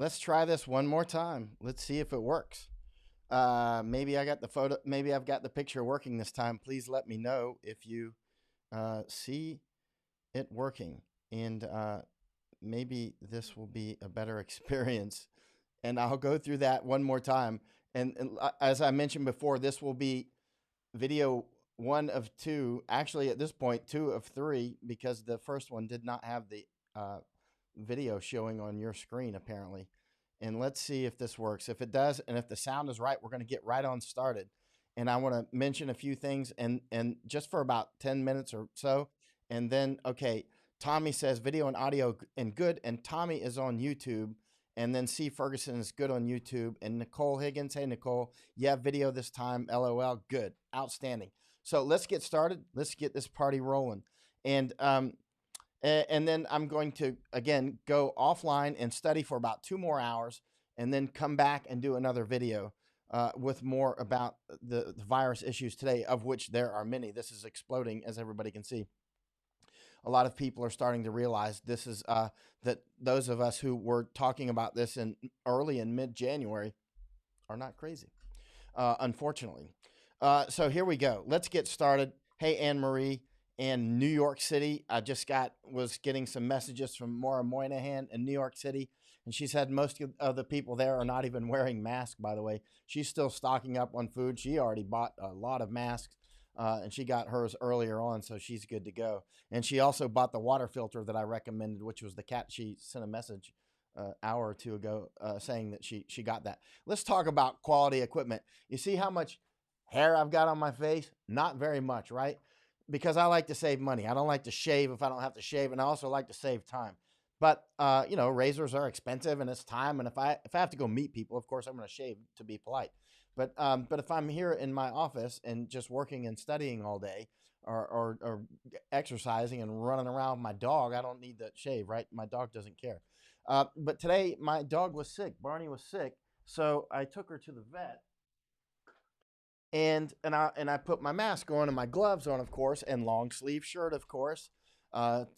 let's try this one more time. Let's see if it works. Maybe I got the photo. Maybe I've got the picture working this time. Please let me know if you see it working, and maybe this will be a better experience. And I'll go through that one more time. And as I mentioned before, this will be video 1 of 2. Actually, at this point, 2 of 3, because the first one did not have the video showing on your screen, apparently. And let's see if this works. If it does, and if the sound is right, we're going to get right on started. And I want to mention a few things, and just for about 10 minutes or so. And then, okay, Tommy says video and audio and good, and Tommy is on YouTube. And then C. Ferguson is good on YouTube. And Nicole Higgins, hey, Nicole, yeah, video this time, LOL, good, outstanding. So let's get started. Let's get this party rolling. And then I'm going to, again, go offline and study for about 2 more hours, and then come back and do another video with more about the virus issues today, of which there are many. This is exploding, as everybody can see. A lot of people are starting to realize this is that those of us who were talking about this in early and mid-January are not crazy, unfortunately. So here we go. Let's get started. Hey, Anne-Marie in New York City. I just was getting some messages from Maura Moynihan in New York City, and she said most of the people there are not even wearing masks, by the way. She's still stocking up on food. She already bought a lot of masks. And she got hers earlier on, so she's good to go. And she also bought the water filter that I recommended, which was the cat. She sent a message hour or 2 ago saying that she got that. Let's talk about quality equipment. You see how much hair I've got on my face? Not very much, right? Because I like to save money. I don't like to shave if I don't have to shave, and I also like to save time. But you know, razors are expensive, and it's time. And if I have to go meet people, of course, I'm going to shave to be polite. But if I'm here in my office and just working and studying all day, or exercising and running around with my dog, I don't need to shave, right? My dog doesn't care. But today my dog was sick. Barney was sick, so I took her to the vet. And I put my mask on and my gloves on, of course, and long sleeve shirt, of course,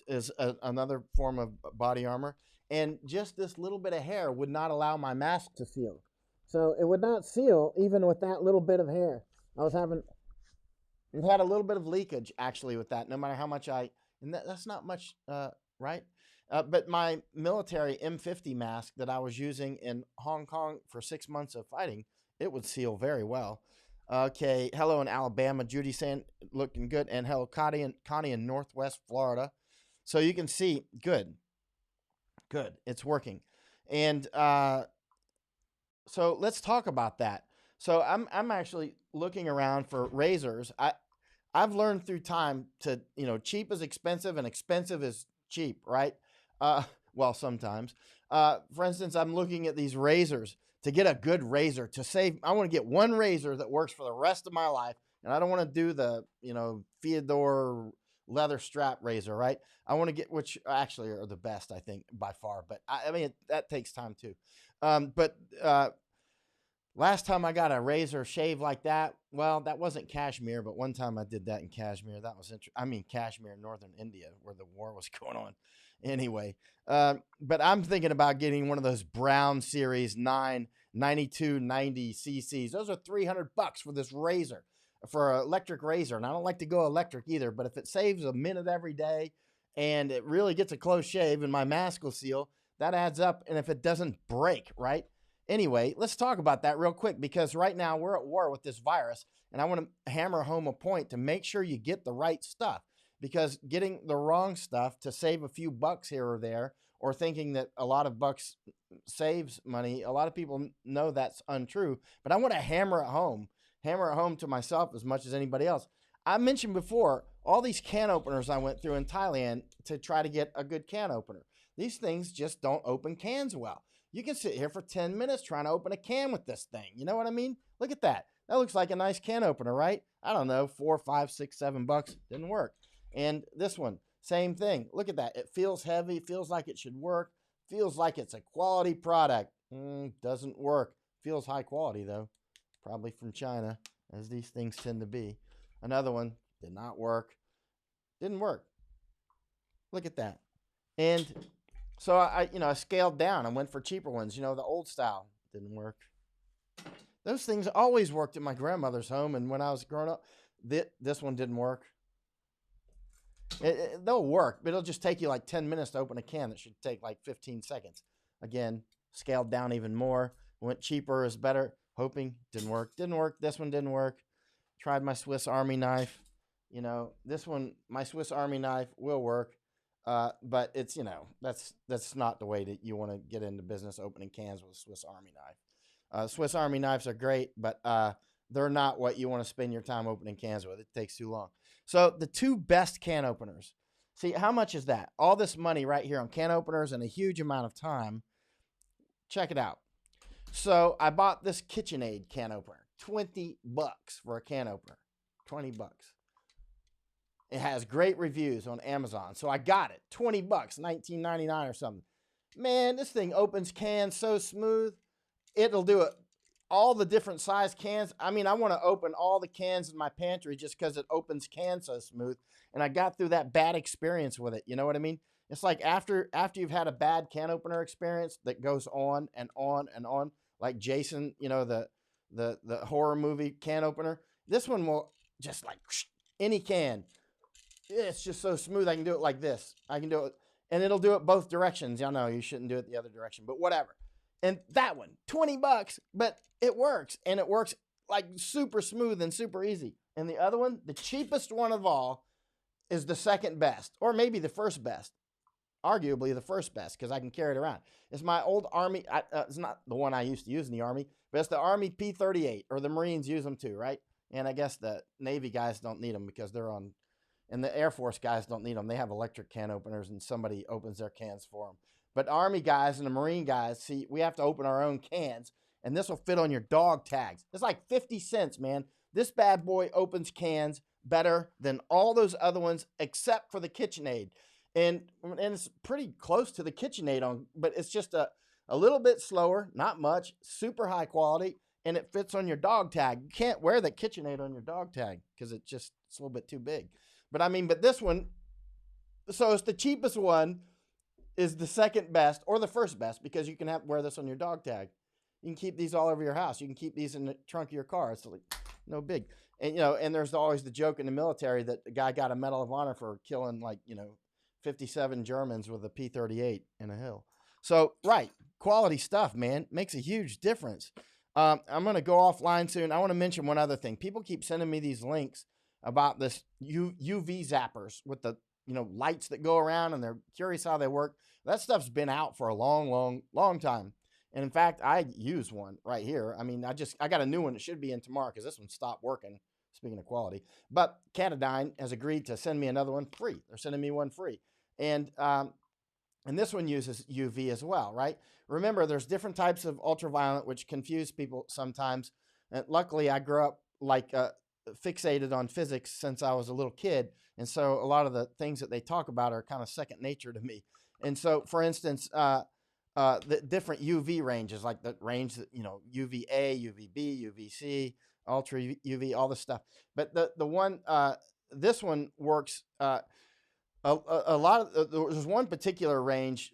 is another form of body armor. And just this little bit of hair would not allow my mask to seal. So it would not seal even with that little bit of hair. We've had a little bit of leakage actually with that, no matter how much and that's not much, right? But my military M50 mask that I was using in Hong Kong for 6 months of fighting, it would seal very well. Okay, hello in Alabama, Judy saying looking good, and hello Connie in Northwest Florida. So you can see, good, it's working. And so let's talk about that. So I'm actually looking around for razors. I've learned through time to, cheap is expensive and expensive is cheap, right? Well, sometimes. For instance, I'm looking at these razors to get a good razor to save. I want to get one razor that works for the rest of my life, and I don't want to do the, Theodore leather strap razor, right? I want to get, which actually are the best, I think, by far. But I mean, that takes time too. But last time I got a razor shave like that, well, that wasn't Kashmir, but one time I did that in Kashmir. That was Kashmir, northern India, where the war was going on. Anyway, but I'm thinking about getting one of those Brown Series 9 9290 cc's. Those are $300 for this razor, for an electric razor. And I don't like to go electric either, but if it saves a minute every day and it really gets a close shave and my mask will seal, that adds up. And if it doesn't break, right? Anyway, let's talk about that real quick, because right now we're at war with this virus, and I want to hammer home a point to make sure you get the right stuff, because getting the wrong stuff to save a few bucks here or there, or thinking that a lot of bucks saves money, a lot of people know that's untrue, but I want to hammer it home to myself as much as anybody else. I mentioned before all these can openers I went through in Thailand to try to get a good can opener. These things just don't open cans well. You can sit here for 10 minutes trying to open a can with this thing. You know what I mean? Look at that. That looks like a nice can opener, right? I don't know, $4, $5, $6, $7. Didn't work. And this one, same thing. Look at that. It feels heavy. Feels like it should work. Feels like it's a quality product. Doesn't work. Feels high quality, though. Probably from China, as these things tend to be. Another one did not work. Didn't work. Look at that. And So I scaled down and went for cheaper ones. The old style didn't work. Those things always worked at my grandmother's home, and when I was growing up, this one didn't work. They'll work, but it'll just take you like 10 minutes to open a can that should take like 15 seconds. Again, scaled down even more. Went cheaper is better. Hoping didn't work. Didn't work. This one didn't work. Tried my Swiss Army knife. This one, my Swiss Army knife will work. But it's, that's not the way that you want to get into business, opening cans with a Swiss Army knife. Swiss Army knives are great, but they're not what you want to spend your time opening cans with. It takes too long. So the two best can openers. See, how much is that? All this money right here on can openers and a huge amount of time. Check it out. So I bought this KitchenAid can opener. $20 for a can opener. $20. It has great reviews on Amazon. So I got it. $20, $19.99 or something. Man, this thing opens cans so smooth. It'll do it. All the different size cans. I mean, I want to open all the cans in my pantry just because it opens cans so smooth. And I got through that bad experience with it. You know what I mean? It's like after you've had a bad can opener experience that goes on and on and on, like Jason, the horror movie can opener. This one will just like any can. It's just so smooth. I can do it like this. I can do it, and it'll do it both directions. Y'all know you shouldn't do it the other direction, but whatever. And that one, $20, but it works, and it works like super smooth and super easy. And the other one, the cheapest one of all, is the second best, or maybe the first best. Arguably the first best, because I can carry it around. It's my old Army. It's not the one I used to use in the Army, but it's the Army P-38, or the Marines use them too, right? And I guess the Navy guys don't need them because they're on, and the Air Force guys don't need them. They have electric can openers, and somebody opens their cans for them. But Army guys and the Marine guys, see, we have to open our own cans, and this will fit on your dog tags. It's like 50 cents, man. This bad boy opens cans better than all those other ones except for the KitchenAid. And it's pretty close to the KitchenAid, but it's just a little bit slower, not much, super high quality, and it fits on your dog tag. You can't wear the KitchenAid on your dog tag because it's a little bit too big. But this one, so it's the cheapest one, is the second best or the first best because you can wear this on your dog tag. You can keep these all over your house. You can keep these in the trunk of your car. It's like no big. And and there's always the joke in the military that the guy got a Medal of Honor for killing 57 Germans with a P-38 in a hill. So right, quality stuff, man, makes a huge difference. I'm gonna go offline soon. I want to mention one other thing. People keep sending me these links about this UV zappers with the lights that go around, and they're curious how they work. That stuff's been out for a long time. And in fact, I use one right here. I mean, I got a new one that should be in tomorrow because this one stopped working, speaking of quality. But Canadyne has agreed to send me another one free. They're sending me one free. And this one uses UV as well, right? Remember, there's different types of ultraviolet, which confuse people sometimes. And luckily, I grew up fixated on physics since I was a little kid. And so a lot of the things that they talk about are kind of second nature to me. And so, for instance, the different UV ranges, like the range that, UVA, UVB, UVC, ultra UV, all this stuff. But the one, this one works, a lot of, there's one particular range,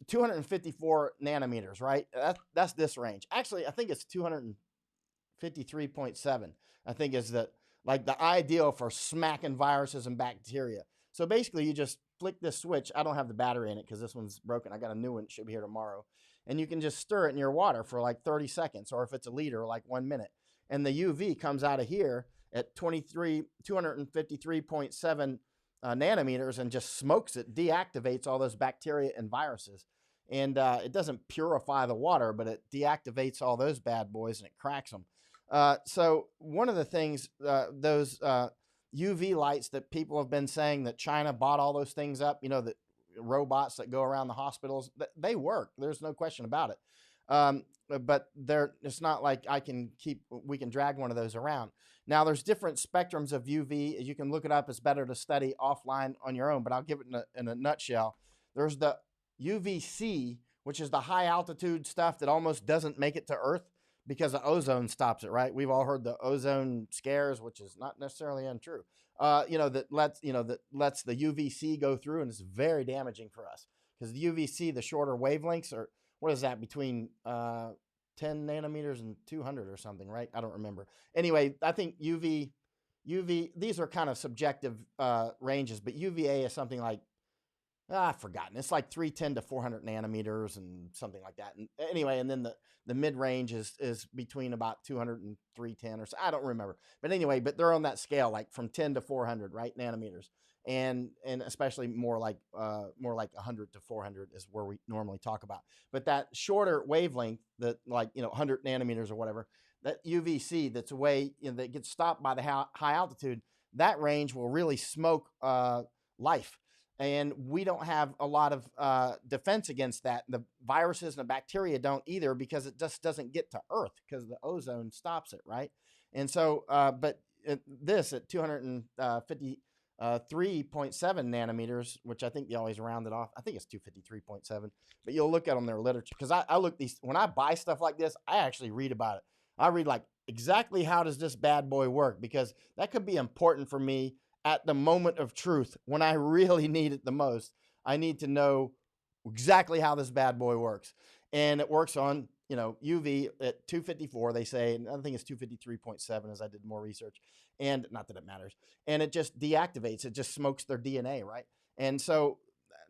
254 nanometers, right? That's this range. Actually, I think it's 253.7, I think is the ideal for smacking viruses and bacteria. So basically, you just flick this switch. I don't have the battery in it because this one's broken. I got a new one. It should be here tomorrow. And you can just stir it in your water for like 30 seconds, or if it's a liter, like 1 minute. And the UV comes out of here at 253.7 nanometers and just smokes it, deactivates all those bacteria and viruses. And it doesn't purify the water, but it deactivates all those bad boys and it cracks them. So one of the things, those UV lights that people have been saying that China bought all those things up, the robots that go around the hospitals, they work. There's no question about it. But it's not like we can drag one of those around. Now, there's different spectrums of UV. You can look it up. It's better to study offline on your own, but I'll give it in a nutshell. There's the UVC, which is the high altitude stuff that almost doesn't make it to Earth because the ozone stops it, right? We've all heard the ozone scares, which is not necessarily untrue. That lets the UVC go through, and it's very damaging for us because the UVC, the shorter wavelengths are, what is that, between 10 nanometers and 200 or something, right? I don't remember. Anyway, I think UV, these are kind of subjective ranges, but UVA is something like, I've forgotten. It's like 310 to 400 nanometers and something like that. And anyway, and then the mid range is between about 200 and 310 or so. I don't remember. But anyway, but they're on that scale, like from 10 to 400, right? Nanometers. And especially more like 100 to 400 is where we normally talk about. But that shorter wavelength, that, like, 100 nanometers or whatever, that UVC that's away, that gets stopped by the high altitude, that range will really smoke life. And we don't have a lot of defense against that. The viruses and the bacteria don't either, because it just doesn't get to Earth because the ozone stops it, right? And so, but this at 253.7 nanometers, which I think they always round it off. I think it's 253.7, but you'll look at them in their literature. Because I look these, when I buy stuff like this, I actually read about it. I read like exactly how does this bad boy work, because that could be important for me at the moment of truth when I really need it the most. I need to know exactly how this bad boy works. And it works on, UV at 254, they say, and I think it's 253.7 as I did more research. And not that it matters. And it just deactivates, it just smokes their DNA, right? And so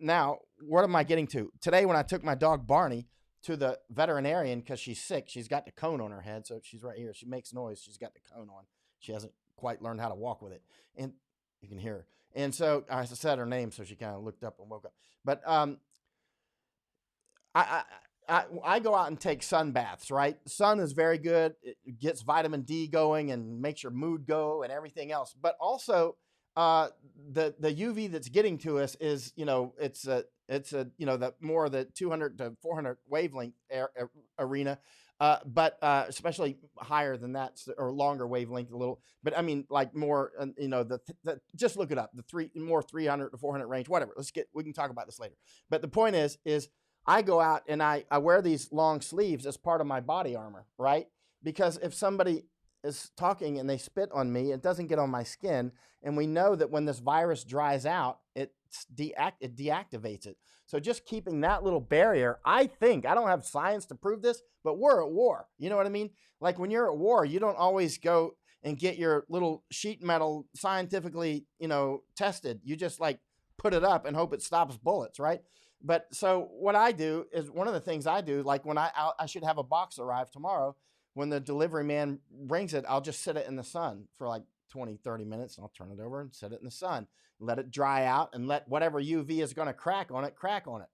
now, what am I getting to? Today, when I took my dog Barney to the veterinarian because she's sick, she's got the cone on her head. So she's right here. She makes noise. She's got the cone on. She hasn't quite learned how to walk with it. And you can hear her. And so I said her name, so she kind of looked up and woke up. But I go out and take sun baths, right? Sun is very good. It gets vitamin D going and makes your mood go and everything else. But also the UV that's getting to us is, it's the more the 200 to 400 wavelength arena. But especially higher than that, or longer wavelength a little. But I mean, like more, just look it up. The more 300 to 400 range, whatever. We can talk about this later. But the point is I go out and I wear these long sleeves as part of my body armor, right? Because if somebody is talking and they spit on me, it doesn't get on my skin. And we know that when this virus dries out, it deactivates it. So just keeping that little barrier, I don't have science to prove this, but we're at war. You know what I mean? Like when you're at war, you don't always go and get your little sheet metal scientifically, tested. You just like put it up and hope it stops bullets, right? But so what I do is, one of the things I do, like when I should have a box arrive tomorrow, when the delivery man brings it, I'll just sit it in the sun for like 20, 30 minutes, and I'll turn it over and set it in the sun, let it dry out, and let whatever UV is going to crack on it,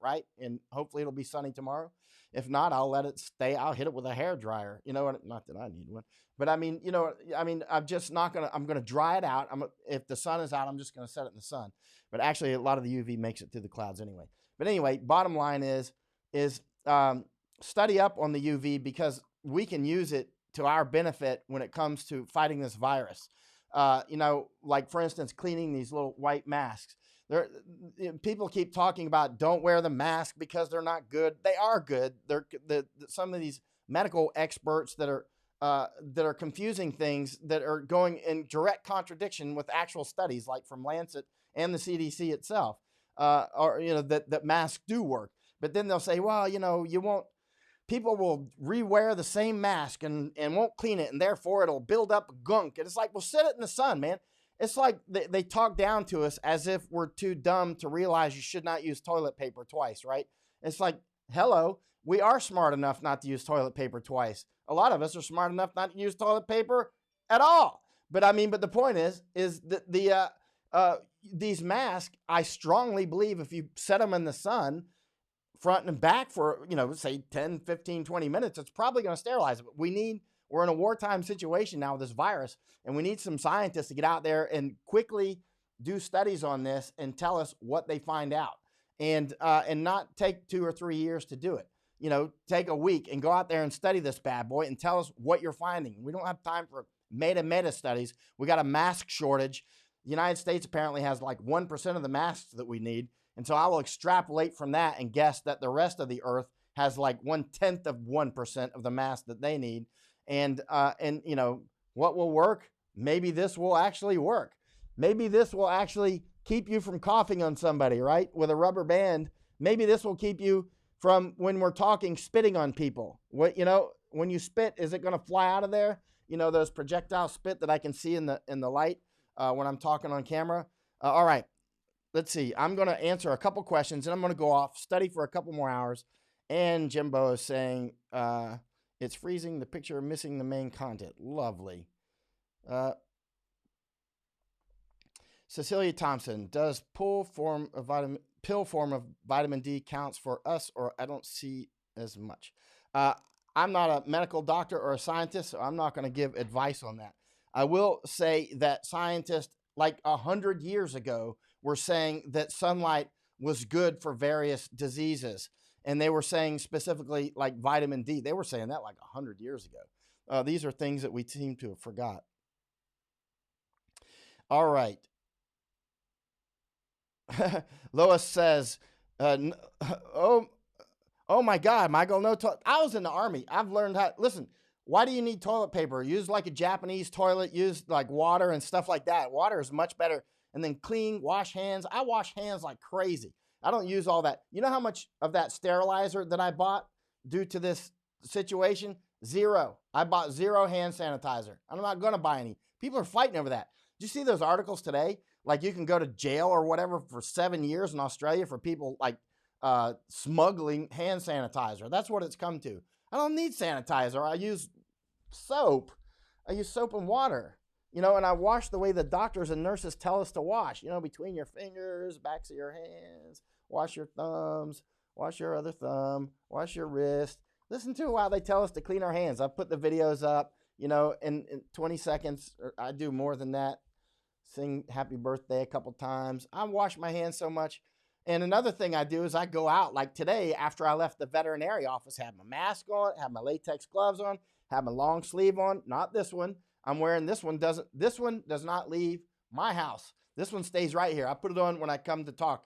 right? And hopefully it'll be sunny tomorrow. If not, I'll let it stay. I'll hit it with a hair dryer. Not that I need one, but I mean, I'm just not going to, I'm going to dry it out. If the sun is out, I'm just going to set it in the sun. But actually, a lot of the UV makes it through the clouds anyway. But anyway, bottom line is study up on the UV, because we can use it to our benefit when it comes to fighting this virus. Like for instance, cleaning these little white masks. People keep talking about don't wear the mask because they're not good. They are good. Some of these medical experts that are confusing things, that are going in direct contradiction with actual studies, like from Lancet and the CDC itself, that masks do work. But then they'll say, well, you won't. People will rewear the same mask and won't clean it, and therefore it'll build up gunk. And it's like, well, sit it in the sun, man. It's like they talk down to us as if we're too dumb to realize you should not use toilet paper twice, right? It's like, hello, we are smart enough not to use toilet paper twice. A lot of us are smart enough not to use toilet paper at all. But the point is that these masks, I strongly believe if you set them in the sun, front and back for, say 10, 15, 20 minutes, it's probably going to sterilize it. But we're in a wartime situation now with this virus, and we need some scientists to get out there and quickly do studies on this and tell us what they find out, and not take 2 or 3 years to do it. Take a week and go out there and study this bad boy and tell us what you're finding. We don't have time for meta studies. We got a mask shortage. The United States apparently has like 1% of the masks that we need. And so I will extrapolate from that and guess that the rest of the earth has like 1/10 of 1% of the mass that they need. And what will work? Maybe this will actually work. Maybe this will actually keep you from coughing on somebody, right? With a rubber band Maybe this will keep you from, when we're talking, spitting on people. What, when you spit, is it going to fly out of there? Those projectile spit that I can see in the light when I'm talking on camera. All right, let's see. I'm going to answer a couple questions, and I'm going to go off, study for a couple more hours. And Jimbo is saying, it's freezing, the picture missing the main content. Lovely. Cecilia Thompson, does pill form of vitamin D counts for us, or I don't see as much? I'm not a medical doctor or a scientist, so I'm not going to give advice on that. I will say that scientists like 100 years ago were saying that sunlight was good for various diseases. And they were saying specifically like vitamin D. They were saying that like 100 years ago. These are things that we seem to have forgot. All right. Lois says, oh my God, Michael, no toilet. I was in the Army. I've learned how, listen, why do you need toilet paper? Use like a Japanese toilet, use like water and stuff like that. Water is much better. And then clean, wash hands. I wash hands like crazy. I don't use all that. You know how much of that sterilizer that I bought due to this situation? 0. I bought 0 hand sanitizer. I'm not going to buy any. People are fighting over that. Did you see those articles today? Like you can go to jail or whatever for 7 years in Australia for people like smuggling hand sanitizer. That's what it's come to. I don't need sanitizer. I use soap. I use soap and water. And I wash the way the doctors and nurses tell us to wash, between your fingers, backs of your hands, wash your thumbs, wash your other thumb, wash your wrist. Listen to how they tell us to clean our hands. I put the videos up, in 20 seconds. I do more than that. Sing happy birthday a couple times. I wash my hands so much. And another thing I do is I go out, like today, after I left the veterinary office, have my mask on, have my latex gloves on, have my long sleeve on, not this one. I'm wearing this one. This one does not leave my house. This one stays right here. I put it on when I come to talk.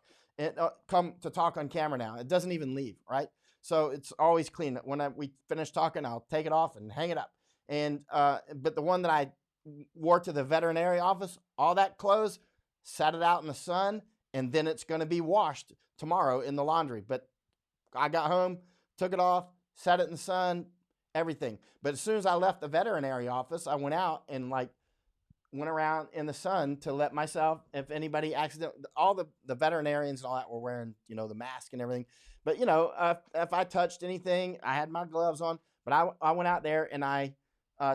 Come to talk on camera now. It doesn't even leave, right? So it's always clean. When we finish talking, I'll take it off and hang it up. And but the one that I wore to the veterinary office, all that clothes, sat it out in the sun, and then it's going to be washed tomorrow in the laundry. But I got home, took it off, sat it in the sun, everything. But as soon as I left the veterinary office, I went out and went around in the sun to let myself, if anybody all the veterinarians and all that were wearing, the mask and everything. But, if I touched anything, I had my gloves on. But I went out there and I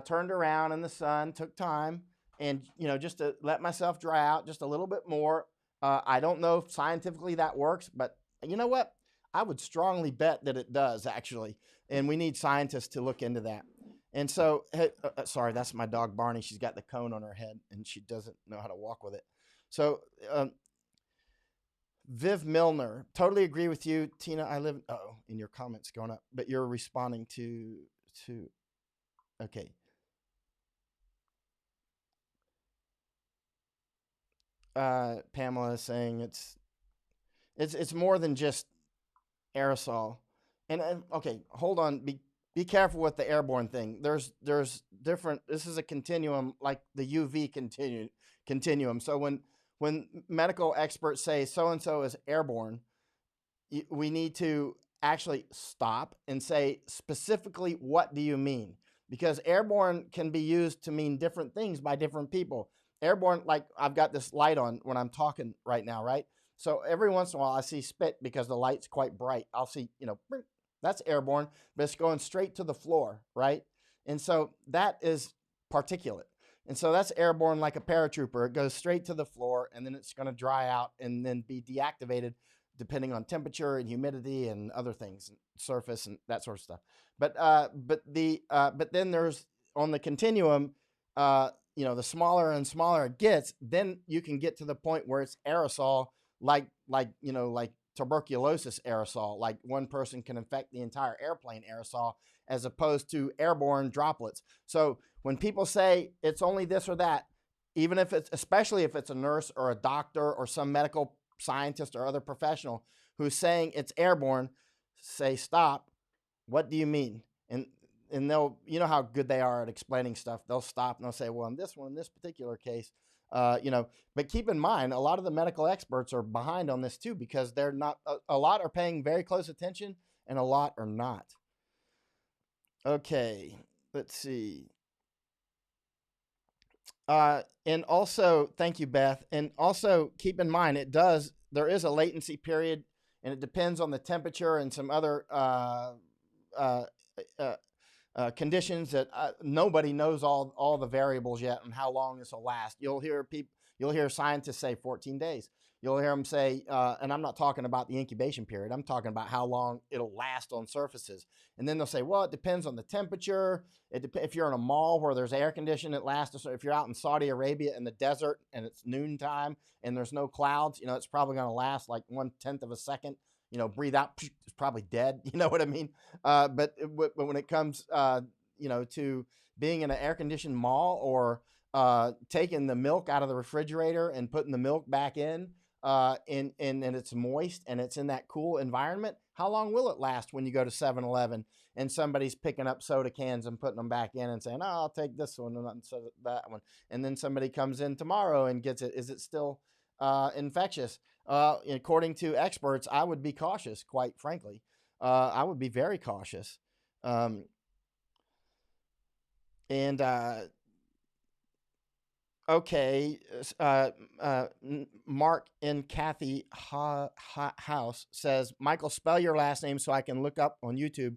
turned around in the sun, took time, and, just to let myself dry out just a little bit more. I don't know if scientifically that works, but you know what? I would strongly bet that it does, actually. And we need scientists to look into that. And so, sorry, that's my dog, Barney. She's got the cone on her head, and she doesn't know how to walk with it. So, Viv Milner, totally agree with you. Tina, I live, in your comments going up, but you're responding to, okay. Pamela is saying it's more than just aerosol. And okay, hold on. Be careful with the airborne thing. There's different. This is a continuum, like the UV continuum. So when medical experts say so and so is airborne, we need to actually stop and say specifically what do you mean? Because airborne can be used to mean different things by different people. Airborne, like I've got this light on when I'm talking right now, right? So every once in a while I see spit because the light's quite bright. I'll see, that's airborne, but it's going straight to the floor, right? And so that is particulate. And so that's airborne like a paratrooper. It goes straight to the floor, and then it's going to dry out and then be deactivated depending on temperature and humidity and other things, surface and that sort of stuff. But then there's on the continuum, the smaller and smaller it gets, then you can get to the point where it's aerosol, like tuberculosis aerosol, like one person can infect the entire airplane aerosol, as opposed to airborne droplets. So when people say it's only this or that, even if especially if it's a nurse or a doctor or some medical scientist or other professional who's saying it's airborne, say stop. What do you mean? And they'll, how good they are at explaining stuff. They'll stop and they'll say, well, in this particular case, But keep in mind, a lot of the medical experts are behind on this too, because they're not, a lot are paying very close attention and a lot are not. Okay, let's see. And also, thank you, Beth. And also keep in mind, there is a latency period, and it depends on the temperature and some other uh, uh, conditions that nobody knows all the variables yet and how long this will last. You'll hear scientists say 14 days. You'll hear them say, and I'm not talking about the incubation period. I'm talking about how long it'll last on surfaces. And then they'll say, well, it depends on the temperature. If you're in a mall where there's air conditioning, it lasts. If you're out in Saudi Arabia in the desert and it's noontime and there's no clouds, it's probably going to last like 1/10 of a second. Breathe out, it's probably dead. You know what I mean? But when it comes, to being in an air-conditioned mall or taking the milk out of the refrigerator and putting the milk back in, and it's moist and it's in that cool environment, how long will it last when you go to 7-Eleven and somebody's picking up soda cans and putting them back in and saying, oh, I'll take this one and that one. And then somebody comes in tomorrow and gets it. Is it still infectious? According to experts, I would be cautious, quite frankly. I would be very cautious. Okay, Mark and Kathy House says, Michael, spell your last name so I can look up on YouTube.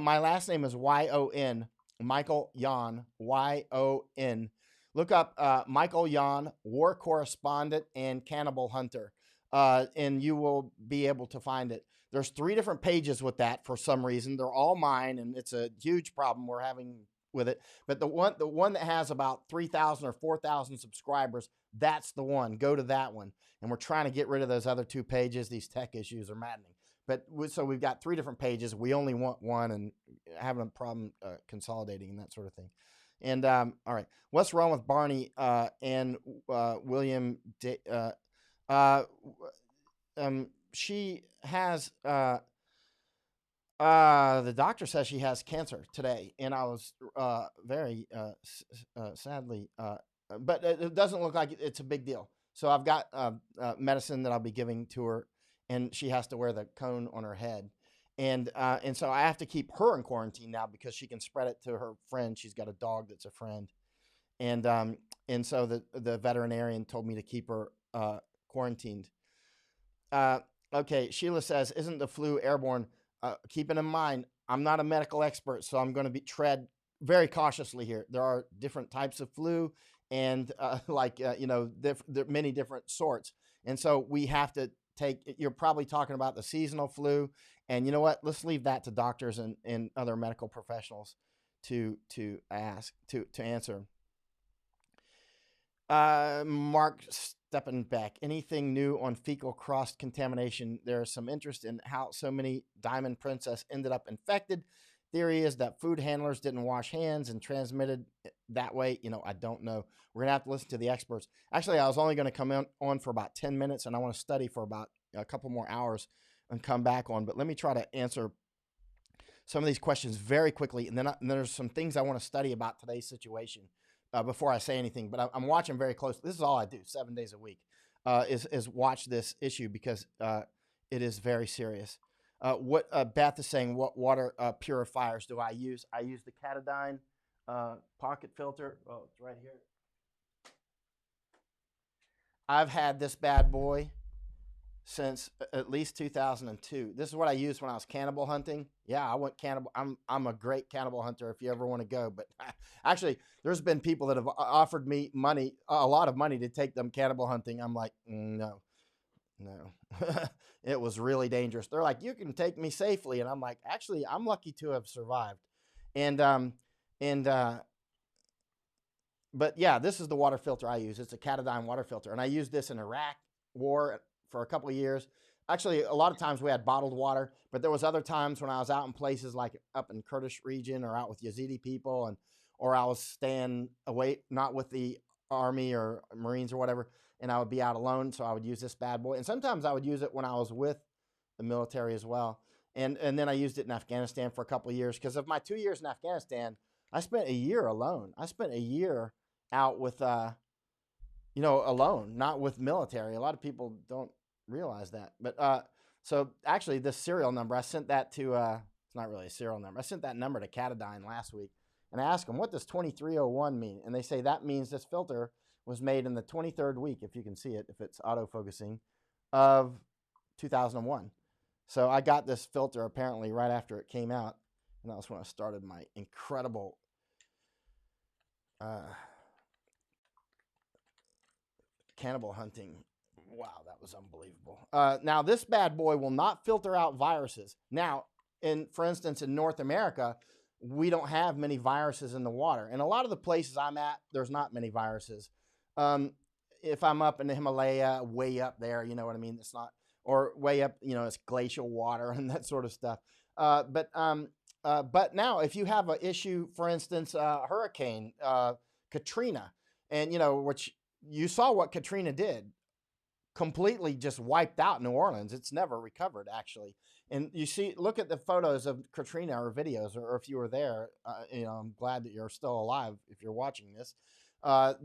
My last name is Y-O-N, Michael.Yon, Y-O-N. Look up Michael.Yon, war correspondent and cannibal hunter, and you will be able to find it. There's 3 different pages with that for some reason. They're all mine, and it's a huge problem we're having with it. But the one that has about 3,000 or 4,000 subscribers, that's the one. Go to that one. And we're trying to get rid of those other 2 pages. These tech issues are maddening. But so we've got 3 different pages. We only want one and having a problem consolidating and that sort of thing. And all right, what's wrong with Barney and William? She has. The doctor says she has cancer today, and I was very sadly, but it doesn't look like it's a big deal. So I've got medicine that I'll be giving to her, and she has to wear the cone on her head, and so I have to keep her in quarantine now because she can spread it to her friend. She's got a dog that's a friend, and so the veterinarian told me to keep her quarantined. Okay, Sheila says, "Isn't the flu airborne?" Keeping in mind, I'm not a medical expert, so I'm going to tread very cautiously here. There are different types of flu, and there are many different sorts. And so we have to you're probably talking about the seasonal flu. And you know what? Let's leave that to doctors and other medical professionals to answer. Mark Steppenbeck, anything new on fecal cross contamination? There's some interest in how so many Diamond Princess ended up infected. Theory is that food handlers didn't wash hands and transmitted that way. I don't know. We're going to have to listen to the experts. Actually, I was only going to come on for about 10 minutes, and I want to study for about a couple more hours and come back on. But let me try to answer some of these questions very quickly, and then there's some things I want to study about today's situation. Before I say anything, but I'm watching very closely. This is all I do 7 days a week, is watch this issue because it is very serious. What Beth is saying, what water purifiers do I use? I use the Katadyn pocket filter. Oh, it's right here. I've had this bad boy since at least 2002. This is what I used when I was cannibal hunting. Yeah, I went cannibal. I'm a great cannibal hunter if you ever want to go. But actually, there's been people that have offered me money, a lot of money, to take them cannibal hunting. I'm like, no. It was really dangerous. They're like, you can take me safely, and I'm like, actually, I'm lucky to have survived. But yeah, this is the water filter I use. It's a Katadyn water filter, and I used this in Iraq war for a couple of years. Actually, a lot of times we had bottled water, but there was other times when I was out in places like up in Kurdish region or out with Yazidi people, or I was staying away, not with the army or Marines or whatever, and I would be out alone. So I would use this bad boy, and sometimes I would use it when I was with the military as well. And then I used it in Afghanistan for a couple of years because of my 2 years in Afghanistan. I spent a year alone. I spent a year out with alone, not with military. A lot of people don't realize that. But so actually, this serial number, I sent that to. It's not really a serial number. I sent that number to Catadine last week, and I asked them, what does 2301 mean? And they say that means this filter was made in the 23rd week, if you can see it, if it's autofocusing, of 2001. So I got this filter apparently right after it came out, and that was when I started my incredible cannibal hunting. Wow, that was unbelievable. Now, this bad boy will not filter out viruses. Now, for instance, in North America, we don't have many viruses in the water. And a lot of the places I'm at, there's not many viruses. If I'm up in the Himalaya, way up there, you know what I mean? It's not, or way up, it's glacial water and that sort of stuff. But now, if you have an issue, for instance, Hurricane Katrina, and which you saw what Katrina did, completely just wiped out New Orleans. It's never recovered, actually. And you see, look at the photos of Katrina or videos, or if you were there, I'm glad that you're still alive if you're watching this. But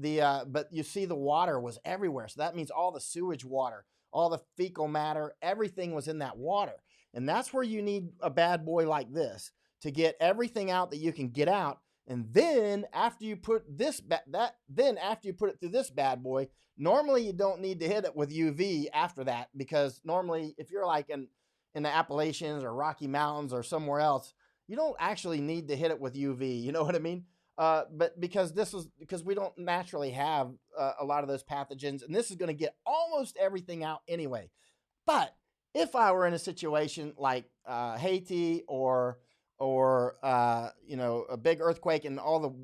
you see the water was everywhere. So that means all the sewage water, all the fecal matter, everything was in that water. And that's where you need a bad boy like this to get everything out that you can get out. And then after you put after you put it through this bad boy, normally you don't need to hit it with UV after that, because normally if you're like in the Appalachians or Rocky Mountains or somewhere else, you don't actually need to hit it with UV. You know what I mean? But because we don't naturally have a lot of those pathogens, and this is going to get almost everything out anyway. But if I were in a situation like Haiti or a big earthquake and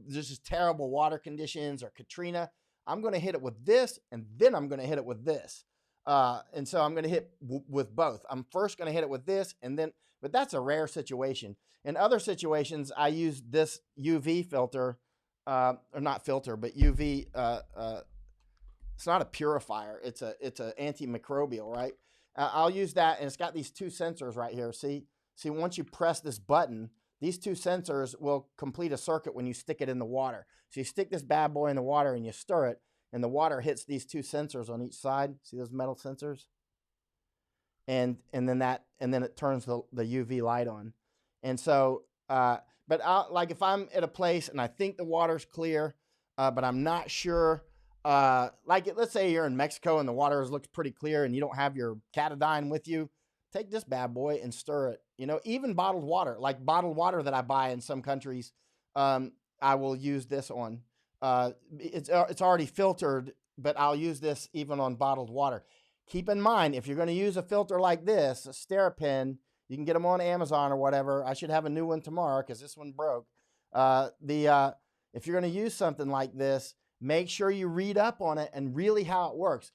there's just terrible water conditions, or Katrina, I'm going to hit it with this, and then I'm going to hit it with this. And so I'm going to hit with both. I'm first going to hit it with this, but that's a rare situation. In other situations, I use this UV filter, or not filter, but UV. It's not a purifier. It's a antimicrobial, right? I'll use that, and it's got these two sensors right here. See, once you press this button, these two sensors will complete a circuit when you stick it in the water. So you stick this bad boy in the water and you stir it, and the water hits these two sensors on each side. See those metal sensors? And then it turns the UV light on. And so, but like if I'm at a place and I think the water's clear, but I'm not sure. Let's say you're in Mexico and the water looks pretty clear and you don't have your Catadine with you. Take this bad boy and stir it. Even bottled water, like bottled water that I buy in some countries, I will use this on. It's already filtered, but I'll use this even on bottled water. Keep in mind, if you're going to use a filter like this, a Steripin, you can get them on Amazon or whatever. I should have a new one tomorrow because this one broke. If you're going to use something like this, make sure you read up on it and really how it works.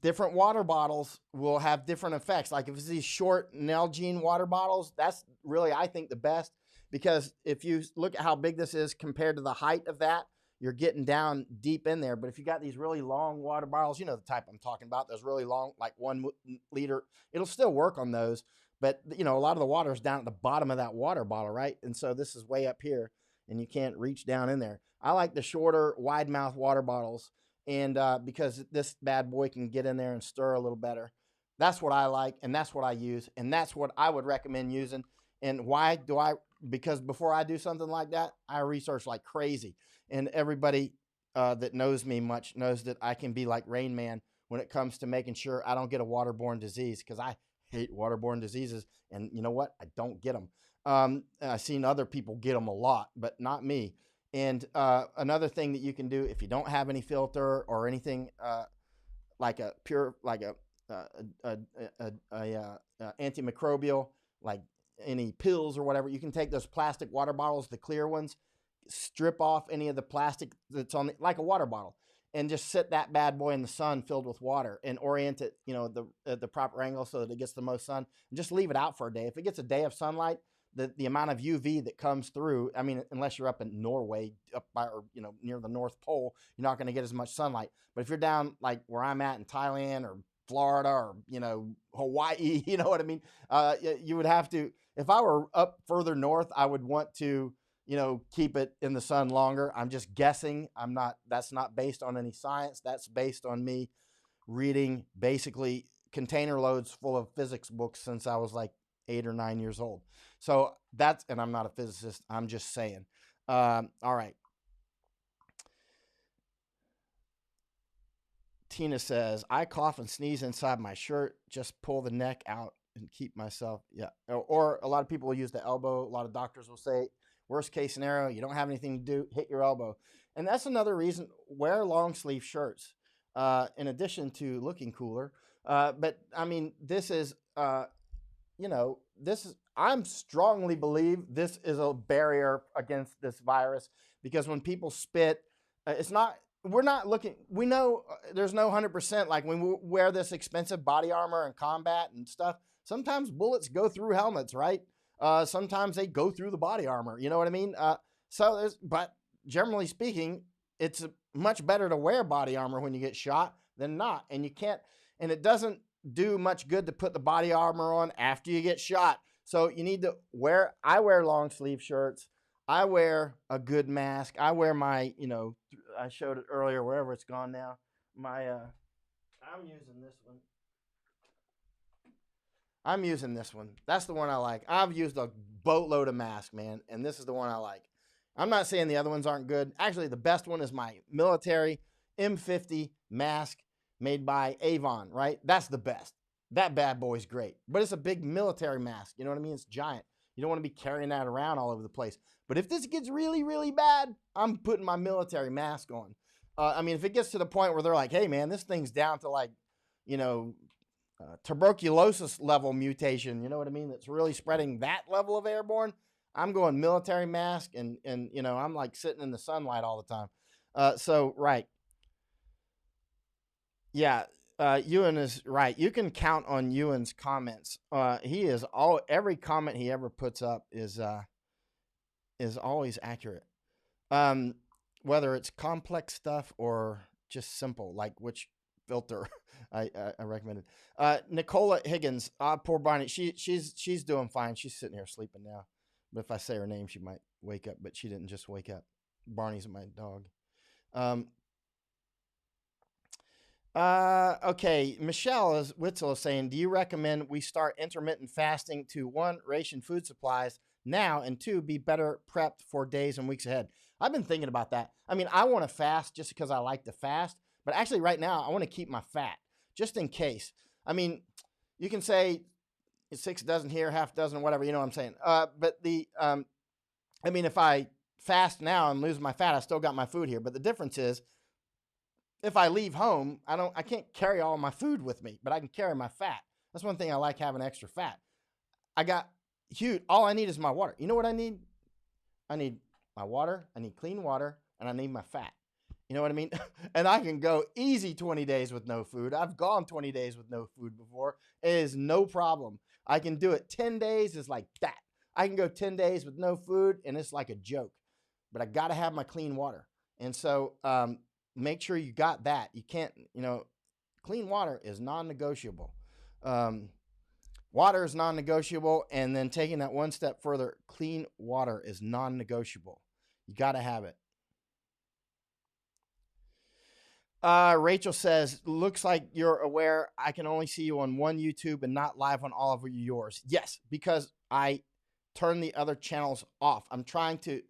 Different water bottles will have different effects. Like if it's these short Nalgene water bottles, that's really, I think, the best, because if you look at how big this is compared to the height of that, you're getting down deep in there. But if you got these really long water bottles, the type I'm talking about, those really long, like 1 liter, it'll still work on those. But, a lot of the water is down at the bottom of that water bottle, right? And so this is way up here, and you can't reach down in there. I like the shorter, wide mouth water bottles. And because this bad boy can get in there and stir a little better. That's what I like, and that's what I use, and that's what I would recommend using. And why do I? Because before I do something like that, I research like crazy. And everybody that knows me much knows that I can be like Rain Man when it comes to making sure I don't get a waterborne disease, because I hate waterborne diseases. And you know what? I don't get them. I've seen other people get them a lot, but not me. And another thing that you can do if you don't have any filter or anything like a pure, like a antimicrobial, like any pills or whatever, you can take those plastic water bottles, the clear ones, strip off any of the plastic that's on like a water bottle, and just sit that bad boy in the sun filled with water and orient it, the proper angle so that it gets the most sun, and just leave it out for a day. If it gets a day of sunlight, the amount of UV that comes through, I mean, unless you're up in Norway, up by, or, near the North Pole, you're not going to get as much sunlight. But if you're down like where I'm at in Thailand or Florida or, Hawaii, you know what I mean? You would have to, if I were up further north, I would want to keep it in the sun longer. I'm just guessing. That's not based on any science. That's based on me reading basically container loads full of physics books since I was like 8 or 9 years old. So and I'm not a physicist. I'm just saying. All right. Tina says, I cough and sneeze inside my shirt. Just pull the neck out and keep myself. Yeah. Or a lot of people will use the elbow. A lot of doctors will say, worst case scenario, you don't have anything to do, hit your elbow. And that's another reason, wear long sleeve shirts, in addition to looking cooler. But I mean, this is, I'm strongly believe this is a barrier against this virus, because when people spit, we're not looking, we know there's no 100%, like when we wear this expensive body armor and combat and stuff, sometimes bullets go through helmets, right? Sometimes they go through the body armor, you know what I mean? But generally speaking, it's much better to wear body armor when you get shot than not. And it doesn't do much good to put the body armor on after you get shot. So you need to I wear long sleeve shirts. I wear a good mask. I wear my, I showed it earlier, wherever it's gone now. I'm using this one. That's the one I like. I've used a boatload of masks, man, and this is the one I like. I'm not saying the other ones aren't good. Actually, the best one is my military M50 mask made by Avon, right? That's the best. That bad boy's great. But it's a big military mask. You know what I mean? It's giant. You don't want to be carrying that around all over the place. But if this gets really, really bad, I'm putting my military mask on. If it gets to the point where they're like, hey, man, this thing's down to like, tuberculosis level mutation, you know what I mean? That's really spreading that level of airborne. I'm going military mask and I'm like sitting in the sunlight all the time. Right. Yeah. Ewan is right. You can count on Ewan's comments. Every comment he ever puts up is always accurate. Whether it's complex stuff or just simple, like which filter I recommended. Nicola Higgins, poor Barney. She's doing fine. She's sitting here sleeping now. But if I say her name, she might wake up. But she didn't just wake up. Barney's my dog. Okay. Michelle Witzel is saying, do you recommend we start intermittent fasting to 1, ration food supplies now, and 2, be better prepped for days and weeks ahead? I've been thinking about that. I want to fast just because I like to fast, but actually right now I want to keep my fat just in case. You can say 6 dozen here, half dozen, whatever, you know what I'm saying? But if I fast now and lose my fat, I still got my food here. But the difference is, if I leave home, I can't carry all my food with me, but I can carry my fat. That's one thing I like, having extra fat. I got huge. All I need is my water. You know what I need? I need my water. I need clean water, and I need my fat. You know what I mean? And I can go easy 20 days with no food. I've gone 20 days with no food before. It is no problem. I can do it 10 days. It's like that. I can go 10 days with no food, and it's like a joke. But I got to have my clean water. And so, make sure you got that. You can't, clean water is non-negotiable. Water is non-negotiable. And then taking that one step further, clean water is non-negotiable. You got to have it. Rachel says, looks like you're aware I can only see you on one YouTube and not live on all of yours. Yes, because I turn the other channels off. I'm trying to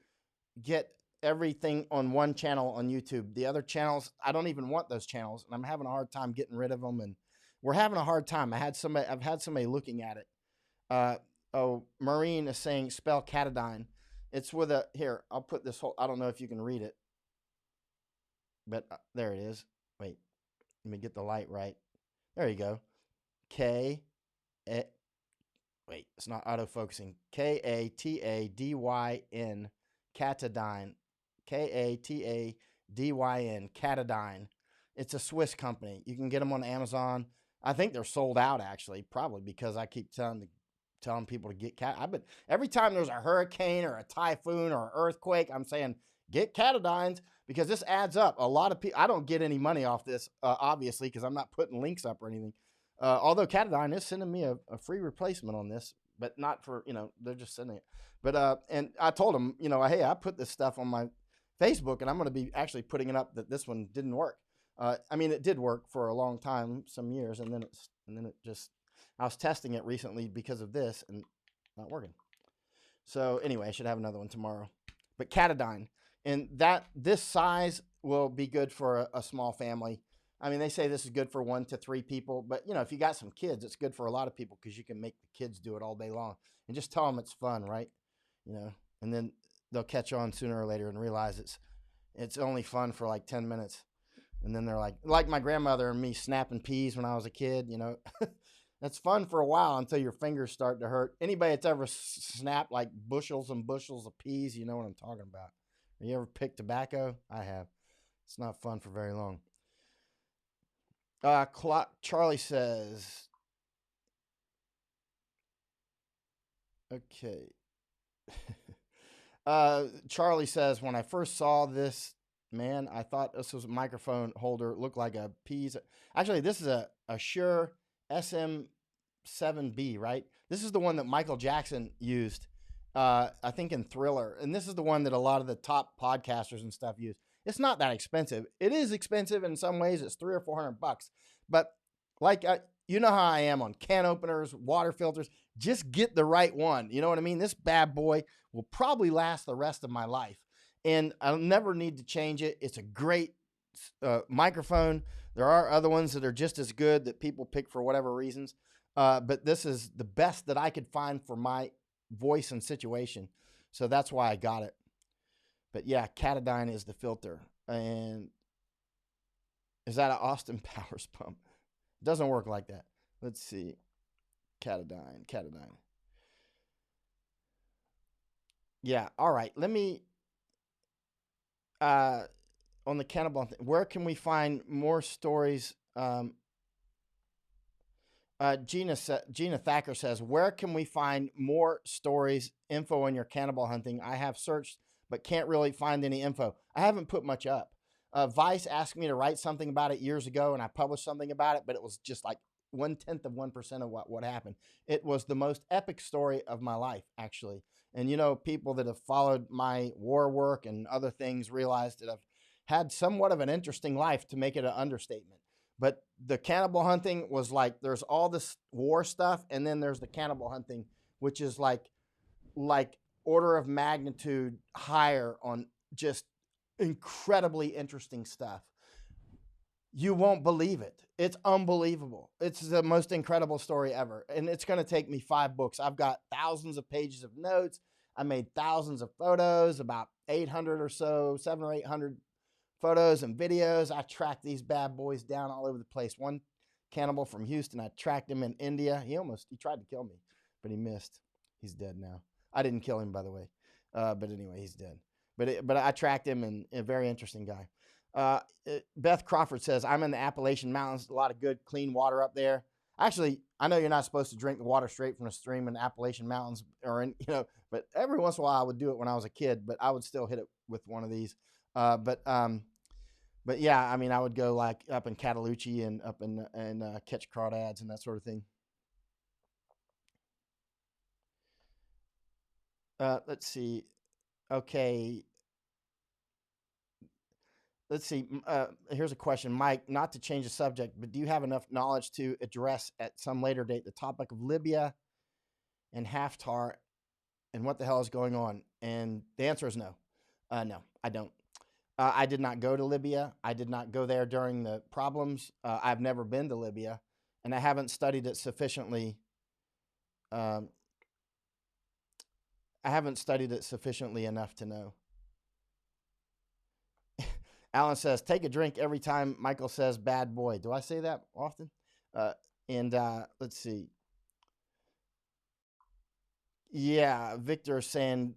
get everything on one channel on YouTube. The other channels, I don't even want those channels, and I'm having a hard time getting rid of them, and we're having a hard time. I've had somebody looking at it. Maureen is saying spell Catadine. It's with here, I'll put this whole, I don't know if you can read it, but there it is. Wait, let me get the light right. There you go. Wait, it's not autofocusing. Katadyn, Catadine. Katadyn, Catadine. It's a Swiss company. You can get them on Amazon. I think they're sold out, actually, probably because I keep telling people to get but every time there's a hurricane or a typhoon or an earthquake, I'm saying get Catadines, because this adds up. A lot of people, I don't get any money off this, obviously, because I'm not putting links up or anything. Although Catadine is sending me a free replacement on this, but not for, they're just sending it. But and I told them, hey, I put this stuff on my Facebook, and I'm going to be actually putting it up that this one didn't work. I mean, it did work for a long time, some years, and then it just, I was testing it recently because of this and not working. So anyway, I should have another one tomorrow. But Katadyn, and this size will be good for a small family. I mean, they say this is good for 1 to 3 people, but if you got some kids, it's good for a lot of people because you can make the kids do it all day long and just tell them it's fun, right? And then they'll catch on sooner or later and realize it's only fun for like 10 minutes. And then they're like my grandmother and me snapping peas when I was a kid, that's fun for a while until your fingers start to hurt. Anybody that's ever snapped like bushels and bushels of peas, you know what I'm talking about. Have you ever picked tobacco? I have. It's not fun for very long. Charlie says, okay. Charlie says, when I first saw this, man, I thought this was a microphone holder. It looked like a piece. Actually, this is a Shure SM7B, right? This is the one that Michael Jackson used, I think in Thriller. And this is the one that a lot of the top podcasters and stuff use. It's not that expensive. It is expensive in some ways. It's $300 or $400. But like, you know how I am on can openers, water filters. Just get the right one. You know what I mean? This bad boy will probably last the rest of my life. And I'll never need to change it. It's a great microphone. There are other ones that are just as good that people pick for whatever reasons. But this is the best that I could find for my voice and situation. So that's why I got it. But yeah, Katadyn is the filter. And is that an Austin Powers pump? It doesn't work like that. Let's see. Katadyn. Yeah, all right. Let me, on the cannibal thing, where can we find more stories? Gina Thacker says, where can we find more stories, info on your cannibal hunting? I have searched, but can't really find any info. I haven't put much up. Vice asked me to write something about it years ago, and I published something about it, but it was just like 1/10 of 1% of what happened. It was the most epic story of my life, actually. And people that have followed my war work and other things realize that I've had somewhat of an interesting life, to make it an understatement. But the cannibal hunting was like, there's all this war stuff, and then there's the cannibal hunting, which is like order of magnitude higher on just incredibly interesting stuff. You won't believe it. It's unbelievable. It's the most incredible story ever. And it's going to take me 5 books. I've got thousands of pages of notes. I made thousands of photos, about 800 or so, 700 or 800 photos and videos. I tracked these bad boys down all over the place. One cannibal from Houston, I tracked him in India. He tried to kill me, but he missed. He's dead now. I didn't kill him, by the way. But anyway, he's dead. But I tracked him, and a very interesting guy. Beth Crawford says, I'm in the Appalachian Mountains. A lot of good, clean water up there. Actually, I know you're not supposed to drink the water straight from a stream in the Appalachian Mountains, but every once in a while I would do it when I was a kid, but I would still hit it with one of these. But yeah, I mean, I would go like up in Cataloochee and up and catch crawdads and that sort of thing. Let's see. Okay. Let's see. Here's a question, Mike, not to change the subject, but do you have enough knowledge to address at some later date the topic of Libya and Haftar and what the hell is going on? And the answer is no. No, I don't. I did not go to Libya. I did not go there during the problems. I've never been to Libya, and I haven't studied it sufficiently. I haven't studied it sufficiently enough to know. Alan says, take a drink every time Michael says bad boy. Do I say that often? Let's see. Yeah, Victor saying,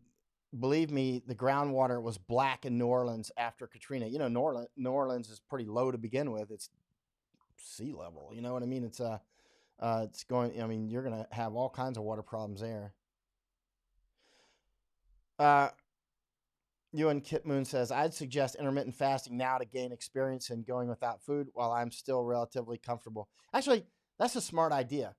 believe me, the groundwater was black in New Orleans after Katrina. New Orleans is pretty low to begin with. It's sea level. You know what I mean? It's going, I mean, you're going to have all kinds of water problems there. Ewan Kitmoon says, I'd suggest intermittent fasting now to gain experience in going without food while I'm still relatively comfortable. Actually, that's a smart idea.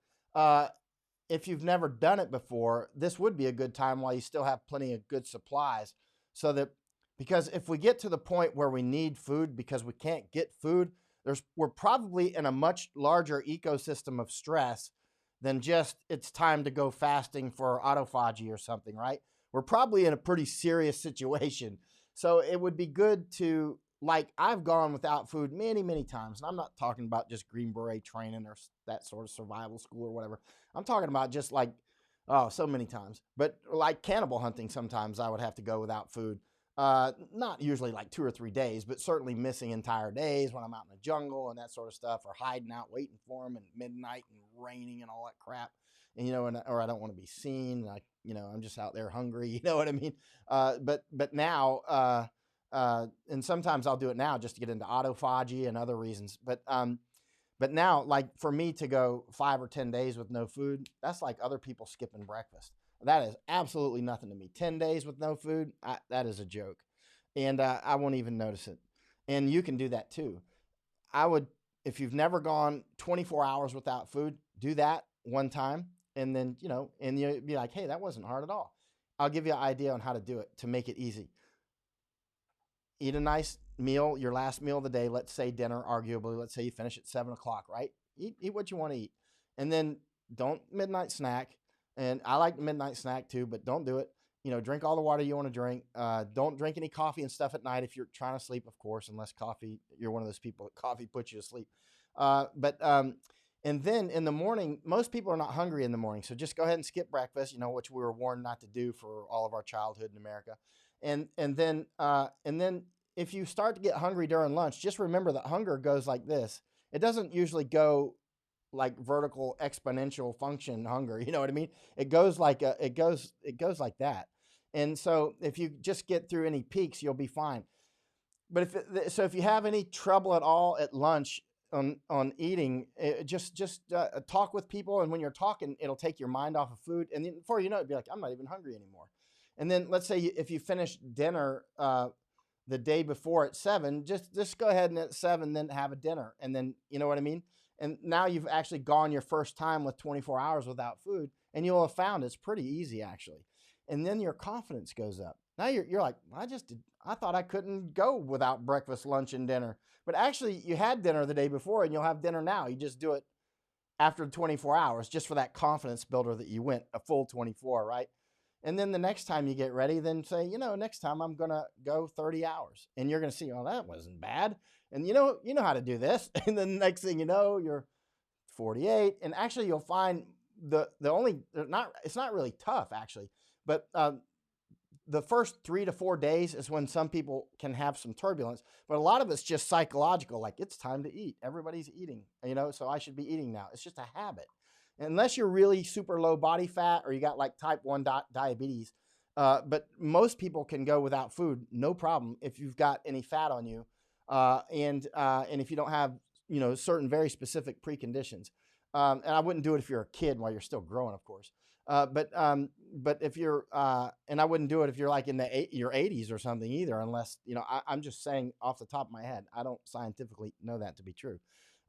if you've never done it before, this would be a good time while you still have plenty of good supplies. So that, because if we get to the point where we need food because we can't get food, we're probably in a much larger ecosystem of stress than just it's time to go fasting for autophagy or something, right? We're probably in a pretty serious situation. So it would be good to, like, I've gone without food many, many times. And I'm not talking about just Green Beret training or that sort of survival school or whatever. I'm talking about just like, oh, so many times. But like cannibal hunting, sometimes I would have to go without food. Not usually like 2 or 3 days, but certainly missing entire days when I'm out in the jungle and that sort of stuff, or hiding out waiting for them, and midnight and raining and all that crap. And, or I don't want to be seen. Like, I'm just out there hungry. You know what I mean? But now, and sometimes I'll do it now just to get into autophagy and other reasons. But now, like, for me to go 5 or 10 days with no food, that's like other people skipping breakfast. That is absolutely nothing to me. 10 days with no food, that is a joke. And I won't even notice it. And you can do that too. If you've never gone 24 hours without food, do that one time. And then, and you'll be like, hey, that wasn't hard at all. I'll give you an idea on how to do it to make it easy. Eat a nice meal, your last meal of the day. Let's say dinner, arguably. Let's say you finish at 7 o'clock, right? Eat what you want to eat. And then don't midnight snack. And I like the midnight snack too, but don't do it. Drink all the water you want to drink. Don't drink any coffee and stuff at night if you're trying to sleep, of course, unless you're one of those people that coffee puts you to sleep. And then in the morning, most people are not hungry in the morning. So just go ahead and skip breakfast, which we were warned not to do for all of our childhood in America. And then if you start to get hungry during lunch, just remember that hunger goes like this. It doesn't usually go like vertical exponential function hunger. You know what I mean? It goes like that. And so if you just get through any peaks, you'll be fine. But if you have any trouble at all at lunch on eating, just talk with people. And when you're talking, it'll take your mind off of food. And then before you know it, it'll be like, I'm not even hungry anymore. And then let's say if you finish dinner the day before at 7, just go ahead and at 7, then have a dinner. And then, you know what I mean? And now you've actually gone your first time with 24 hours without food, and you'll have found it's pretty easy, actually. And then your confidence goes up. Now you're like, I thought I couldn't go without breakfast, lunch, and dinner. But actually, you had dinner the day before, and you'll have dinner now. You just do it after 24 hours, just for that confidence builder that you went a full 24, right? And then the next time you get ready, then say, next time I'm going to go 30 hours. And you're going to see, oh, that wasn't bad. And you know how to do this. And then the next thing you know, you're 48. And actually you'll find it's not really tough actually, but the first 3 to 4 days is when some people can have some turbulence, but a lot of it's just psychological. Like, it's time to eat. Everybody's eating, so I should be eating now. It's just a habit. Unless you're really super low body fat or you got like type 1 diabetes. But most people can go without food, no problem, if you've got any fat on you. And if you don't have, certain very specific preconditions. And I wouldn't do it if you're a kid while you're still growing, of course. But if you're, and I wouldn't do it if you're like in your 80s or something either, unless, I'm just saying off the top of my head. I don't scientifically know that to be true.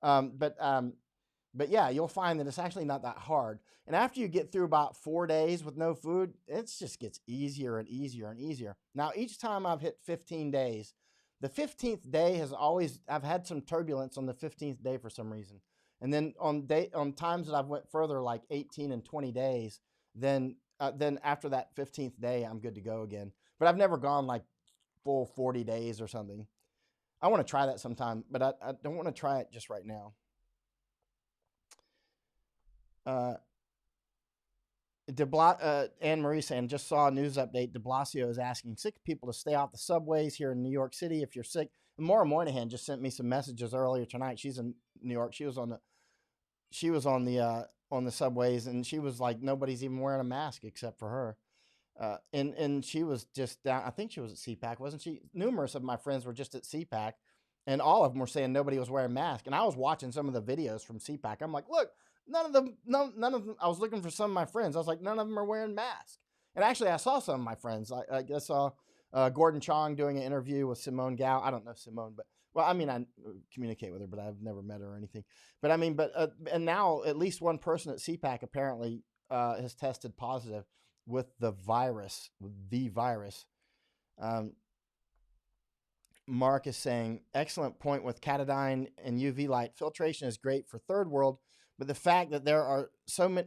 But yeah, you'll find that it's actually not that hard. And after you get through about 4 days with no food, it just gets easier and easier and easier. Now, each time I've hit 15 days, the 15th day I've had some turbulence on the 15th day for some reason. And then on times that I've went further, like 18 and 20 days, then after that 15th day, I'm good to go again. But I've never gone like full 40 days or something. I want to try that sometime, but I don't want to try it just right now. Anne Marie saying, just saw a news update. De Blasio is asking sick people to stay off the subways here in New York City if you're sick. And Maura Moynihan just sent me some messages earlier tonight. She's in New York. She was on the subways, and she was like, nobody's even wearing a mask except for her. And she was just down. I think she was at CPAC, wasn't she? Numerous of my friends were just at CPAC, and all of them were saying nobody was wearing masks. And I was watching some of the videos from CPAC. I'm like, look. None of them. I was looking for some of my friends. I was like, none of them are wearing masks. And actually, I saw some of my friends. I saw Gordon Chong doing an interview with Simone Gao. I don't know Simone, but I communicate with her, but I've never met her or anything. But and now at least one person at CPAC apparently has tested positive with the virus. Um, Mark is saying, excellent point with catadine and UV light. Filtration is great for third world, but the fact that there are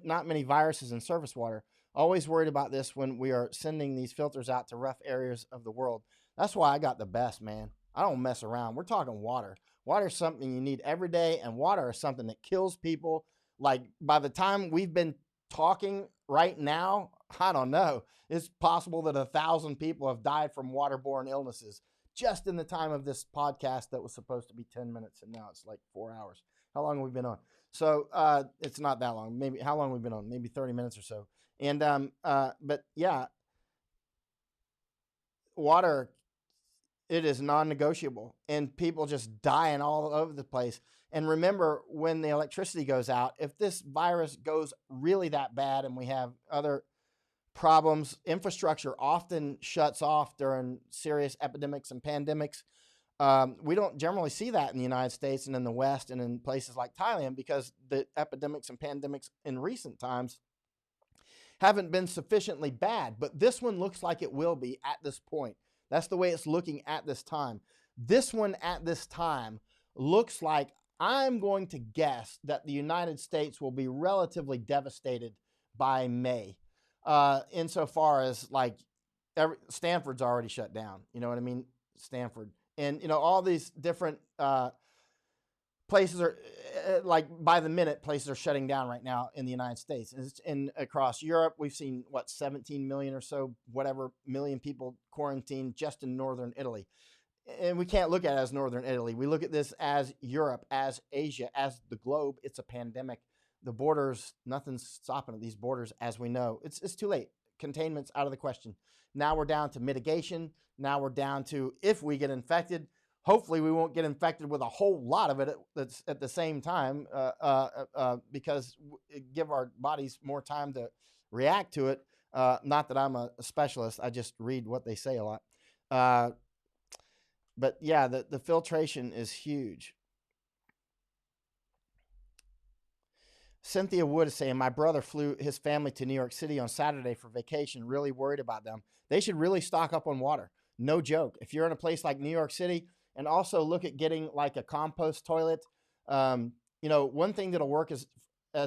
not many viruses in surface water, always worried about this when we are sending these filters out to rough areas of the world. That's why I got the best, man. I don't mess around. We're talking water. Water is something you need every day, and water is something that kills people. Like, by the time we've been talking right now, I don't know. It's possible that 1,000 people have died from waterborne illnesses just in the time of this podcast that was supposed to be 10 minutes, and now it's like 4 hours. How long have we been on? So it's not that long. Maybe how long we've been on? Maybe 30 minutes or so. And but yeah, water, it is non-negotiable, and people just dying all over the place. And remember, when the electricity goes out, if this virus goes really that bad and we have other problems, infrastructure often shuts off during serious epidemics and pandemics. We don't generally see that in the United States and in the West and in places like Thailand, because the epidemics and pandemics in recent times haven't been sufficiently bad. But this one looks like it will be at this point. That's the way it's looking at this time. This one at this time looks like, I'm going to guess that the United States will be relatively devastated by May. Insofar as, like, Stanford's already shut down. You know what I mean? Stanford. And, all these different places are, like, by the minute, places are shutting down right now in the United States. And across Europe, we've seen, 17 million or so, whatever, million people quarantined just in northern Italy. And we can't look at it as northern Italy. We look at this as Europe, as Asia, as the globe. It's a pandemic. The borders, nothing's stopping at these borders, as we know. It's too late. Containment's out of the question. Now we're down to mitigation. Now we're down to, if we get infected, hopefully we won't get infected with a whole lot of it that's at the same time, because it give our bodies more time to react to it. Not that I'm a specialist. I just read what they say a lot. But yeah, the filtration is huge. Cynthia Wood is saying, my brother flew his family to New York City on Saturday for vacation, really worried about them. They should really stock up on water. No joke. If you're in a place like New York City, and also look at getting like a compost toilet. One thing that'll work as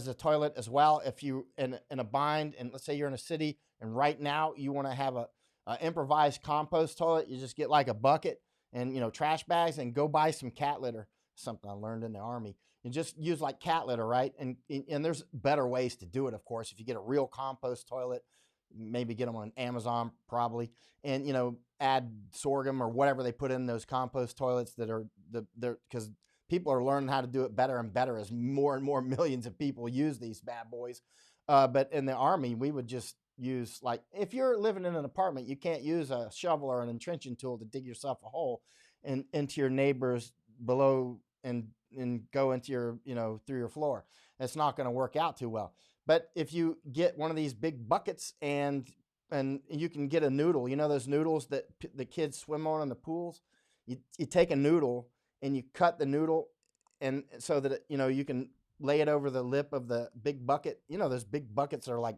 a toilet as well, if you in a bind, and let's say you're in a city and right now you want to have a improvised compost toilet, you just get like a bucket and trash bags and go buy some cat litter. Something I learned in the Army. And just use like cat litter, right? And there's better ways to do it, of course. If you get a real compost toilet, maybe get them on Amazon probably, and add sorghum or whatever they put in those compost toilets that are because people are learning how to do it better and better as more and more millions of people use these bad boys. But in the Army, we would just use, like, if you're living in an apartment, you can't use a shovel or an entrenching tool to dig yourself a hole and into your neighbors below and go into your, through your floor. It's not going to work out too well. But if you get one of these big buckets and you can get a noodle, those noodles that the kids swim on in the pools, you take a noodle and you cut the noodle, and so that you can lay it over the lip of the big bucket. Those big buckets are like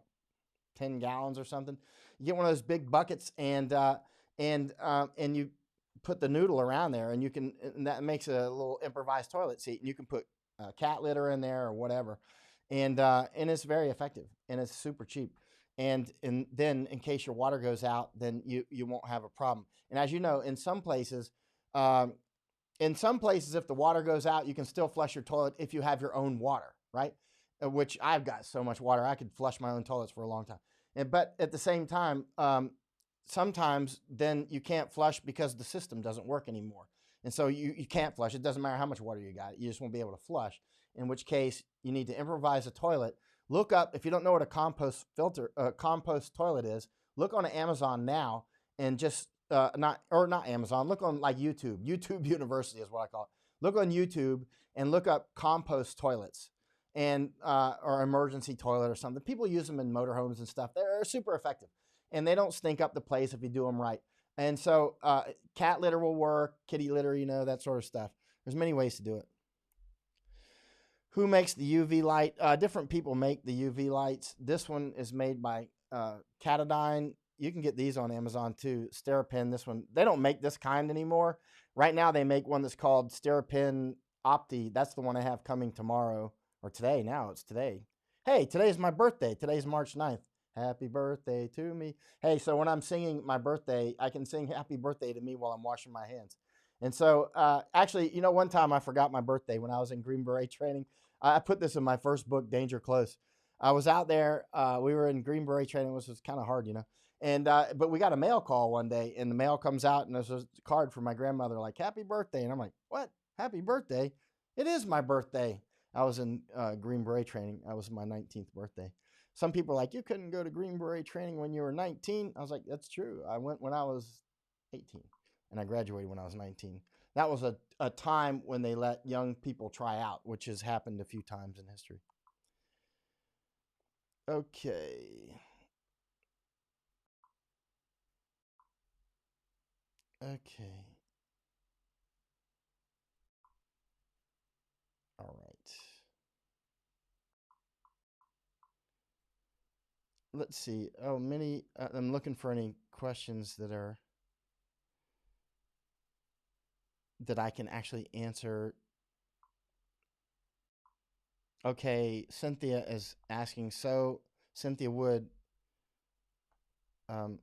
10 gallons or something. You get one of those big buckets and you put the noodle around there, and and that makes a little improvised toilet seat, and you can put cat litter in there or whatever, and it's very effective, and it's super cheap, and then in case your water goes out, then you won't have a problem. And as you know, in some places, if the water goes out, you can still flush your toilet if you have your own water, right? Which I've got so much water, I could flush my own toilets for a long time. But at the same time, sometimes then you can't flush because the system doesn't work anymore. And so you can't flush. It doesn't matter how much water you got. You just won't be able to flush, in which case you need to improvise a toilet. Look up, if you don't know what a compost toilet is, look on Amazon now and just, not Amazon, look on like YouTube. YouTube University is what I call it. Look on YouTube and look up compost toilets and or emergency toilet or something. People use them in motorhomes and stuff. They're super effective. And they don't stink up the place if you do them right. And so cat litter will work, kitty litter, that sort of stuff. There's many ways to do it. Who makes the UV light? Different people make the UV lights. This one is made by Katadyn. You can get these on Amazon too. Sterapin, this one. They don't make this kind anymore. Right now they make one that's called Sterapin Opti. That's the one I have coming tomorrow. Or today. Now it's today. Hey, today's my birthday. Today's March 9th. Happy birthday to me. Hey, so when I'm singing my birthday, I can sing happy birthday to me while I'm washing my hands. And so actually, you know, one time I forgot my birthday when I was in Green Beret training. I put this in my first book, Danger Close. I was out there. We were in Green Beret training, which was kind of hard, you know. And but we got a mail call one day, and the mail comes out, and there's a card from my grandmother, like, happy birthday. And I'm like, what? Happy birthday? It is my birthday. I was in Green Beret training. I was my 19th birthday. Some people are like, you couldn't go to Green Beret training when you were 19. I was like, that's true. I went when I was 18, and I graduated when I was 19. That was a time when they let young people try out, which has happened a few times in history. Okay. Okay. All right. Let's see. Oh, many. I'm looking for any questions that I can actually answer. Okay, Cynthia is asking. So, Cynthia Wood, um,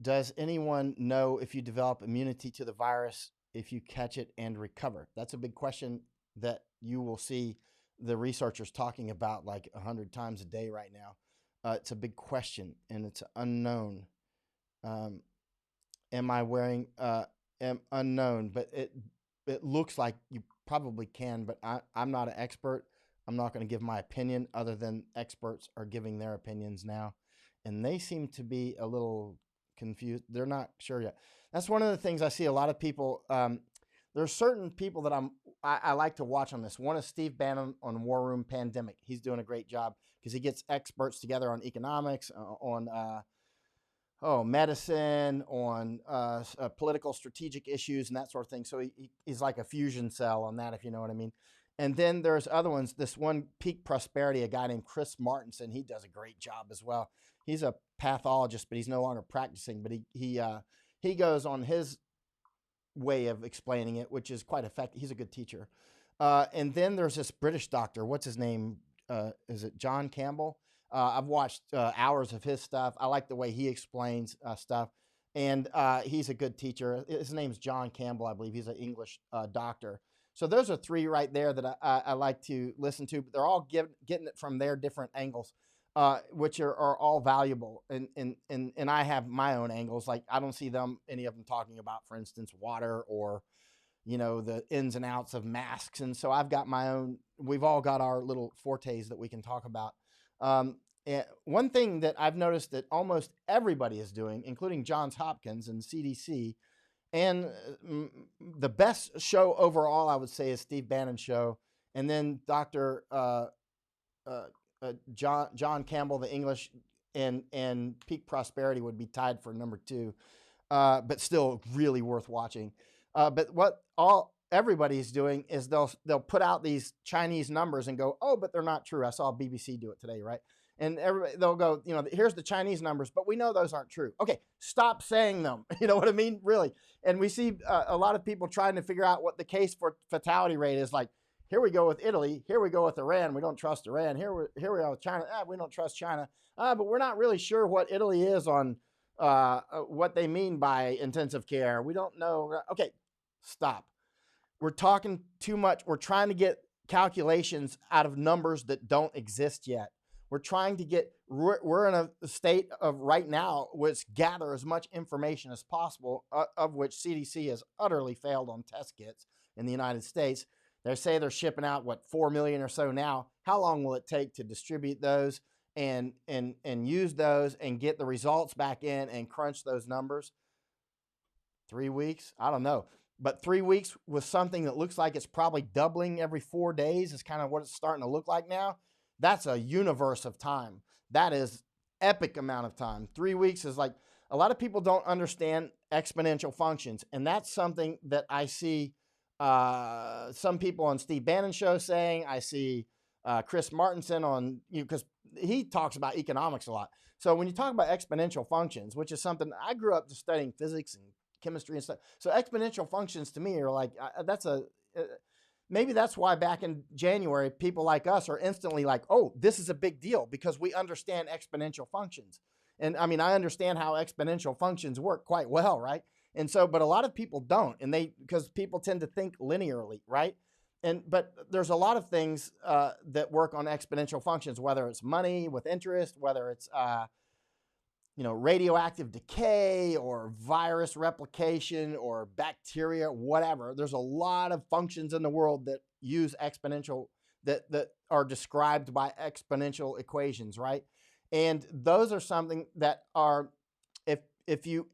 does anyone know if you develop immunity to the virus if you catch it and recover? That's a big question that you will see the researchers talking about like 100 times a day right now. It's a big question, and it's unknown. Um, am I wearing unknown? But it looks like you probably can, but I'm not an expert. I'm not going to give my opinion other than experts are giving their opinions now. And they seem to be a little confused. They're not sure yet. That's one of the things I see a lot of people. There are certain people that I like to watch on this. One is Steve Bannon on War Room Pandemic. He's doing a great job because he gets experts together on economics, on medicine, on political strategic issues and that sort of thing. So he's like a fusion cell on that, if you know what I mean. And then there's other ones. This one, Peak Prosperity, a guy named Chris Martenson, he does a great job as well. He's a pathologist, but he's no longer practicing. But he goes on his way of explaining it, which is quite effective. He's a good teacher. And then there's this British doctor. What's his name? Is it John Campbell? I've watched hours of his stuff. I like the way he explains stuff. And he's a good teacher. His name's John Campbell, I believe. He's an English doctor. So those are three right there that I like to listen to. But they're all getting it from their different angles, which are all valuable. And I have my own angles. Like I don't see any of them talking about, for instance, water or, you know, the ins and outs of masks. And so I've got my own. We've all got our little fortes that we can talk about. One thing that I've noticed that almost everybody is doing, including Johns Hopkins and CDC, and the best show overall, I would say, is Steve Bannon's show, and then Dr. John Campbell, the English, and Peak Prosperity would be tied for number 2, but still really worth watching. But what everybody's doing is they'll put out these Chinese numbers and go, oh, but they're not true. I saw BBC do it today, right? And they'll go, you know, here's the Chinese numbers, but we know those aren't true. Okay, stop saying them. You know what I mean? Really. And we see a lot of people trying to figure out what the case for fatality rate is. Like, here we go with Italy. Here we go with Iran. We don't trust Iran. Here we are with China. We don't trust China. But we're not really sure what Italy is on what they mean by intensive care. We don't know. Okay, stop. We're talking too much. We're trying to get calculations out of numbers that don't exist yet. We're trying to we're in a state of right now which gather as much information as possible, of which CDC has utterly failed on test kits in the United States. They say they're shipping out, 4 million or so now. How long will it take to distribute those and use those and get the results back in and crunch those numbers? 3 weeks? I don't know. But 3 weeks with something that looks like it's probably doubling every 4 days is kind of what it's starting to look like now. That's a universe of time. That is epic amount of time. 3 weeks is like, a lot of people don't understand exponential functions. And that's something that I see some people on Steve Bannon's show saying. I see Chris Martenson on, because he talks about economics a lot. So when you talk about exponential functions, which is something I grew up just studying physics and chemistry and stuff. So exponential functions to me are like, maybe that's why back in January, people like us are instantly like, oh, this is a big deal because we understand exponential functions. And I mean, I understand how exponential functions work quite well, right? And so, but a lot of people don't, and because people tend to think linearly, right? But there's a lot of things that work on exponential functions, whether it's money with interest, whether it's radioactive decay or virus replication or bacteria, whatever. There's a lot of functions in the world that use exponential, that are described by exponential equations, right? And those are something that are, if you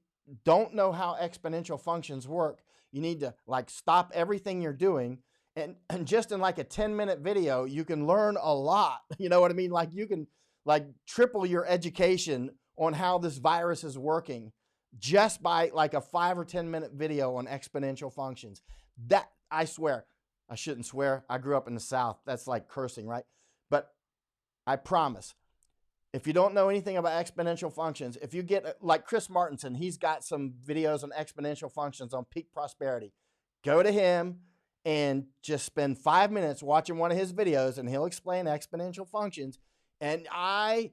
don't know how exponential functions work, you need to like stop everything you're doing. And just in like a 10-minute video, you can learn a lot. You know what I mean? Like you can like triple your education on how this virus is working just by like a 5 or 10-minute video on exponential functions. That, I swear, I shouldn't swear. I grew up in the South. That's like cursing, right? But I promise, if you don't know anything about exponential functions, if you get like Chris Martenson, he's got some videos on exponential functions on peak prosperity. Go to him and just spend 5 minutes watching one of his videos and he'll explain exponential functions. And I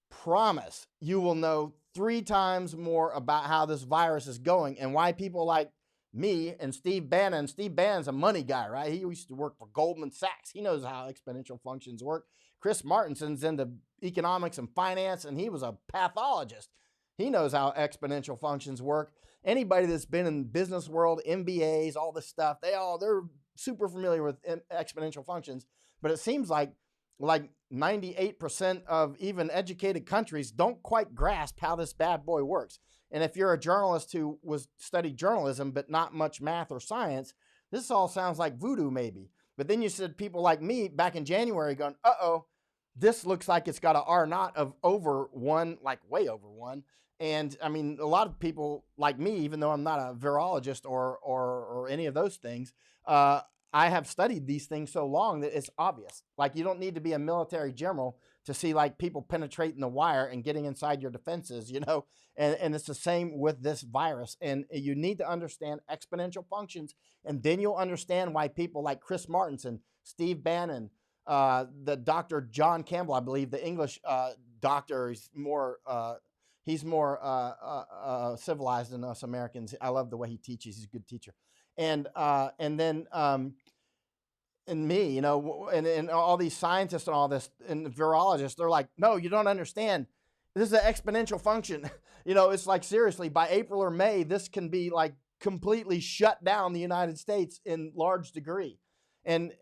promise you will know 3 times more about how this virus is going and why people like me and Steve Bannon. Steve Bannon's a money guy, right? He used to work for Goldman Sachs. He knows how exponential functions work. Chris Martenson's into economics and finance, and he was a pathologist. He knows how exponential functions work. Anybody that's been in the business world, MBAs, all this stuff, they're super familiar with exponential functions. But it seems like 98% of even educated countries don't quite grasp how this bad boy works. And if you're a journalist who studied journalism but not much math or science, this all sounds like voodoo maybe. But then you said people like me back in January going, uh-oh, this looks like it's got an R naught of over 1, like way over 1. And I mean, a lot of people like me, even though I'm not a virologist or any of those things, I have studied these things so long that it's obvious. Like you don't need to be a military general to see like people penetrating the wire and getting inside your defenses, and it's the same with this virus. And you need to understand exponential functions, and then you'll understand why people like Chris Martenson, Steve Bannon, the Dr. John Campbell, I believe, the English doctor, is more civilized than us Americans. I love the way he teaches. He's a good teacher. And then and me, and all these scientists and all this and virologists, they're like, no, you don't understand. This is an exponential function. It's like, seriously, by April or May, this can be like completely shut down the United States in large degree. And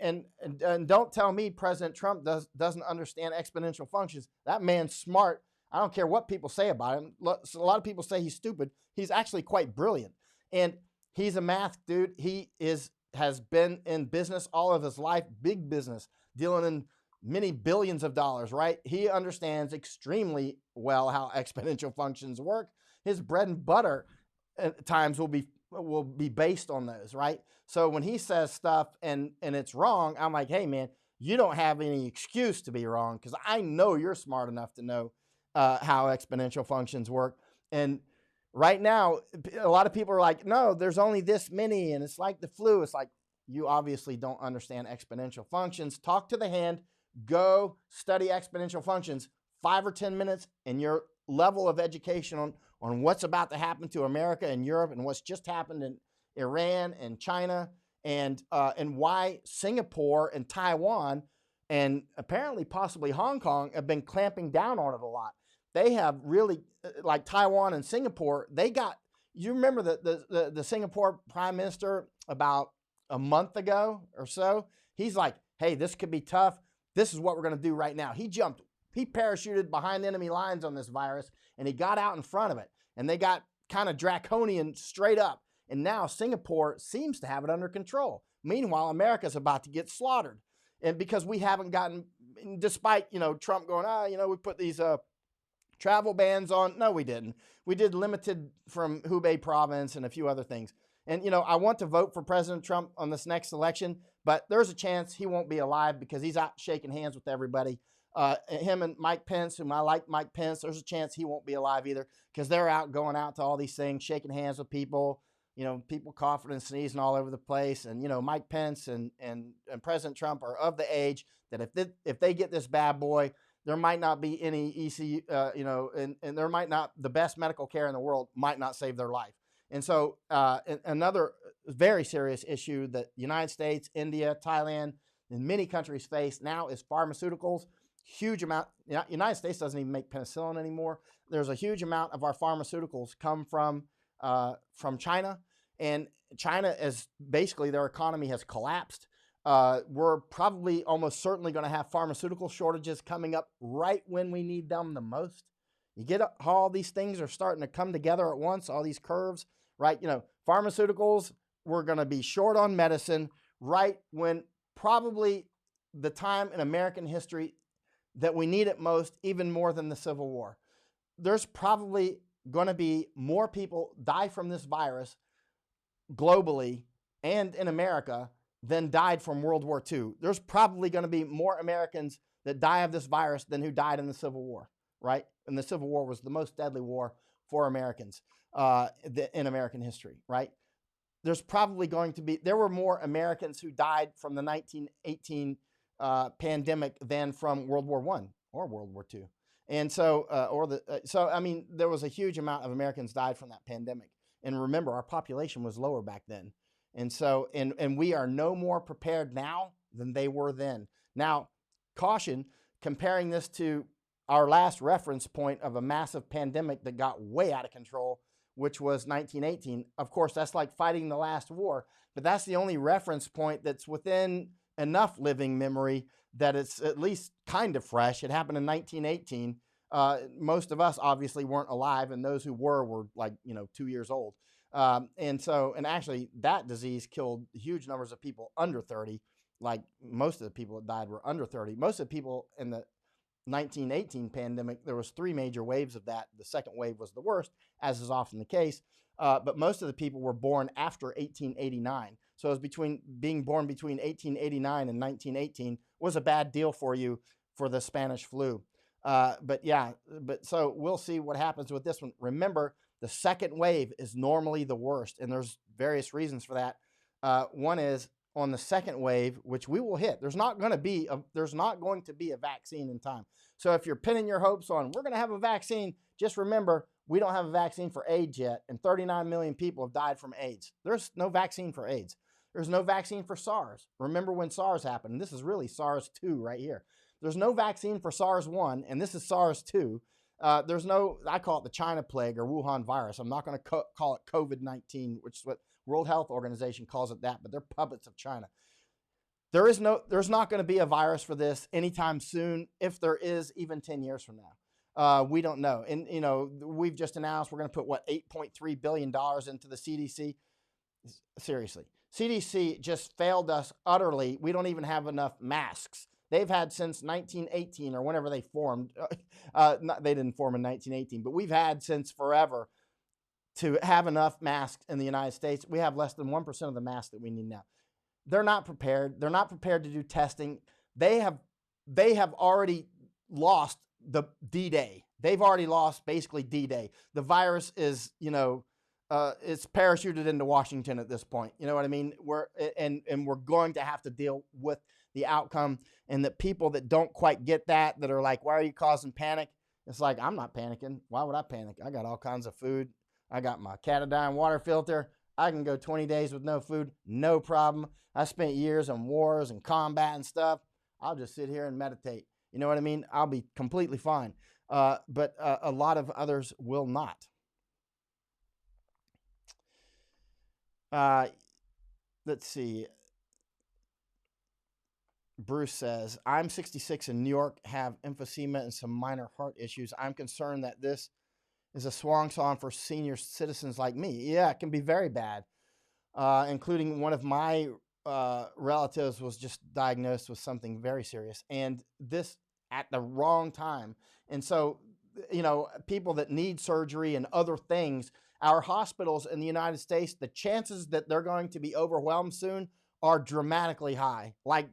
don't tell me President Trump doesn't understand exponential functions. That man's smart. I don't care what people say about him. A lot of people say he's stupid. He's actually quite brilliant. And he's a math dude. He has been in business all of his life, big business, dealing in many billions of dollars, right? He understands extremely well how exponential functions work. His bread and butter at times will be based on those, right? So when he says stuff and it's wrong, I'm like, hey man, you don't have any excuse to be wrong, because I know you're smart enough to know how exponential functions work. And right now, a lot of people are like, no, there's only this many, and it's like the flu. It's like, you obviously don't understand exponential functions. Talk to the hand. Go study exponential functions, 5 or 10 minutes, and your level of education on what's about to happen to America and Europe and what's just happened in Iran and China, and why Singapore and Taiwan and apparently possibly Hong Kong have been clamping down on it a lot. They have really, like Taiwan and Singapore, you remember the Singapore Prime Minister about a month ago or so? He's like, hey, this could be tough. This is what we're going to do right now. He parachuted behind enemy lines on this virus, and he got out in front of it. And they got kind of draconian straight up. And now Singapore seems to have it under control. Meanwhile, America's about to get slaughtered. And because we haven't gotten, despite, Trump going, we put these travel bans on? No, we didn't. We did limited from Hubei province and a few other things. And, I want to vote for President Trump on this next election, but there's a chance he won't be alive because he's out shaking hands with everybody. Him and Mike Pence, whom I like Mike Pence, there's a chance he won't be alive either because they're out going out to all these things, shaking hands with people, people coughing and sneezing all over the place. And, Mike Pence and President Trump are of the age that if they get this bad boy, there might not be any ECU, and there might not, the best medical care in the world might not save their life. And so another very serious issue that the United States, India, Thailand, and many countries face now is pharmaceuticals. Huge amount. United States doesn't even make penicillin anymore. There's a huge amount of our pharmaceuticals come from China, and China is basically, their economy has collapsed. We're probably almost certainly going to have pharmaceutical shortages coming up right when we need them the most. You get how all these things are starting to come together at once, all these curves, right? Pharmaceuticals, we're going to be short on medicine right when probably the time in American history that we need it most, even more than the Civil War. There's probably going to be more people die from this virus globally and in America than died from World War II. There's probably going to be more Americans that die of this virus than who died in the Civil War, right? And the Civil War was the most deadly war for Americans in American history, right? There's probably going to be, there were more Americans who died from the 1918 pandemic than from World War I or World War II. And so, there was a huge amount of Americans died from that pandemic. And remember, our population was lower back then. And so, and we are no more prepared now than they were then. Now, caution, comparing this to our last reference point of a massive pandemic that got way out of control, which was 1918. Of course, that's like fighting the last war, but that's the only reference point that's within enough living memory that it's at least kind of fresh. It happened in 1918. Most of us obviously weren't alive, and those who were like, 2 years old. And actually that disease killed huge numbers of people under 30. Like most of the people that died were under 30. Most of the people in the 1918 pandemic, there was 3 major waves of that. The second wave was the worst, as is often the case. But most of the people were born after 1889. So it was being born between 1889 and 1918 was a bad deal for you for the Spanish flu. So we'll see what happens with this one. Remember, the second wave is normally the worst, and there's various reasons for that. One is on the second wave, which we will hit. There's not going to be a vaccine in time. So if you're pinning your hopes on we're going to have a vaccine, just remember we don't have a vaccine for AIDS yet, and 39 million people have died from AIDS. There's no vaccine for AIDS. There's no vaccine for SARS. Remember when SARS happened? This is really SARS-2 right here. There's no vaccine for SARS-1, and this is SARS-2. I call it the China plague or Wuhan virus. I'm not going to call it COVID-19, which is what World Health Organization calls it that, but they're puppets of China. There's not going to be a virus for this anytime soon, if there is, even 10 years from now. We don't know. And, we've just announced we're going to put, $8.3 billion into the CDC. Seriously. CDC just failed us utterly. We don't even have enough masks. They've had since 1918 or whenever they formed. They didn't form in 1918, but we've had since forever to have enough masks in the United States. We have less than 1% of the masks that we need now. They're not prepared. They're not prepared to do testing. They have already lost the D-Day. They've already lost basically D-Day. The virus is, it's parachuted into Washington at this point. You know what I mean? We're going to have to deal with the outcome, and that people that don't quite get that are like, why are you causing panic? It's like, I'm not panicking. Why would I panic? I got all kinds of food. I got my Catadine water filter. I can go 20 days with no food, no problem. I spent years on wars and combat and stuff. I'll just sit here and meditate. You know what I mean? I'll be completely fine. But a lot of others will not. Let's see. Bruce says, I'm 66 in New York, have emphysema and some minor heart issues. I'm concerned that this is a swan song for senior citizens like me. Yeah, it can be very bad, including one of my relatives was just diagnosed with something very serious, and this at the wrong time. And so people that need surgery and other things, our hospitals in the United States, the chances that they're going to be overwhelmed soon are dramatically high. Like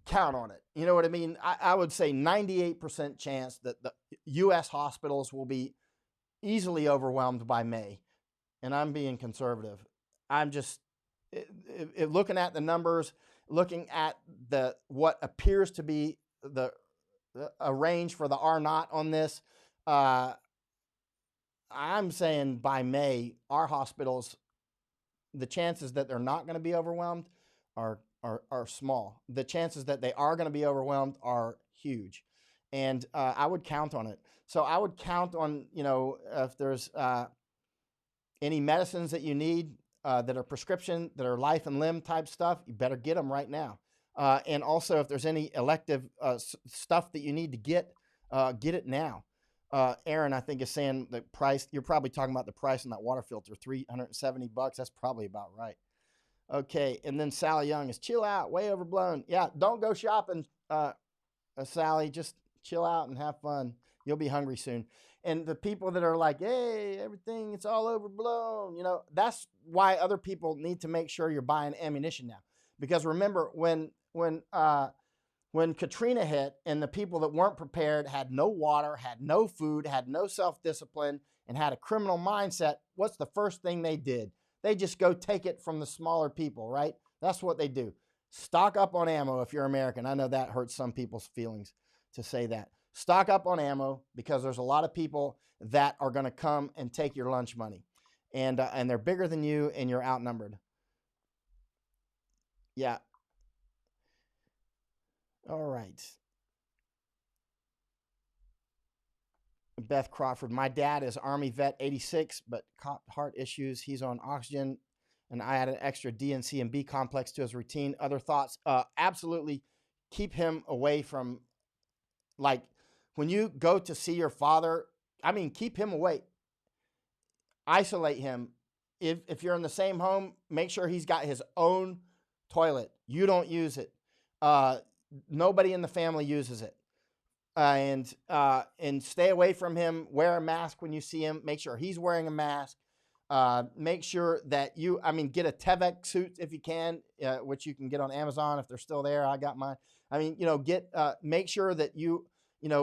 count on it. You know what I mean? I would say 98% chance that the U.S. hospitals will be easily overwhelmed by May. And I'm being conservative. I'm just looking at the numbers, looking at what appears to be a range for the R naught on this. I'm saying by May, our hospitals, the chances that they're not going to be overwhelmed are small. The chances that they are going to be overwhelmed are huge. And I would count on it. So I would count on, if there's any medicines that you need that are prescription, that are life and limb type stuff, you better get them right now. And also, if there's any elective stuff that you need to get it now. Aaron, I think, is saying the price. You're probably talking about the price on that water filter, $370. That's probably about right. Okay, and then Sally Young is chill out, way overblown. Yeah, don't go shopping, Sally. Just chill out and have fun. You'll be hungry soon. And the people that are like, hey, everything, it's all overblown, that's why other people need to make sure you're buying ammunition now. Because remember, when Katrina hit and the people that weren't prepared had no water, had no food, had no self-discipline, and had a criminal mindset, what's the first thing they did? They just go take it from the smaller people, right? That's what they do. Stock up on ammo if you're American. I know that hurts some people's feelings to say that. Stock up on ammo because there's a lot of people that are going to come and take your lunch money. And they're bigger than you and you're outnumbered. Yeah. All right. Beth Crawford, my dad is Army vet 86, but caught heart issues. He's on oxygen, and I added extra DNC and B complex to his routine. Other thoughts? Absolutely keep him away from, like, when you go to see your father, keep him away. Isolate him. If you're in the same home, make sure he's got his own toilet. You don't use it. Nobody in the family uses it. And stay away from him. Wear a mask when you see him. Make sure he's wearing a mask. Make sure that get a Tevex suit if you can, which you can get on Amazon if they're still there. I got mine. Make sure that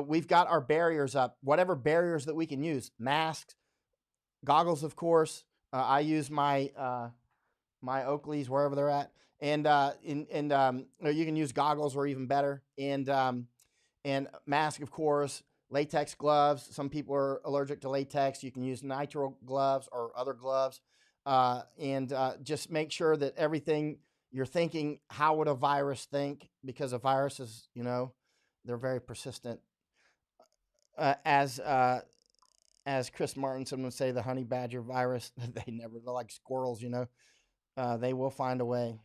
we've got our barriers up, whatever barriers that we can use. Masks, goggles, of course. I use my Oakleys wherever they're at. And you can use goggles or even better. And mask, of course, latex gloves. Some people are allergic to latex. You can use nitrile gloves or other gloves. Just make sure that everything you're thinking, how would a virus think? Because a virus is, they're very persistent. As Chris Martinson would say, the honey badger virus, they're like squirrels, they will find a way.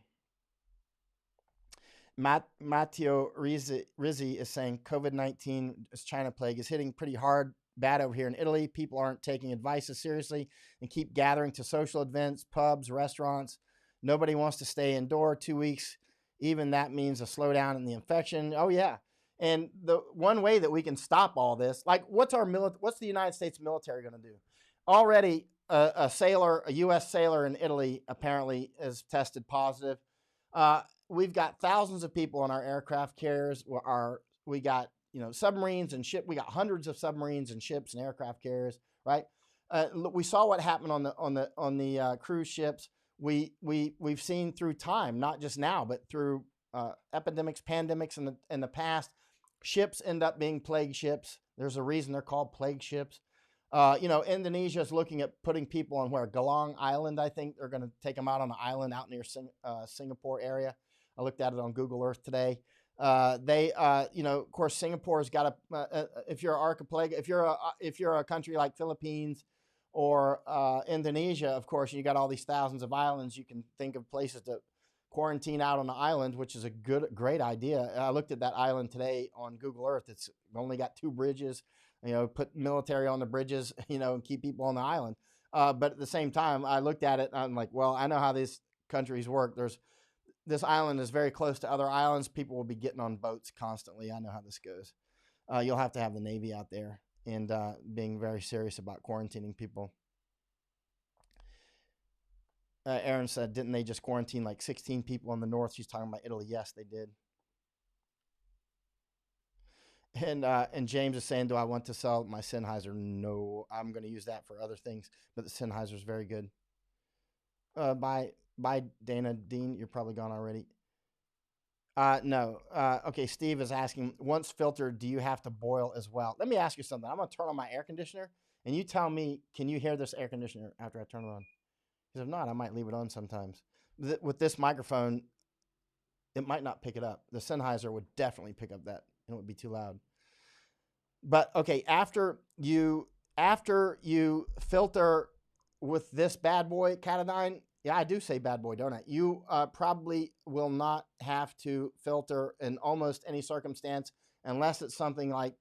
Matteo Rizzi is saying COVID-19 China plague is hitting pretty bad over here in Italy. People aren't taking advices seriously and keep gathering to social events, pubs, restaurants. Nobody wants to stay indoor 2 weeks. Even that means a slowdown in the infection. Oh, yeah. And the one way that we can stop all this, like what's the United States military going to do? Already a U.S. sailor in Italy apparently is tested positive. We've got thousands of people on our aircraft carriers. We got submarines and ship. We got hundreds of submarines and ships and aircraft carriers. Right. We saw what happened on the cruise ships. We've seen through time, not just now, but through epidemics, pandemics in the past. Ships end up being plague ships. There's a reason they're called plague ships. Indonesia is looking at putting people on Galang Island. I think they're going to take them out on an island out near Singapore area. I looked at it on Google Earth today. Of course, Singapore's got if you're an archipelago, if you're a country like Philippines or Indonesia, of course, you got all these thousands of islands. You can think of places to quarantine out on the island, which is a great idea. I looked at that island today on Google Earth. It's only got 2 bridges. Put military on the bridges, and keep people on the island. But at the same time, I looked at it and I'm like, well, I know how these countries work. This island is very close to other islands. People will be getting on boats constantly. I know how this goes. You'll have to have the Navy out there and being very serious about quarantining people. Aaron said, didn't they just quarantine like 16 people in the north? She's talking about Italy. Yes, they did. And James is saying, do I want to sell my Sennheiser? No, I'm going to use that for other things. But the Sennheiser is very good. Bye, Dana Dean. You're probably gone already. No. Okay, Steve is asking, once filtered, do you have to boil as well? Let me ask you something. I'm going to turn on my air conditioner, and you tell me, can you hear this air conditioner after I turn it on? Because if not, I might leave it on sometimes. With this microphone, it might not pick it up. The Sennheiser would definitely pick up that, and it would be too loud. But okay, after you filter with this bad boy, Catadine, yeah, I do say bad boy, don't I? You probably will not have to filter in almost any circumstance unless it's something like,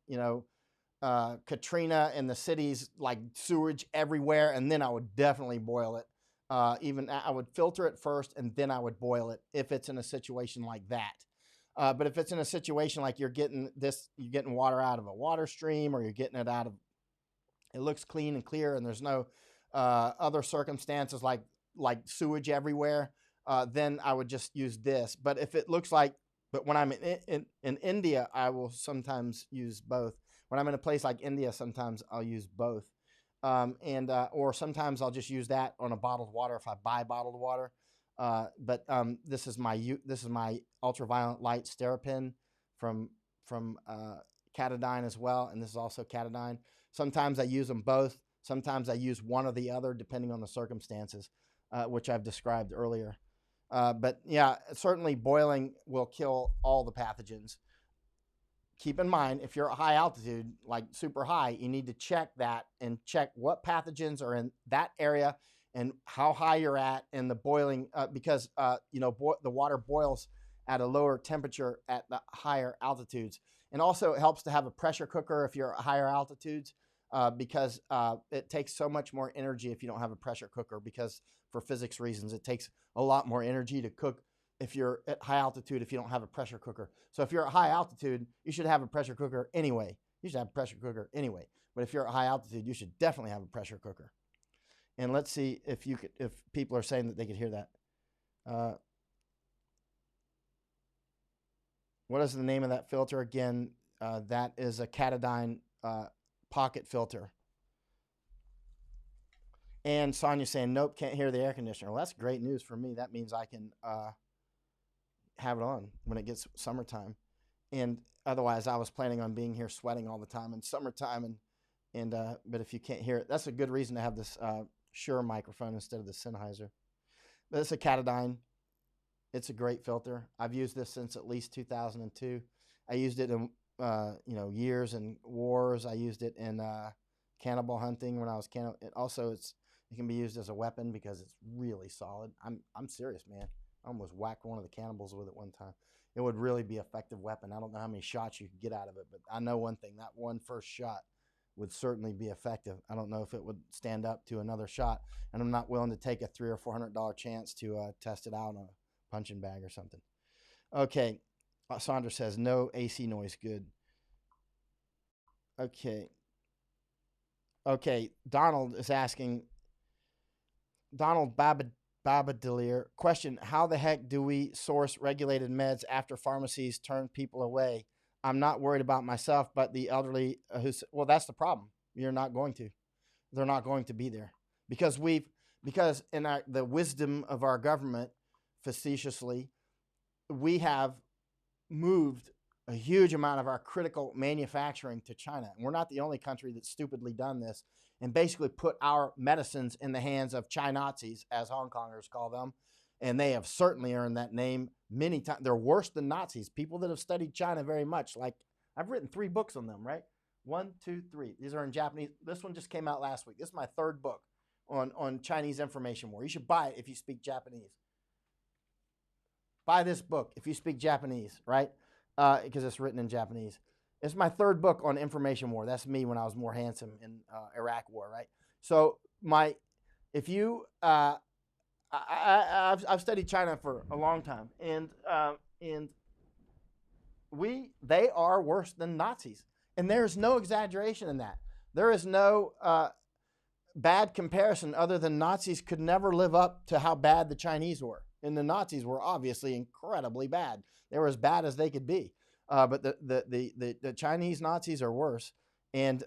Katrina and the cities, like sewage everywhere, and then I would definitely boil it. Even I would filter it first and then I would boil it if it's in a situation like that. But if it's in a situation like you're getting water out of a water stream, or you're getting it out of, it looks clean and clear, and there's no other circumstances like sewage everywhere, then I would just use this. But if it looks like, but when I'm in India, I will sometimes use both. When I'm in a place like India, sometimes I'll use both. Or sometimes I'll just use that on a bottled water if I buy bottled water. But this is my ultraviolet light Sterapin from Catadine as well, and this is also Catadine. Sometimes I use them both. Sometimes I use one or the other depending on the circumstances, which I've described earlier. But yeah, certainly boiling will kill all the pathogens. Keep in mind, if you're at high altitude, like super high, you need to check that and check what pathogens are in that area and how high you're at in the boiling, because the water boils at a lower temperature at the higher altitudes. And also it helps to have a pressure cooker if you're at higher altitudes, because it takes so much more energy if you don't have a pressure cooker, because for physics reasons, it takes a lot more energy to cook if you're at high altitude if you don't have a pressure cooker. So if you're at high altitude, you should have a pressure cooker anyway. You should have a pressure cooker anyway. But if you're at high altitude, you should definitely have a pressure cooker. And let's see if people are saying that they could hear that. What is the name of that filter again? That is a Catadine pocket filter. And Sonia's saying, nope, can't hear the air conditioner. Well, that's great news for me. That means I can have it on when it gets summertime. And otherwise, I was planning on being here sweating all the time in summertime. But if you can't hear it, that's a good reason to have this Shure microphone instead of the Sennheiser. But it's a Catadine. It's a great filter. I've used this since at least 2002. I used it in years in wars. I used it in cannibal hunting when I was cannibal. It can be used as a weapon because it's really solid. I'm serious, man. I almost whacked one of the cannibals with it one time. It would really be an effective weapon. I don't know how many shots you could get out of it, but I know one thing: that one first shot would certainly be effective. I don't know if it would stand up to another shot, and I'm not willing to take a $300 or $400 chance to test it out on a punching bag or something. Okay, Sandra says no AC noise. Good. Okay. Donald is asking. Donald Babadelier, question: how the heck do we source regulated meds after pharmacies turn people away? I'm not worried about myself, but the elderly well, that's the problem. You're not going to. They're not going to be there because in the wisdom of our government, facetiously, we have moved a huge amount of our critical manufacturing to China. And we're not the only country that's stupidly done this and basically put our medicines in the hands of Chi-Nazis, as Hong Kongers call them. And they have certainly earned that name many times. They're worse than Nazis. People that have studied China very much. Like, I've written 3 books on them, right? 1, 2, 3. These are in Japanese. This one just came out last week. This is my 3rd book on Chinese information war. You should buy it if you speak Japanese. Buy this book if you speak Japanese, right? Because it's written in Japanese. It's my 3rd book on information war. That's me when I was more handsome in Iraq war, right? So I've studied China for a long time, and they are worse than Nazis. And there's no exaggeration in that. There is no bad comparison other than Nazis could never live up to how bad the Chinese were. And the Nazis were obviously incredibly bad. They were as bad as they could be. But the Chinese Nazis are worse. And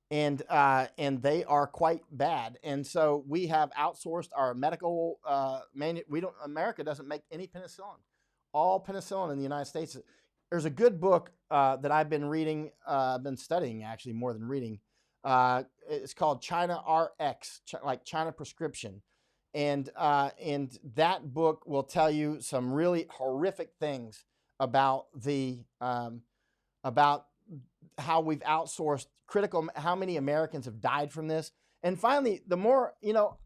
they are quite bad. And so we have outsourced our medical America doesn't make any penicillin. All penicillin in the United States. There's a good book that I've been reading, I've been studying actually more than reading. It's called China RX, like China Prescription. And that book will tell you some really horrific things about about how we've outsourced how many Americans have died from this. And finally, the more,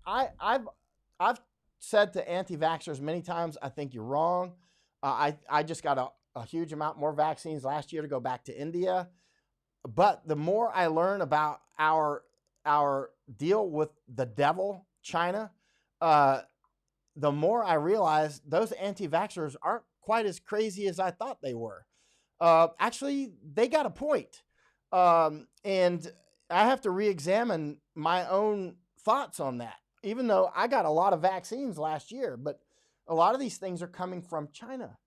I've said to anti-vaxxers many times, I think you're wrong. I just got a huge amount more vaccines last year to go back to India. But the more I learn about our deal with the devil, China, the more I realize those anti-vaxxers aren't quite as crazy as I thought they were. Actually, they got a point. And I have to re-examine my own thoughts on that, even though I got a lot of vaccines last year, but a lot of these things are coming from China.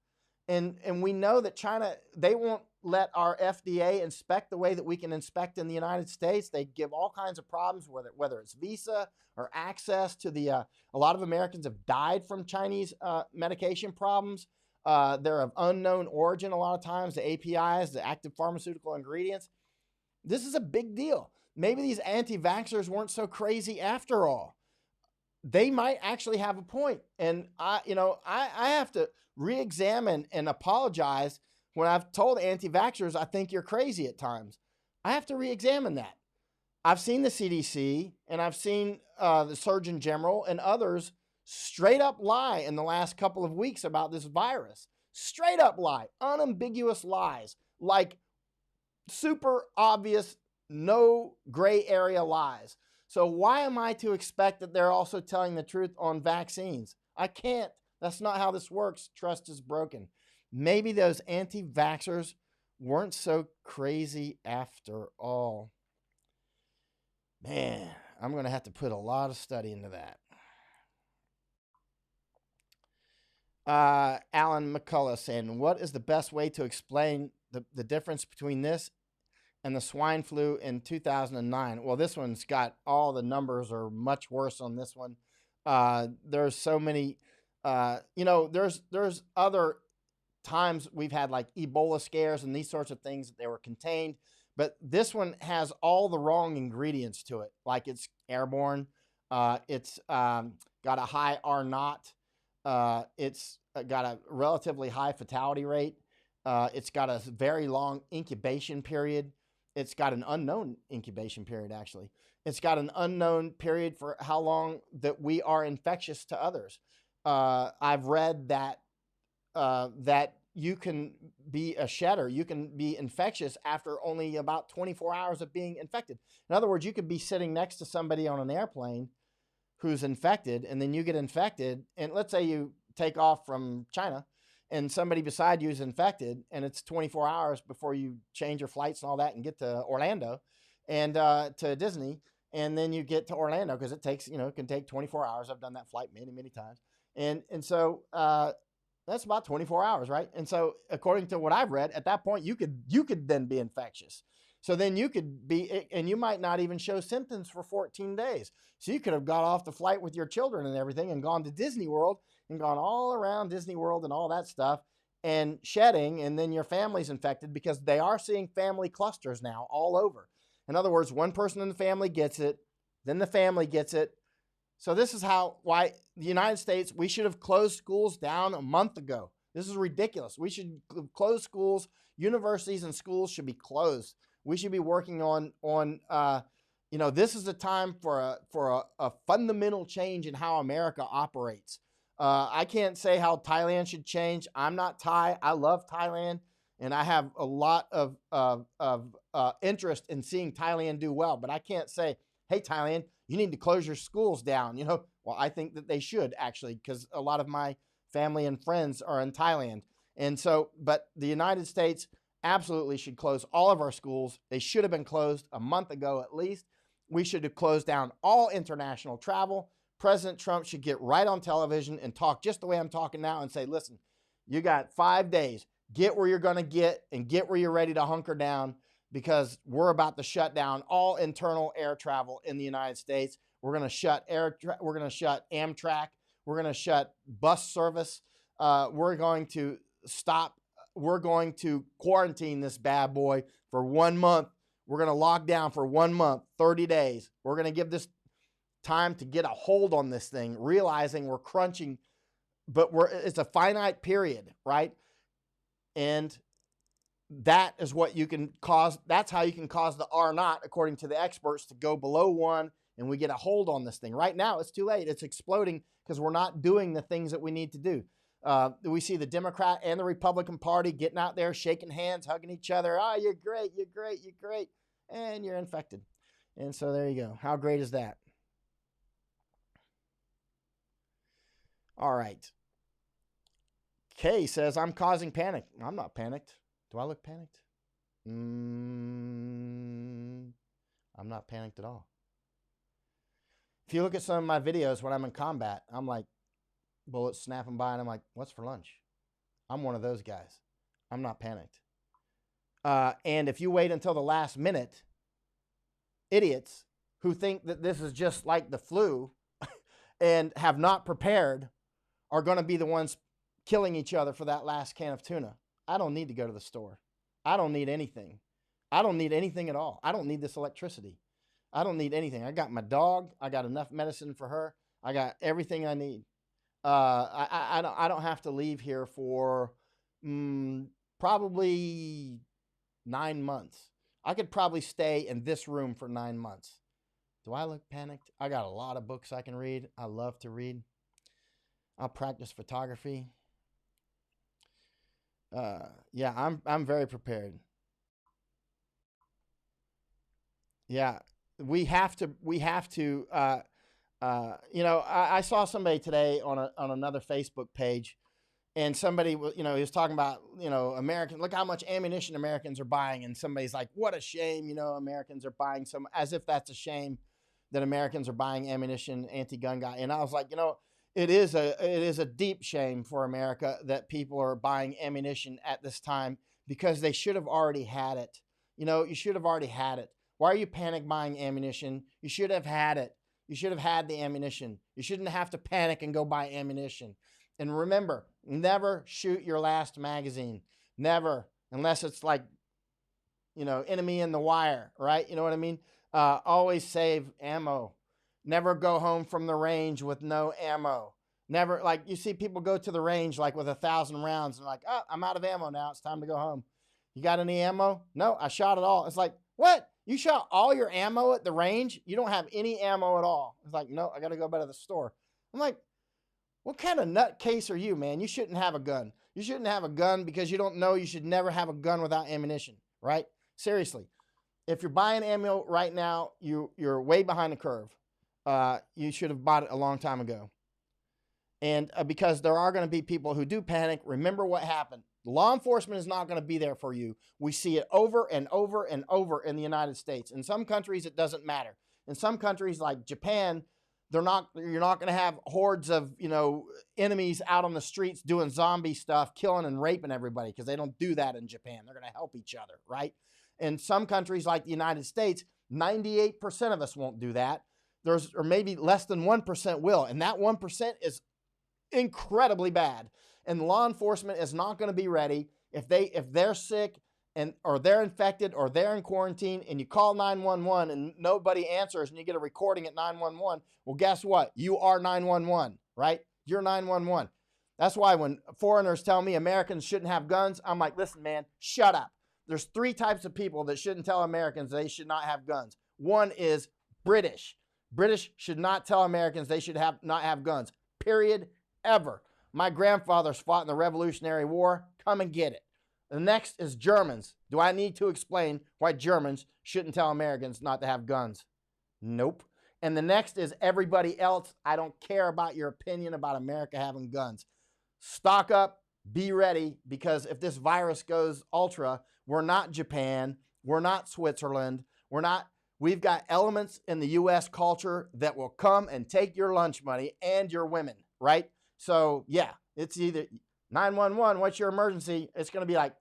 And we know that China, they won't let our FDA inspect the way that we can inspect in the United States. They give all kinds of problems, whether it's visa or access to a lot of Americans have died from Chinese medication problems. They're of unknown origin a lot of times, the APIs, the active pharmaceutical ingredients. This is a big deal. Maybe these anti-vaxxers weren't so crazy after all. They might actually have a point. And I have to re-examine and apologize when I've told anti-vaxxers I think you're crazy at times. I have to re-examine that. I've seen the CDC and I've seen the Surgeon General and others straight up lie in the last couple of weeks about this virus. Straight up lie, unambiguous lies, like super obvious, no gray area lies. So why am I to expect that they're also telling the truth on vaccines? I can't. That's not how this works. Trust is broken. Maybe those anti-vaxxers weren't so crazy after all. Man, I'm going to have to put a lot of study into that. Alan McCullough saying, what is the best way to explain the difference between this and the swine flu in 2009? Well, this one's got all the numbers are much worse on this one. There's so many, there's other times we've had like Ebola scares and these sorts of things that they were contained, but this one has all the wrong ingredients to it. Like it's airborne. It's got a high R0. It's got a relatively high fatality rate. It's got a very long incubation period. It's got an unknown incubation period, actually. It's got an unknown period for how long that we are infectious to others. I've read that that you can be a shedder. You can be infectious after only about 24 hours of being infected. In other words, you could be sitting next to somebody on an airplane who's infected, and then you get infected, and let's say you take off from China, and somebody beside you is infected, and it's 24 hours before you change your flights and all that and get to Orlando and to Disney, and then you get to Orlando because it takes, it can take 24 hours. I've done that flight many, many times. And so that's about 24 hours, right? And so according to what I've read, at that point, you could then be infectious. So then you could be, and you might not even show symptoms for 14 days. So you could have got off the flight with your children and everything and gone to Disney World and gone all around Disney World and all that stuff and shedding, and then your family's infected because they are seeing family clusters now all over. In other words, one person in the family gets it, then the family gets it. So this is why the United States, we should have closed schools down a month ago. This is ridiculous. We should close schools. Universities and schools should be closed. We should be working on this is a time for a fundamental change in how America operates. I can't say how Thailand should change. I'm not Thai. I love Thailand, and I have a lot of interest in seeing Thailand do well. But I can't say, hey, Thailand, you need to close your schools down. Well, I think that they should actually, because a lot of my family and friends are in Thailand. And so, but the United States, absolutely should close all of our schools. They should have been closed a month ago at least. We should have closed down all international travel. President Trump should get right on television and talk just the way I'm talking now and say, listen, you got 5 days. Get where you're going to get and get where you're ready to hunker down, because we're about to shut down all internal air travel in the United States. We're going to shut we're going to shut Amtrak. We're going to shut bus service. We're going to quarantine this bad boy for 1 month. We're going to lock down for 1 month, 30 days. We're going to give this time to get a hold on this thing, realizing we're crunching, but it's a finite period, right? And that is what you can cause. That's how you can cause the R naught, according to the experts, to go below 1, and we get a hold on this thing. Right now, it's too late. It's exploding because we're not doing the things that we need to do. We see the Democrat and the Republican Party getting out there, shaking hands, hugging each other. Oh, you're great, you're great, you're great. And you're infected. And so there you go. How great is that? All right. Kay says, I'm causing panic. I'm not panicked. Do I look panicked? I'm not panicked at all. If you look at some of my videos when I'm in combat, I'm like, bullets snapping by, and I'm like, what's for lunch? I'm one of those guys. I'm not panicked. And if you wait until the last minute, idiots who think that this is just like the flu and have not prepared are going to be the ones killing each other for that last can of tuna. I don't need to go to the store. I don't need anything. I don't need anything at all. I don't need this electricity. I don't need anything. I got my dog. I got enough medicine for her. I got everything I need. I don't have to leave here for probably 9 months. I could probably stay in this room for 9 months. Do I look panicked? I got a lot of books I can read. I love to read. I'll practice photography. Yeah, I'm very prepared. Yeah, we have to. I saw somebody today on another Facebook page, and somebody, he was talking about, American. Look how much ammunition Americans are buying, and somebody's like, "What a shame, Americans are buying some," as if that's a shame that Americans are buying ammunition, anti-gun guy. And I was like, it is a deep shame for America that people are buying ammunition at this time, because they should have already had it. You should have already had it. Why are you panic buying ammunition? You should have had it. You should have had the ammunition. You shouldn't have to panic and go buy ammunition. And remember, never shoot your last magazine. Never, unless it's like, enemy in the wire, right? You know what I mean? Always save ammo. Never go home from the range with no ammo. Never, like, you see people go to the range like with 1,000 rounds and like, oh, I'm out of ammo now. It's time to go home. You got any ammo? No, I shot it all. It's like, what? You shot all your ammo at the range? You don't have any ammo at all. It's like, no, I got to go back to the store. I'm like, what kind of nutcase are you, man? You shouldn't have a gun. You shouldn't have a gun because you don't know you should never have a gun without ammunition, right? Seriously. If you're buying ammo right now, you're way behind the curve. You should have bought it a long time ago. And because there are going to be people who do panic, remember what happened. Law enforcement is not going to be there for you. We see it over and over and over in the United States. In some countries, it doesn't matter. In some countries like Japan, you're not going to have hordes of, enemies out on the streets doing zombie stuff, killing and raping everybody, because they don't do that in Japan. They're going to help each other, right? In some countries like the United States, 98% of us won't do that. Or maybe less than 1% will. And that 1% is incredibly bad. And law enforcement is not going to be ready if they're sick or they're infected or they're in quarantine, and you call 911 and nobody answers, and you get a recording at 911. Well, guess what? You are 911, right? You're 911. That's why when foreigners tell me Americans shouldn't have guns, I'm like, listen, man, shut up. There's 3 types of people that shouldn't tell Americans they should not have guns. One is British. British should not tell Americans they should not have guns, period, ever. My grandfathers fought in the Revolutionary War. Come and get it. The next is Germans. Do I need to explain why Germans shouldn't tell Americans not to have guns? Nope. And the next is everybody else. I don't care about your opinion about America having guns. Stock up, Be ready, because if this virus goes ultra, we're not Japan, we're not Switzerland, we've got elements in the US culture that will come and take your lunch money and your women, right? So yeah, it's either 911, what's your emergency? It's going to be like,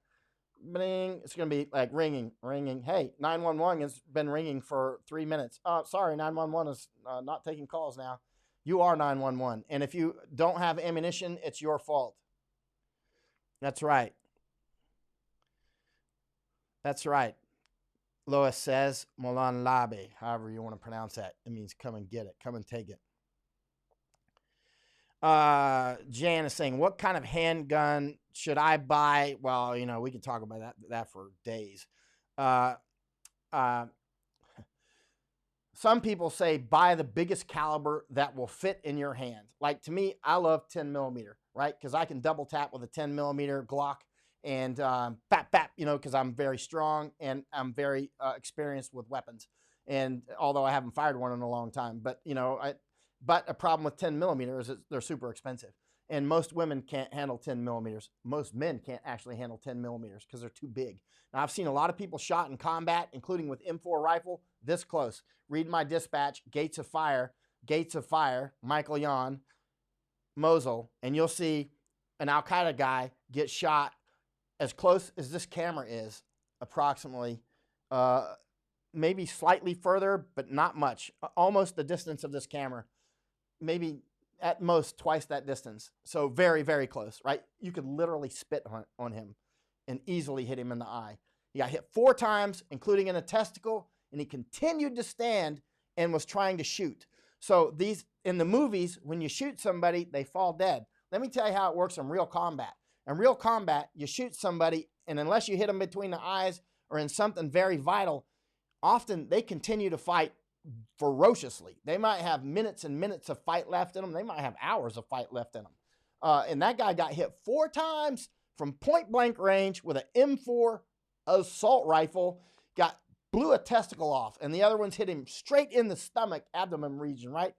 bling, it's going to be like ringing. Hey, 911 has been ringing for 3 minutes. Sorry, 911 is not taking calls now. You are 911. And if you don't have ammunition, it's your fault. That's right. That's right. Lois says, Molan Labe, however you want to pronounce that. It means come and get it. Come and take it. Jan is saying, what kind of handgun should I buy? Well, you know, we can talk about that for days. Some people say buy the biggest caliber that will fit in your hand. Like, to me, I love 10 millimeter, right? Because I can double tap with a 10 millimeter Glock and bap, you know, because I'm very strong and I'm very experienced with weapons. And although I haven't fired one in a long time, but, you know, but a problem with 10 millimeters is they're super expensive. And most women can't handle 10 millimeters. Most men can't actually handle 10 millimeters because they're too big. Now, I've seen a lot of people shot in combat, including with M4 rifle, this close. Read my dispatch, Gates of Fire, Michael.Yon, Mosul, and you'll see an Al-Qaeda guy get shot as close as this camera is, approximately, maybe slightly further, but not much. Almost the distance of this camera. Maybe at most twice that distance. So very, very close, right? You could literally spit on him and easily hit him in the eye. He got hit 4 times, including in a testicle, and he continued to stand and was trying to shoot. So these, in the movies, when you shoot somebody, they fall dead. Let me tell you how it works in real combat. In real combat, you shoot somebody, and unless you hit them between the eyes or in something very vital, often they continue to fight ferociously. They might have minutes and minutes of fight left in them. They might have hours of fight left in them. And that guy got hit 4 times from point blank range with an M4 assault rifle, blew a testicle off, and the other ones hit him straight in the stomach, abdomen region, right?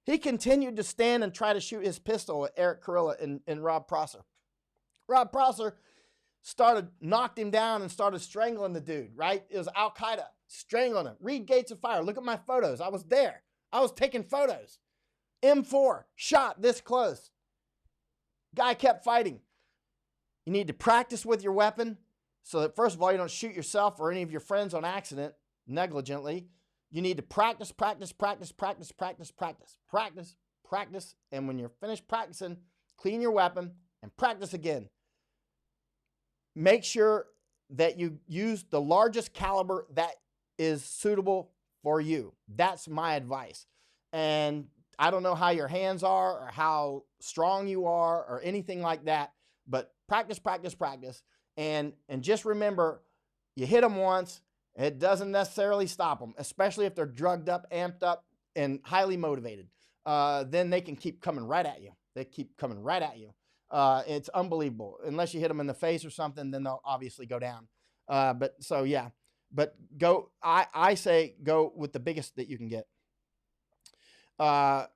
He continued to stand and try to shoot his pistol at Eric Carilla and Rob Prosser. Rob Prosser knocked him down and started strangling the dude, right? It was Al-Qaeda strangling him. Read Gates of Fire. Look at my photos. I was there. I was taking photos. M4, shot this close. Guy kept fighting. You need to practice with your weapon so that, first of all, you don't shoot yourself or any of your friends on accident negligently. You need to practice. And when you're finished practicing, clean your weapon and practice again. Make sure that you use the largest caliber that is suitable for you. That's my advice. And I don't know how your hands are or how strong you are or anything like that, but practice. And just remember, you hit them once, it doesn't necessarily stop them, especially if they're drugged up, amped up, and highly motivated. Then they can keep coming right at you. It's unbelievable. Unless you hit them in the face or something, then they'll obviously go down. But go, I say go with the biggest that you can get. A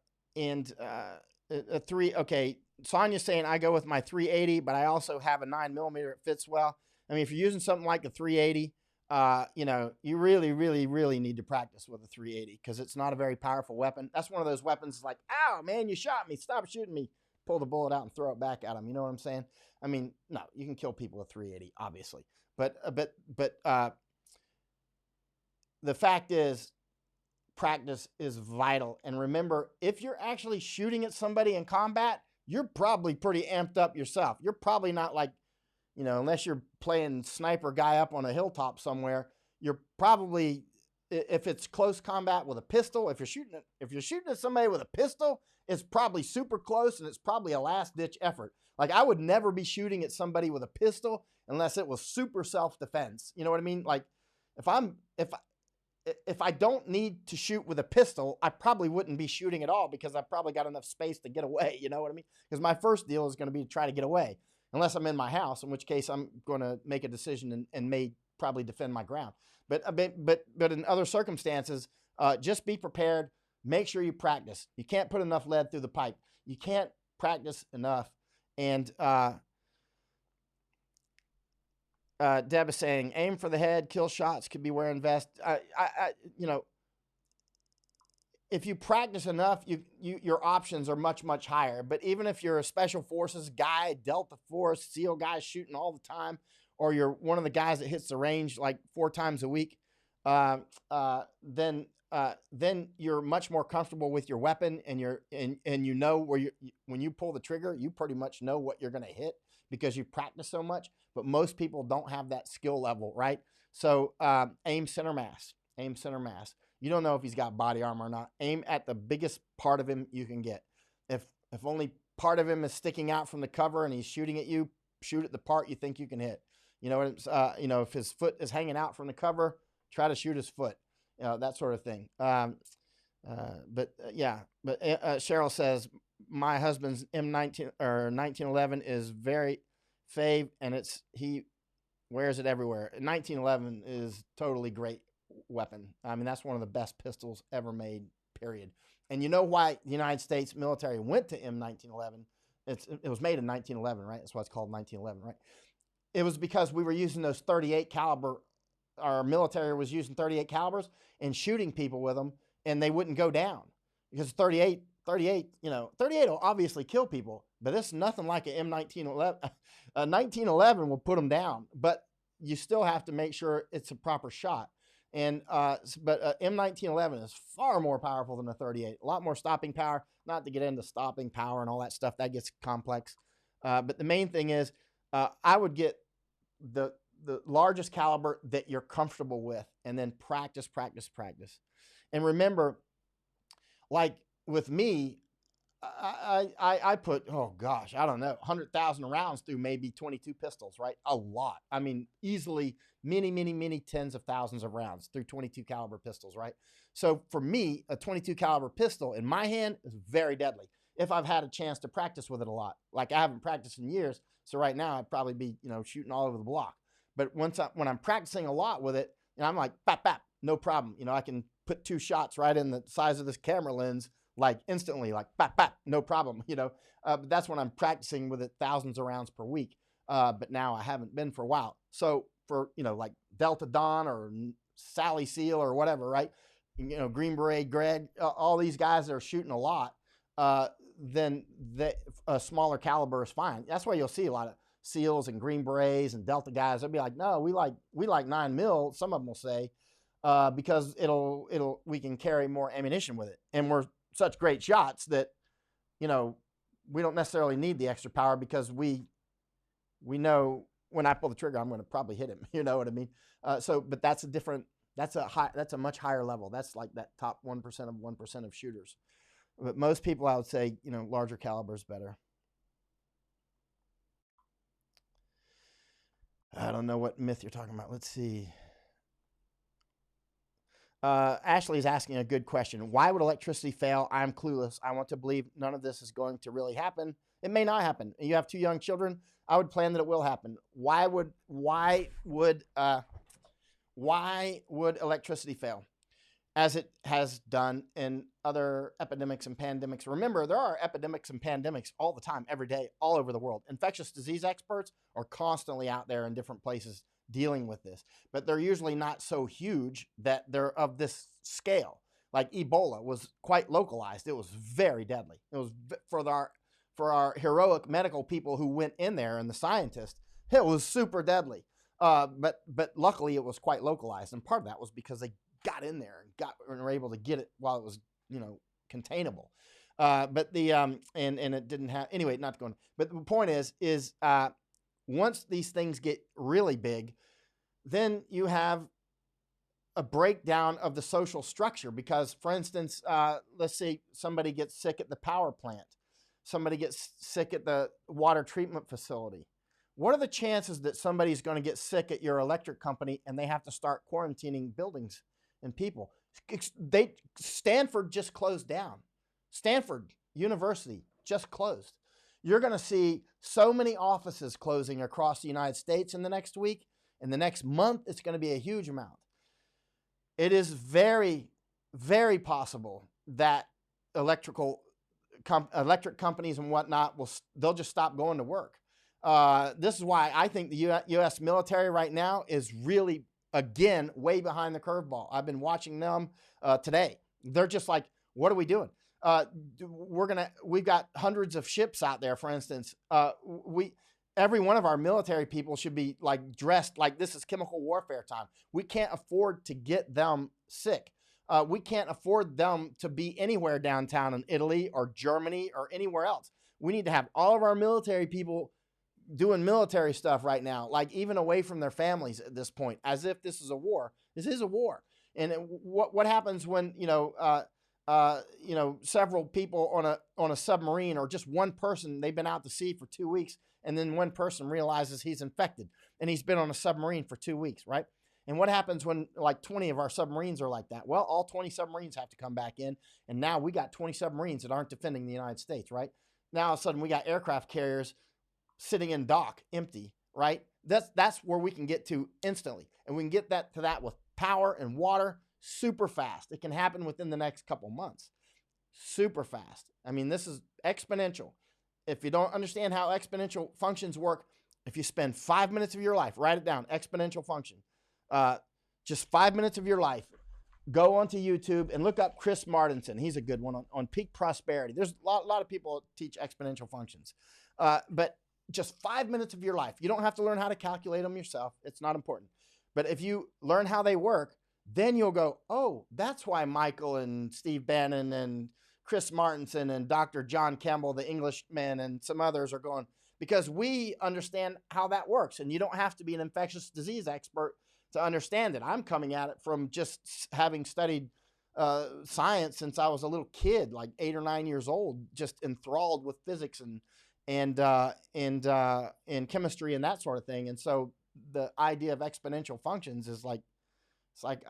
3, okay. Sonia's saying I go with my 380, but I also have a 9 millimeter. It fits well. I mean, if you're using something like a 380, you know, you really need to practice with a 380 because it's not a very powerful weapon. That's one of those weapons like, ow, man, you shot me. Stop shooting me. Pull the bullet out and throw it back at them. You know what I'm saying? I mean, no, you can kill people with 380, obviously. But the fact is, practice is vital. And remember, if you're actually shooting at somebody in combat, you're probably pretty amped up yourself. You're probably not like, you know, unless you're playing sniper guy up on a hilltop somewhere, you're probably, if it's close combat with a pistol, if you're shooting at somebody with a pistol, it's probably super close and it's probably a last ditch effort. Like, I would never be shooting at somebody with a pistol unless it was super self-defense. You know what I mean? Like, if I don't need to shoot with a pistol, I probably wouldn't be shooting at all because I've probably got enough space to get away. You know what I mean? Because my first deal is going to be to try to get away, unless I'm in my house, in which case I'm going to make a decision and may probably defend my ground. But in other circumstances, just be prepared. Make sure you practice. You can't put enough lead through the pipe. You can't practice enough. And Deb is saying, aim for the head, kill shots, could be wearing vest. You know, if you practice enough, your options are much, much higher. But even if you're a special forces guy, Delta Force, SEAL guy shooting all the time, or you're one of the guys that hits the range like 4 times a week, then you're much more comfortable with your weapon, and you know where when you pull the trigger, you pretty much know what you're going to hit because you practice so much. But most people don't have that skill level, right? So aim center mass, aim center mass. You don't know if he's got body armor or not. Aim at the biggest part of him you can get. If only part of him is sticking out from the cover and he's shooting at you, shoot at the part you think you can hit. You know, if his foot is hanging out from the cover, try to shoot his foot. That sort of thing. But Cheryl says my husband's M19 or 1911 is very fave, and he wears it everywhere. 1911 is totally great weapon. I mean, that's one of the best pistols ever made, period. And you know why the United States military went to M1911? It was made in 1911, right? That's why it's called 1911, right? It was because we were using those 38 caliber. Our military was using 38 calibers and shooting people with them, and they wouldn't go down because 38, 38 will obviously kill people, but it's nothing like an M1911. 1911 will put them down, but you still have to make sure it's a proper shot. And M1911 is far more powerful than a 38. A lot more stopping power. Not to get into stopping power and all that stuff, that gets complex. But the main thing is, I would get the largest caliber that you're comfortable with, and then practice. And remember, like with me, I put, oh gosh, I don't know, 100,000 rounds through maybe 22 pistols, right? A lot. I mean, easily many tens of thousands of rounds through 22 caliber pistols, right? So for me, a 22 caliber pistol in my hand is very deadly if I've had a chance to practice with it a lot. Like I haven't practiced in years, so right now I'd probably be, shooting all over the block. But when I'm practicing a lot with it, I'm like, bap, no problem. I can put 2 shots right in the size of this camera lens, like instantly, like bap, no problem. But that's when I'm practicing with it thousands of rounds per week. But now I haven't been for a while. So for, like Delta Dawn or Sally Seal or whatever, right? Green Beret Greg, all these guys that are shooting a lot, then a smaller caliber is fine. That's why you'll see a lot of SEALs and Green Berets and Delta guys. They'll be like, no, we like 9 mil. Some of them will say, because we can carry more ammunition with it. And we're such great shots that, we don't necessarily need the extra power because we know when I pull the trigger, I'm going to probably hit him. You know what I mean? But that's a much higher level. That's like that top 1% of 1% of shooters. But most people, I would say, larger caliber is better. I don't know what myth you're talking about. Let's see. Ashley's asking a good question. Why would electricity fail? I'm clueless. I want to believe none of this is going to really happen. It may not happen. You have 2 young children. I would plan that it will happen. Why would electricity fail? As it has done in other epidemics and pandemics. Remember, there are epidemics and pandemics all the time, every day, all over the world. Infectious disease experts are constantly out there in different places dealing with this, but they're usually not so huge that they're of this scale. Like Ebola was quite localized. It was very deadly. It was for our heroic medical people who went in there and the scientists, it was super deadly. But luckily it was quite localized. And part of that was because they got in there and were able to get it while it was, containable. But and it didn't have, anyway, not going, but the point is once these things get really big, then you have a breakdown of the social structure because, for instance, let's say somebody gets sick at the power plant. Somebody gets sick at the water treatment facility. What are the chances that somebody's going to get sick at your electric company and they have to start quarantining buildings and people? Stanford just closed down. Stanford University just closed. You're going to see so many offices closing across the United States in the next week. In the next month, it's going to be a huge amount. It is very, very possible that electric companies and whatnot they'll just stop going to work. This is why I think the U.S. military right now is really, again, way behind the curveball. I've been watching them today. They're just like, what are we doing? We've got hundreds of ships out there, for instance. Every one of our military people should be like dressed like this is chemical warfare time. We can't afford to get them sick. We can't afford them to be anywhere downtown in Italy or Germany or anywhere else. We need to have all of our military people doing military stuff right now, like even away from their families at this point, as if this is a war. This is a war. And what happens when, several people on a submarine, or just one person, they've been out to sea for 2 weeks, and then one person realizes he's infected and he's been on a submarine for 2 weeks, right? And what happens when like 20 of our submarines are like that? Well, all 20 submarines have to come back in, and now we got 20 submarines that aren't defending the United States, right? Now all of a sudden we got aircraft carriers sitting in dock empty, right? That's where we can get to instantly, and we can get to that with power and water super fast. It can happen within the next couple months. Super fast. I mean, this is exponential. If you don't understand how exponential functions work, if you spend 5 minutes of your life, write it down, exponential function. Just 5 minutes of your life, go onto YouTube and look up Chris Martinson. He's a good one on peak prosperity. There's a lot of people teach exponential functions. But just 5 minutes of your life. You don't have to learn how to calculate them yourself. It's not important. But if you learn how they work, then you'll go, oh, that's why Michael and Steve Bannon and Chris Martinson and Dr. John Campbell, the Englishman, and some others are going, because we understand how that works. And you don't have to be an infectious disease expert to understand it. I'm coming at it from just having studied science since I was a little kid, like 8 or 9 years old, just enthralled with physics and chemistry and that sort of thing. And so the idea of exponential functions is like, it's like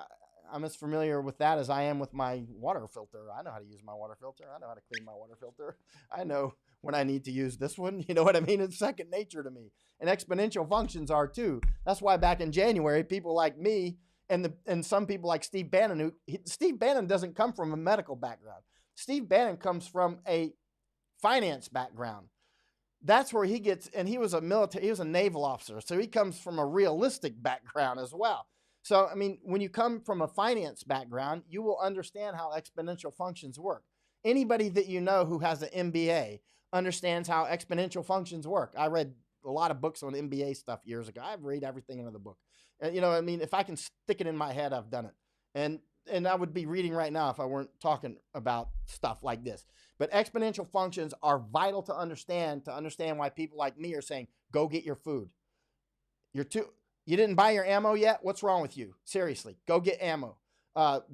I'm as familiar with that as I am with my water filter. I know how to use my water filter. I know how to clean my water filter. I know when I need to use this one. You know what I mean? It's second nature to me. And exponential functions are too. That's why back in January, people like me and some people like Steve Bannon, Steve Bannon doesn't come from a medical background. Steve Bannon comes from a finance background. That's where he gets, and he was a naval officer. So he comes from a realistic background as well. So, I mean, when you come from a finance background, you will understand how exponential functions work. Anybody that you know who has an MBA understands how exponential functions work. I read a lot of books on MBA stuff years ago. I've read everything in the book. And, I mean, if I can stick it in my head, I've done it. And I would be reading right now if I weren't talking about stuff like this. But exponential functions are vital to understand why people like me are saying, go get your food. You didn't buy your ammo yet? What's wrong with you? Seriously, go get ammo.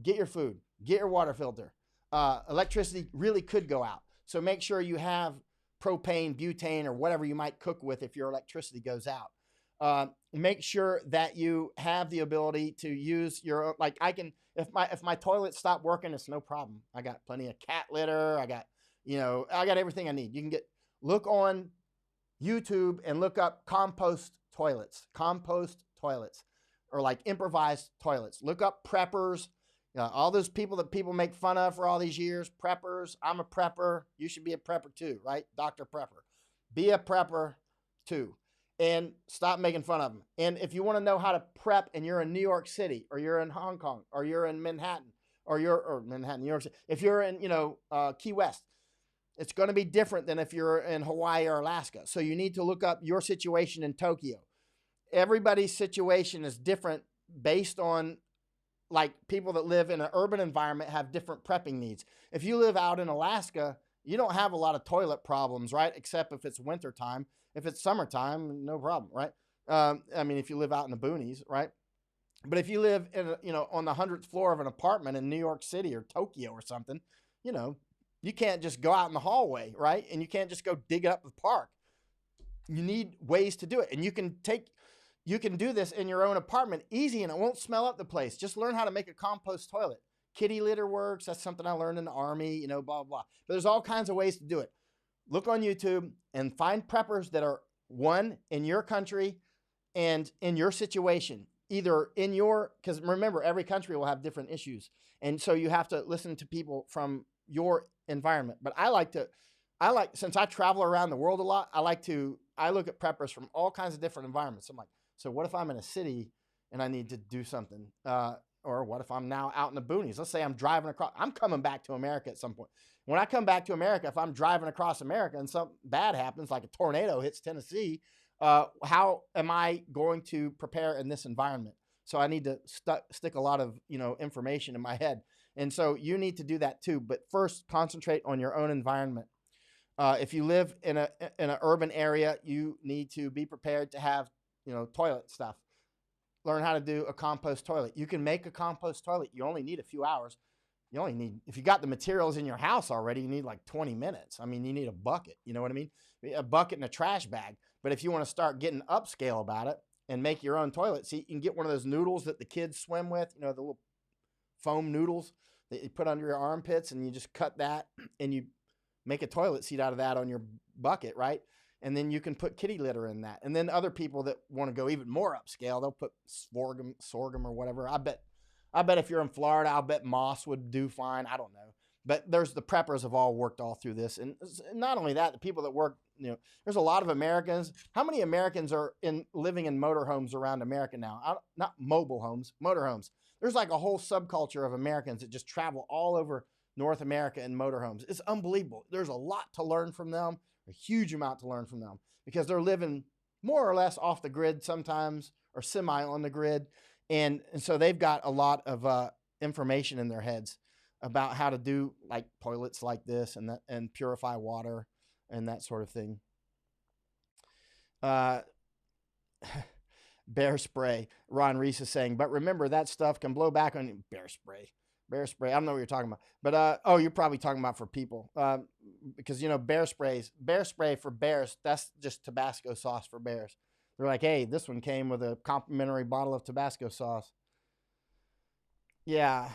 Get your food. Get your water filter. Electricity really could go out. So make sure you have propane, butane, or whatever you might cook with if your electricity goes out. Make sure that you have the ability to use your own, like if my toilet stopped working, it's no problem. I got plenty of cat litter. I got everything I need. You can look on YouTube and look up compost toilets, or like improvised toilets. Look up preppers, all those people that people make fun of for all these years, preppers. I'm a prepper. You should be a prepper too, right? Dr. Prepper. Be a prepper too. And stop making fun of them. And if you want to know how to prep and you're in New York City, or you're in Hong Kong, or you're in Manhattan, or Manhattan, New York City, if you're in, Key West, it's going to be different than if you're in Hawaii or Alaska. So you need to look up your situation in Tokyo. Everybody's situation is different based on, like, people that live in an urban environment have different prepping needs. If you live out in Alaska, you don't have a lot of toilet problems, right? Except if it's wintertime. If it's summertime, no problem, right? I mean, if you live out in the boonies, right? But if you live in, on the 100th floor of an apartment in New York City or Tokyo or something, you can't just go out in the hallway, right? And you can't just go dig up the park. You need ways to do it. And you can do this in your own apartment easy, and it won't smell up the place. Just learn how to make a compost toilet. Kitty litter works. That's something I learned in the Army, blah, blah, blah. But there's all kinds of ways to do it. Look on YouTube and find preppers that are, one, in your country and in your situation. Either because remember, every country will have different issues. And so you have to listen to people from your environment. But since I travel around the world a lot, I I look at preppers from all kinds of different environments. I'm like, so what if I'm in a city and I need to do something? Or what if I'm now out in the boonies? Let's say I'm driving across. I'm coming back to America at some point. When I come back to America, if I'm driving across America and something bad happens, like a tornado hits Tennessee, how am I going to prepare in this environment? So I need to stick a lot of information in my head. And so you need to do that too. But first, concentrate on your own environment. If you live in an urban area, you need to be prepared to have toilet stuff. Learn how to do a compost toilet. You can make a compost toilet. You only need a few hours. You only need, if you got the materials in your house already, you need like 20 minutes. I mean, you need a bucket. You know what I mean? A bucket and a trash bag. But if you want to start getting upscale about it and make your own toilet, see, you can get one of those noodles that the kids swim with, the little foam noodles that you put under your armpits, and you just cut that and you make a toilet seat out of that on your bucket, right? And then you can put kitty litter in that. And then other people that want to go even more upscale, they'll put sorghum or whatever. I bet if you're in Florida, I'll bet moss would do fine. I don't know. But there's the preppers have all worked all through this. And not only that, the people that work, there's a lot of Americans. How many Americans are living in motorhomes around America now? Not mobile homes, motorhomes. There's like a whole subculture of Americans that just travel all over North America in motorhomes. It's unbelievable. There's a lot to learn from them. A huge amount to learn from them, because they're living more or less off the grid sometimes, or semi on the grid. And so they've got a lot of information in their heads about how to do like toilets like this and purify water and that sort of thing. Bear spray. Ron Reese is saying, but remember that stuff can blow back on you. Bear spray. I don't know what you're talking about, but you're probably talking about for people, because bear spray for bears, that's just Tabasco sauce for bears. They're like, hey, this one came with a complimentary bottle of Tabasco sauce. Yeah,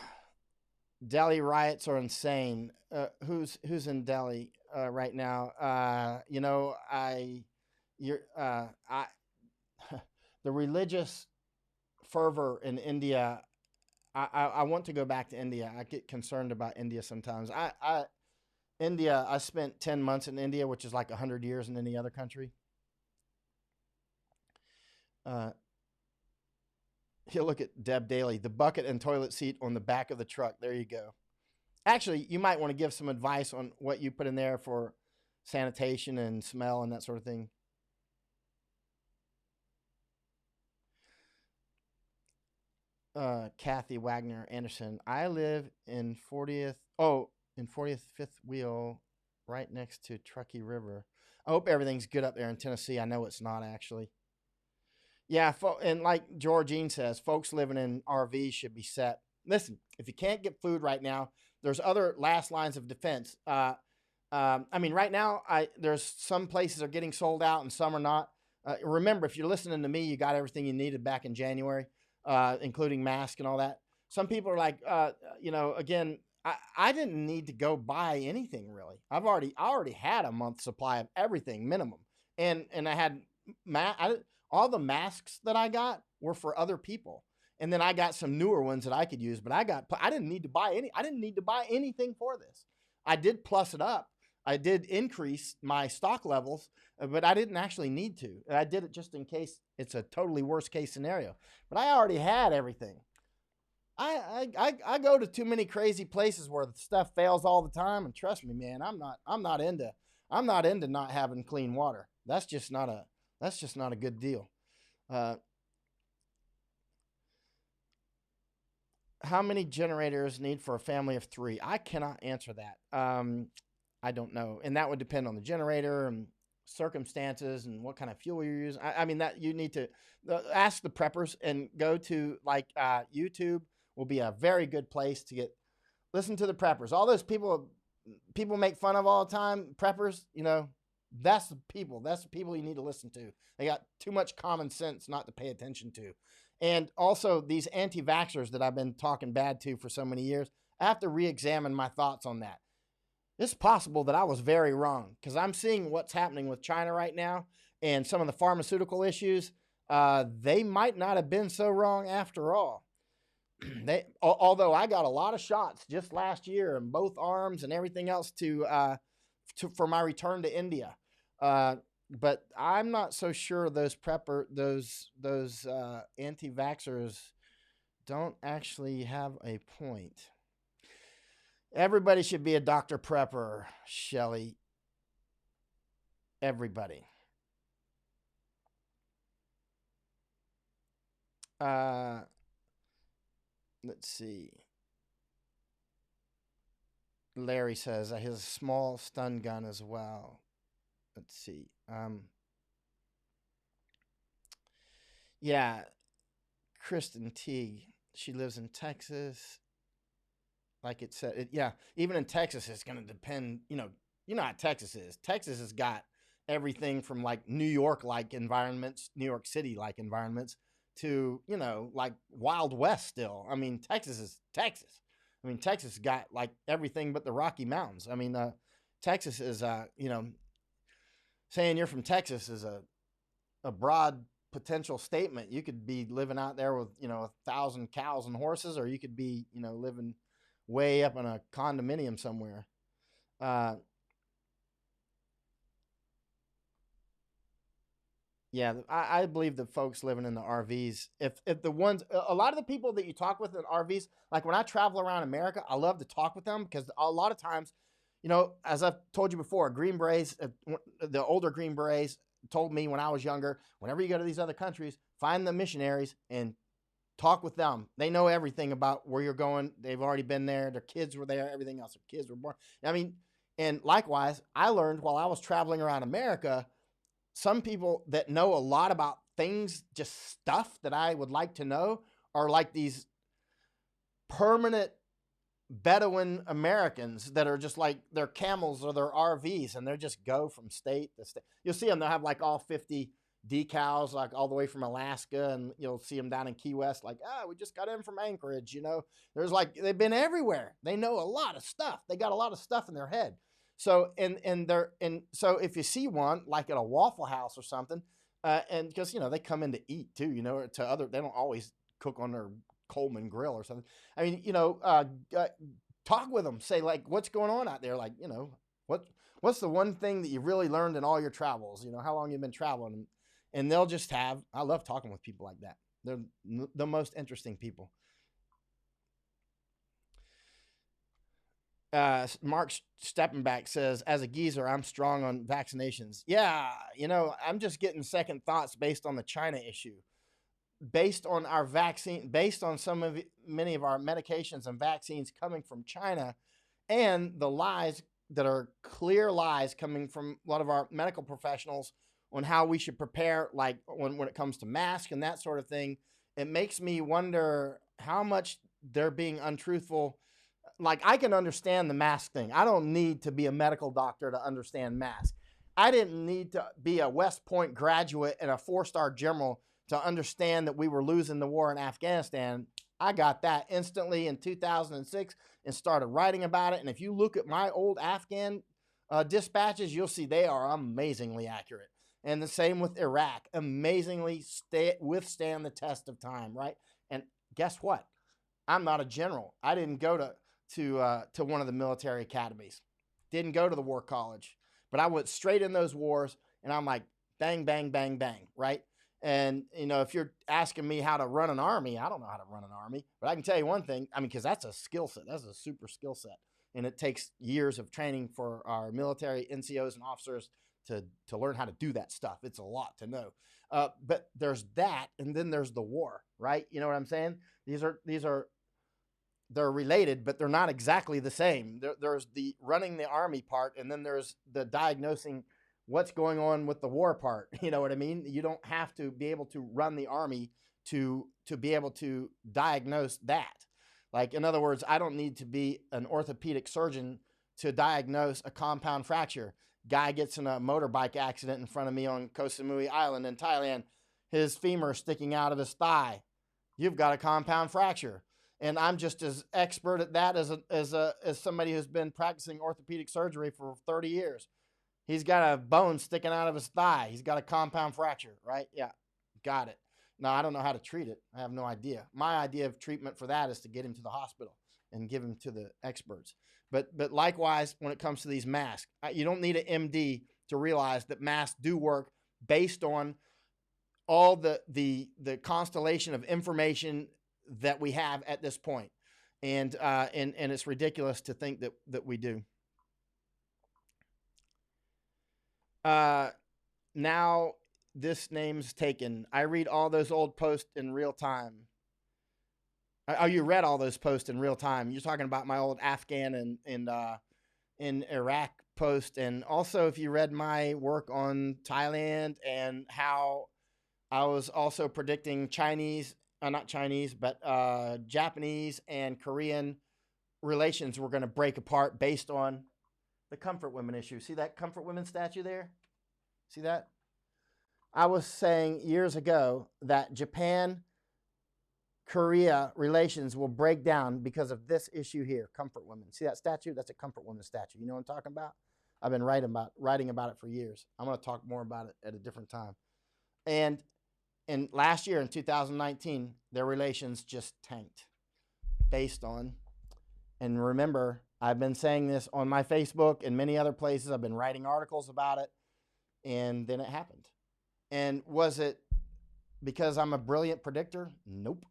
Delhi riots are insane. Who's in Delhi right now? The religious fervor in India. I want to go back to India. I get concerned about India sometimes. I spent 10 months in India, which is like 100 years in any other country. He'll look at Deb Daly, the bucket and toilet seat on the back of the truck. There you go. Actually, you might want to give some advice on what you put in there for sanitation and smell and that sort of thing. Kathy Wagner Anderson. I live in 40th Fifth Wheel, right next to Truckee River. I hope everything's good up there in Tennessee. I know it's not, actually. Yeah, and like Georgine says, folks living in RVs should be set. Listen, if you can't get food right now, there's other last lines of defense. Right now, there's some places are getting sold out and some are not. Remember, if you're listening to me, you got everything you needed back in January. Including masks and all that. Some people are like, again, I didn't need to go buy anything really. I already had a month's supply of everything minimum. And I had all the masks that I got were for other people. And then I got some newer ones that I could use, but I didn't need to buy anything for this. I did plus it up. I did increase my stock levels, but I didn't actually need to. I did it just in case it's a totally worst case scenario. But I already had everything. I go to too many crazy places where the stuff fails all the time, and trust me, man, I'm not into not having clean water. That's just not a good deal. How many generators need for a family of 3? I cannot answer that. I don't know. And that would depend on the generator and circumstances and what kind of fuel you're using. I mean, that you need to ask the preppers, and go to like YouTube will be a very good place to listen to the preppers. All those people make fun of all the time, preppers, that's the people you need to listen to. They got too much common sense not to pay attention to. And also these anti-vaxxers that I've been talking bad to for so many years, I have to re-examine my thoughts on that. It's possible that I was very wrong, because I'm seeing what's happening with China right now and some of the pharmaceutical issues. They might not have been so wrong after all. Although I got a lot of shots just last year in both arms and everything else for my return to India. But I'm not so sure those anti-vaxxers don't actually have a point. Everybody should be a Dr. Prepper, Shelley. Everybody. Let's see. Larry says he has a small stun gun as well. Let's see. Yeah, Kristen Teague. She lives in Texas. Like it said, yeah. Even in Texas, it's going to depend. You know how Texas is. Texas has got everything from like New York like environments, New York City like environments, to like Wild West. Still, I mean, Texas is Texas. I mean, Texas got like everything but the Rocky Mountains. I mean, Texas is saying you're from Texas is a broad potential statement. You could be living out there with 1,000 cows and horses, or you could be living way up in a condominium somewhere. Yeah, I believe the folks living in the RVs, if the ones, a lot of the people that you talk with in RVs, like when I travel around America, I love to talk with them because a lot of times, as I've told you before, Green Berets, the older Green Berets told me when I was younger, whenever you go to these other countries, find the missionaries and talk with them. They know everything about where you're going. They've already been there. Their kids were there. Everything else. Their kids were born. I mean, and likewise, I learned while I was traveling around America, some people that know a lot about things, just stuff that I would like to know, are like these permanent Bedouin Americans that are just like their camels or their RVs, and they just go from state to state. You'll see them; they'll have like all 50 decals, like all the way from Alaska, and you'll see them down in Key West, like, we just got in from Anchorage. There's like they've been everywhere. They know a lot of stuff. They got a lot of stuff in their head. So so if you see one like at a Waffle House or something, and because they come in to eat too, they don't always cook on their Coleman grill or something. I mean, talk with them. Say like, what's going on out there? Like, what's the one thing that you really learned in all your travels? How long you've been traveling, and they'll just have. I love talking with people like that. They're the most interesting people. Mark Steppenback says, as a geezer, I'm strong on vaccinations. Yeah, I'm just getting second thoughts based on the China issue, based on our vaccine, based on many of our medications and vaccines coming from China, and the lies that are clear lies coming from a lot of our medical professionals on how we should prepare, like when it comes to masks and that sort of thing. It makes me wonder how much they're being untruthful. Like, I can understand the mask thing. I don't need to be a medical doctor to understand masks. I didn't need to be a West Point graduate and a 4-star general to understand that we were losing the war in Afghanistan. I got that instantly in 2006 and started writing about it. And if you look at my old Afghan dispatches, you'll see they are amazingly accurate. And the same with Iraq, amazingly withstand the test of time, right? And guess what? I'm not a general. I didn't go to one of the military academies. Didn't go to the war college, but I went straight in those wars, and I'm like, bang, bang, bang, bang, right? And if you're asking me how to run an army, I don't know how to run an army, but I can tell you one thing. I mean, because that's a skill set. That's a super skill set, and it takes years of training for our military NCOs and officers to learn how to do that stuff. It's a lot to know. But there's that, and then there's the war, right? You know what I'm saying? They're related, but they're not exactly the same. There's the running the army part, and then there's the diagnosing what's going on with the war part. You know what I mean? You don't have to be able to run the army to be able to diagnose that. Like, in other words, I don't need to be an orthopedic surgeon to diagnose a compound fracture. Guy gets in a motorbike accident in front of me on Koh Samui Island in Thailand. His femur sticking out of his thigh. You've got a compound fracture. And I'm just as expert at that as somebody who's been practicing orthopedic surgery for 30 years. He's got a bone sticking out of his thigh. He's got a compound fracture, right? Yeah, got it. Now, I don't know how to treat it. I have no idea. My idea of treatment for that is to get him to the hospital and give him to the experts. But likewise, when it comes to these masks, you don't need an MD to realize that masks do work based on all the constellation of information that we have at this point. And it's ridiculous to think that we do. Now this name's taken. I read all those old posts in real time. Oh, you read all those posts in real time. You're talking about my old Afghan and in Iraq post, and also if you read my work on Thailand and how I was also predicting not Chinese, but Japanese and Korean relations were going to break apart based on the comfort women issue. See that comfort women statue there? See that? I was saying years ago that Japan-Korea relations will break down because of this issue here, comfort women. See that statue? That's a comfort women statue. You know what I'm talking about? I've been writing about it for years. I'm going to talk more about it at a different time. And last year in 2019, their relations just tanked based on, and remember, I've been saying this on my Facebook and many other places. I've been writing articles about it, and then it happened. And was it because I'm a brilliant predictor? Nope.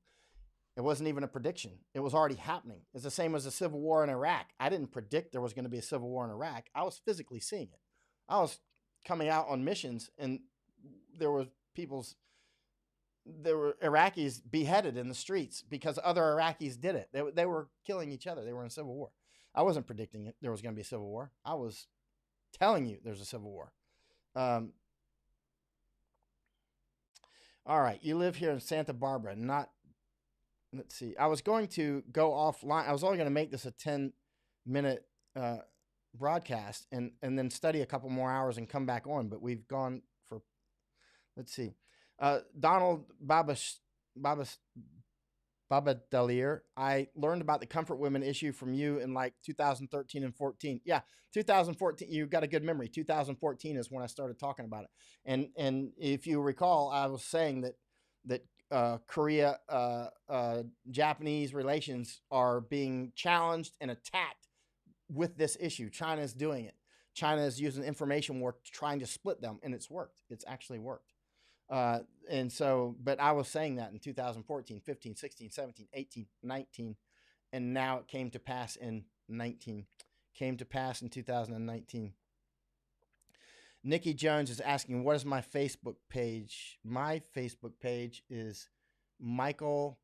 It wasn't even a prediction. It was already happening. It's the same as the civil war in Iraq. I didn't predict there was going to be a civil war in Iraq. I was physically seeing it. I was coming out on missions, and there were Iraqis beheaded in the streets because other Iraqis did it. They were killing each other. They were in civil war. I wasn't predicting there was going to be a civil war. I was telling you there's a civil war. All right. You live here in Santa Barbara. Let's see. I was going to go offline. I was only going to make this a 10-minute broadcast and then study a couple more hours and come back on. But we've gone for, let's see. Donald Babadelier, I learned about the comfort women issue from you in like 2013 and 14. Yeah, 2014. You've got a good memory. 2014 is when I started talking about it. And if you recall, I was saying that Korea Japanese relations are being challenged and attacked with this issue. China is doing it. China is using information war trying to split them, and it's worked. It's actually worked. And so, but I was saying that in 2014, 15, 16, 17, 18, 19, and now it came to pass in 2019. Nikki Jones is asking, what is my Facebook page? My Facebook page is Michael.Yon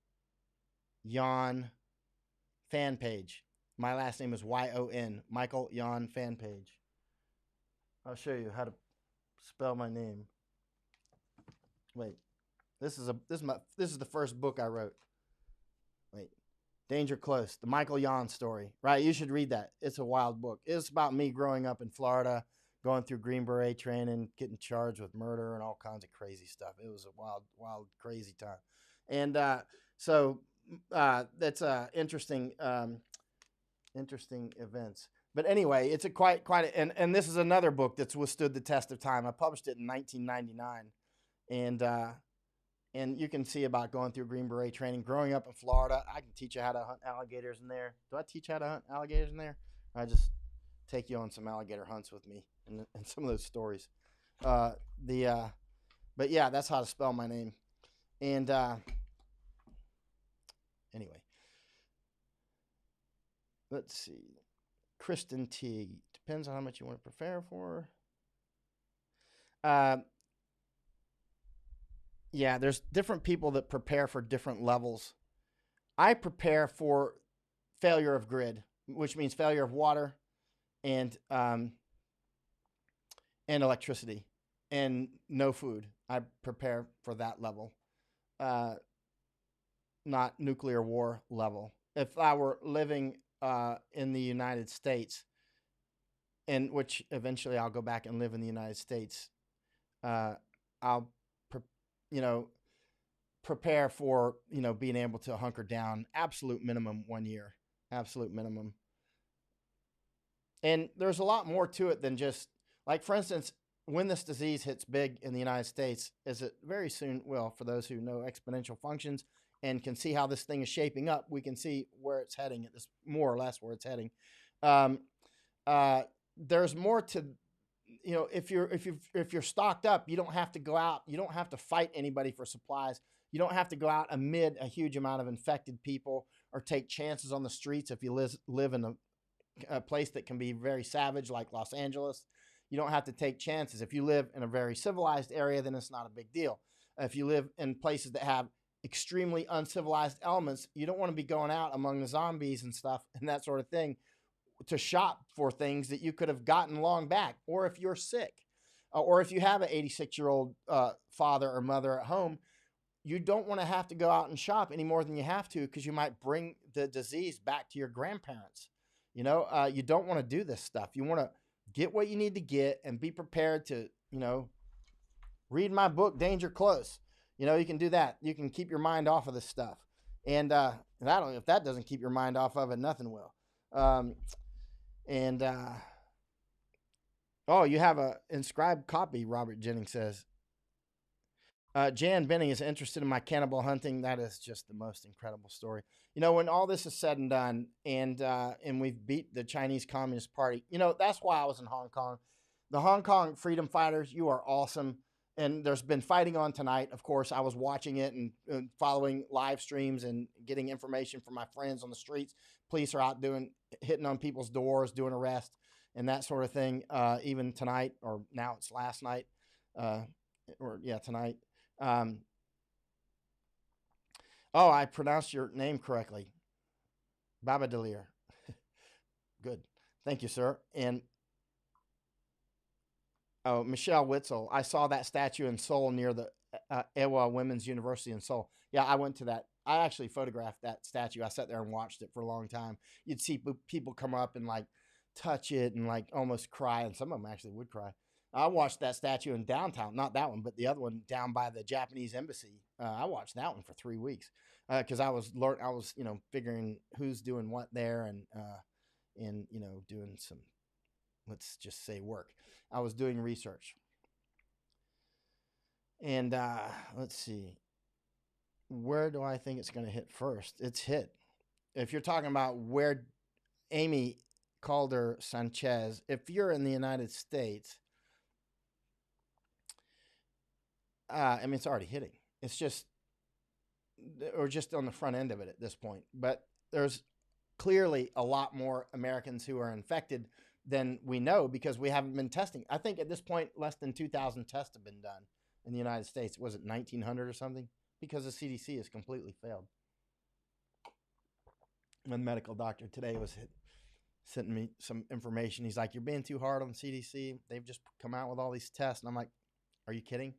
fan page. My last name is Y-O-N, Michael.Yon fan page. I'll show you how to spell my name. Wait, this is the first book I wrote. Wait, Danger Close, the Michael.Yon story. Right, you should read that. It's a wild book. It's about me growing up in Florida, going through Green Beret training, getting charged with murder and all kinds of crazy stuff. It was a wild, crazy time. And so that's interesting events. But anyway, it's a quite and this is another book that's withstood the test of time. I published it in 1999. And you can see about going through Green Beret training, growing up in Florida. I can teach you how to hunt alligators in there. Do I teach how to hunt alligators in there? I just take you on some alligator hunts with me and some of those stories. But yeah, that's how to spell my name. And anyway, let's see. Kristen T. Depends on how much you want to prepare for. Yeah, there's different people that prepare for different levels. I prepare for failure of grid, which means failure of water and electricity and no food. I prepare for that level, not nuclear war level. If I were living in the United States, and which eventually I'll go back and live in the United States, I'll prepare for, being able to hunker down absolute minimum 1 year, absolute minimum. And there's a lot more to it than just, like, for instance, when this disease hits big in the United States, as it very soon will, for those who know exponential functions and can see how this thing is shaping up, we can see where it's heading, at this more or less where it's heading. There's more to if you're stocked up, you don't have to go out. You don't have to fight anybody for supplies. You don't have to go out amid a huge amount of infected people or take chances on the streets if you live in a place that can be very savage like Los Angeles. You don't have to take chances. If you live in a very civilized area, then it's not a big deal. If you live in places that have extremely uncivilized elements, you don't want to be going out among the zombies and stuff and that sort of thing to shop for things that you could have gotten long back. Or if you're sick, or if you have an 86-year-old father or mother at home, you don't want to have to go out and shop any more than you have to, because you might bring the disease back to your grandparents. You don't want to do this stuff. You want to get what you need to get and be prepared to, read my book, Danger Close. You can do that. You can keep your mind off of this stuff. And if that doesn't keep your mind off of it, nothing will. You have a inscribed copy, Robert Jennings says. Jan Benning is interested in my cannibal hunting. That is just the most incredible story. When all this is said and done, and we've beat the Chinese Communist Party, that's why I was in Hong Kong. The Hong Kong freedom fighters, you are awesome. And there's been fighting on tonight. Of course, I was watching it and following live streams and getting information from my friends on the streets. Police are out hitting on people's doors, doing arrests and that sort of thing. Even tonight, or now it's last night, tonight. I pronounced your name correctly. Baba Delir. Good. Thank you, sir. And Michelle Witzel, I saw that statue in Seoul near the Ewa Women's University in Seoul. Yeah, I went to that. I actually photographed that statue. I sat there and watched it for a long time. You'd see people come up and like touch it and like almost cry, and some of them actually would cry. I watched that statue in downtown, not that one, but the other one down by the Japanese embassy. I watched that one for 3 weeks because I was figuring who's doing what there and doing some, let's just say, work. I was doing research. And let's see. Where do I think it's going to hit first? It's hit. If you're talking about where Amy Calder Sanchez, if you're in the United States, it's already hitting. It's just on the front end of it at this point. But there's clearly a lot more Americans who are infected than we know because we haven't been testing. I think at this point, less than 2,000 tests have been done in the United States. Was it 1,900 or something? Because the CDC has completely failed. One medical doctor today sent me some information. He's like, "You're being too hard on the CDC. They've just come out with all these tests." And I'm like, "Are you kidding?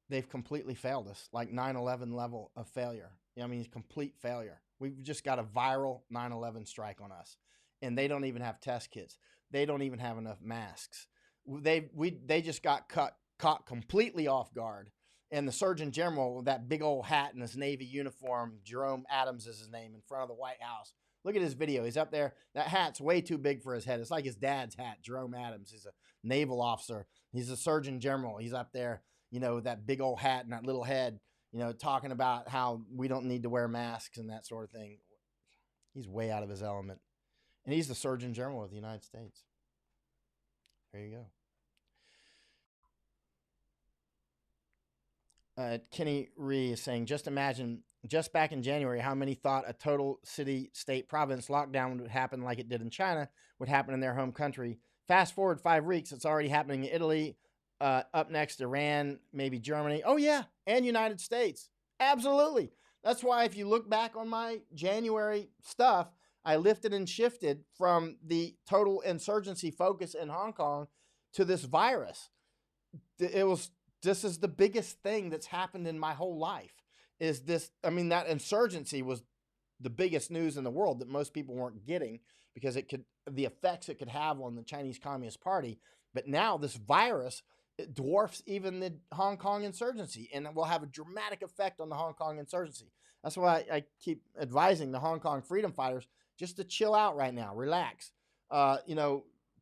They've completely failed us, like 9/11 level of failure. Complete failure. We've just got a viral 9/11 strike on us. And they don't even have test kits. They don't even have enough masks. They just got caught completely off guard. And the Surgeon General with that big old hat and his Navy uniform, Jerome Adams is his name, in front of the White House. Look at his video. He's up there. That hat's way too big for his head. It's like his dad's hat. Jerome Adams. He's a naval officer. He's a Surgeon General. He's up there, with that big old hat and that little head, talking about how we don't need to wear masks and that sort of thing. He's way out of his element. And he's the Surgeon General of the United States. There you go. Kenny Ree is saying, just imagine, just back in January, how many thought a total city, state, province lockdown would happen like it did in China, would happen in their home country. Fast forward 5 weeks, it's already happening in Italy, up next Iran, maybe Germany. Oh, yeah, and United States. Absolutely. That's why if you look back on my January stuff, I lifted and shifted from the total insurgency focus in Hong Kong to this virus. This is the biggest thing that's happened in my whole life. Is this? That insurgency was the biggest news in the world that most people weren't getting because the effects it could have on the Chinese Communist Party. But now this virus, it dwarfs even the Hong Kong insurgency, and it will have a dramatic effect on the Hong Kong insurgency. That's why I keep advising the Hong Kong freedom fighters just to chill out right now, relax.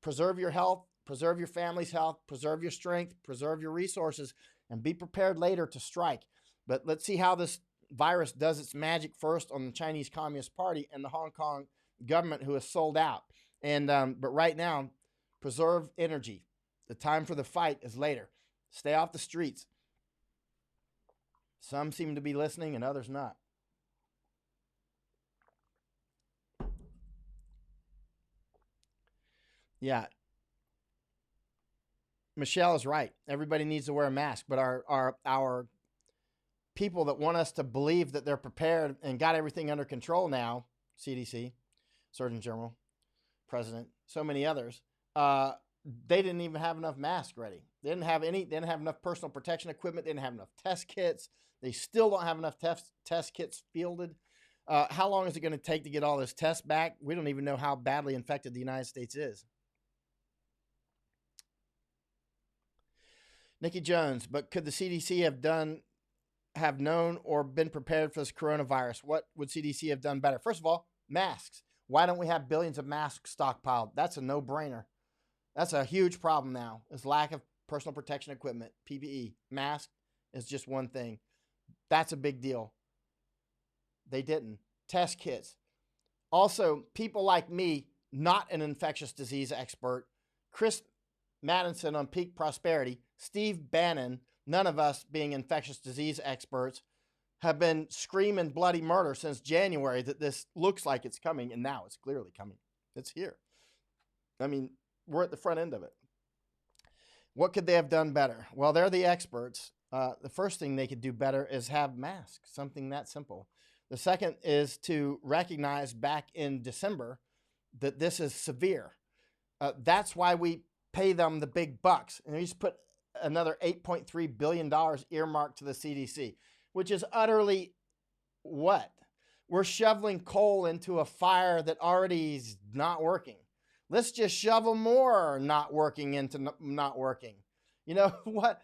Preserve your health, preserve your family's health, preserve your strength, preserve your resources, and be prepared later to strike. But let's see how this virus does its magic first on the Chinese Communist Party and the Hong Kong government, who is sold out. But right now, preserve energy. The time for the fight is later. Stay off the streets. Some seem to be listening and others not. Yeah. Michelle is right. Everybody needs to wear a mask, but our people that want us to believe that they're prepared and got everything under control now, CDC, Surgeon General, President, so many others, they didn't even have enough masks ready. They didn't have enough personal protection equipment. They didn't have enough test kits. They still don't have enough test kits fielded. How long is it going to take to get all this tests back? We don't even know how badly infected the United States is. Nikki Jones, but could the CDC have known or been prepared for this coronavirus? What would CDC have done better? First of all, masks. Why don't we have billions of masks stockpiled? That's a no-brainer. That's a huge problem now, is lack of personal protection equipment, PPE. Mask is just one thing. That's a big deal. They didn't. Test kits. Also, people like me, not an infectious disease expert, Chris Madison on Peak Prosperity, Steve Bannon, none of us being infectious disease experts, have been screaming bloody murder since January that this looks like it's coming, and now it's clearly coming. It's here. I mean, we're at the front end of it. What could they have done better? Well, they're the experts. The first thing they could do better is have masks, something that simple. The second is to recognize back in December that this is severe. That's why we pay them the big bucks. And we just put another $8.3 billion earmarked to the CDC, which is utterly what? We're shoveling coal into a fire that already is not working. Let's just shovel more not working into not working. You know what?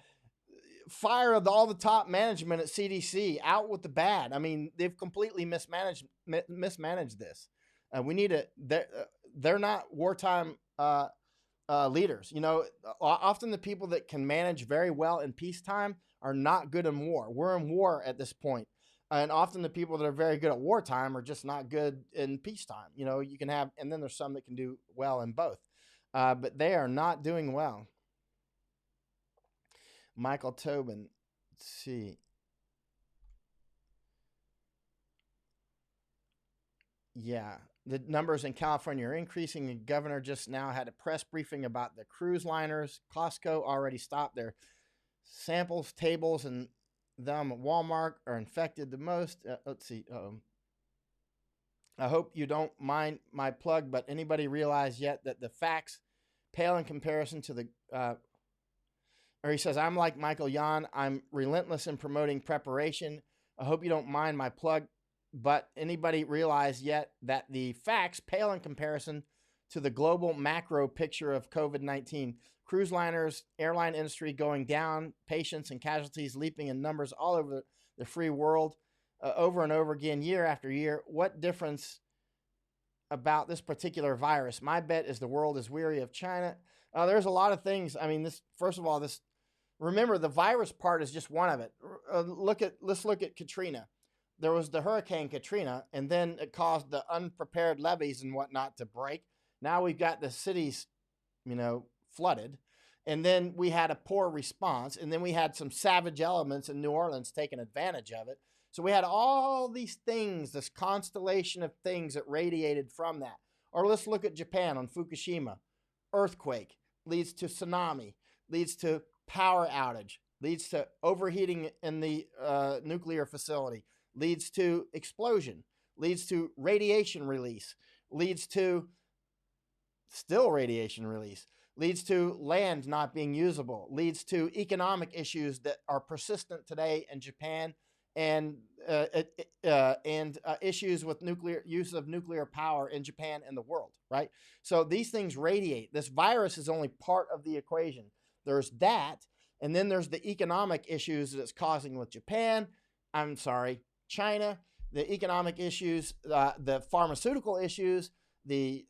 Fire all the top management at CDC. Out with the bad. I mean, they've completely mismanaged this. We need to. They're not wartime leaders. You know, often the people that can manage very well in peacetime are not good in war. We're in war at this point. And often the people that are very good at wartime are just not good in peacetime. You know, you can have, and then there's some that can do well in both. But they are not doing well. Michael Tobin, let's see. Yeah, the numbers in California are increasing. The governor just now had a press briefing about the cruise liners. Costco already stopped their samples tables, and them at Walmart are infected the most. Let's see. I hope you don't mind my plug, but anybody realize yet that the facts pale in comparison to the... or he says, I'm like Michael.Yon. I'm relentless in promoting preparation. I hope you don't mind my plug, but anybody realize yet that the facts pale in comparison to the global macro picture of COVID-19? Cruise liners, airline industry going down, patients and casualties leaping in numbers all over the free world, over and over again, year after year. What difference about this particular virus? My bet is the world is weary of China. There's a lot of things. I mean, first of all, remember the virus part is just one of it. Let's look at Katrina. There was the Hurricane Katrina, and then it caused the unprepared levees and whatnot to break. Now we've got the cities, flooded. And then we had a poor response. And then we had some savage elements in New Orleans taking advantage of it. So we had all these things, this constellation of things that radiated from that. Or let's look at Japan on Fukushima. Earthquake leads to tsunami, leads to power outage, leads to overheating in the nuclear facility, leads to explosion, leads to radiation release, leads to still radiation release, leads to land not being usable, leads to economic issues that are persistent today in Japan, and issues with use of nuclear power in Japan and the world, right? So these things radiate. This virus is only part of the equation. There's that, and then there's the economic issues that it's causing with China, the economic issues, the pharmaceutical issues, the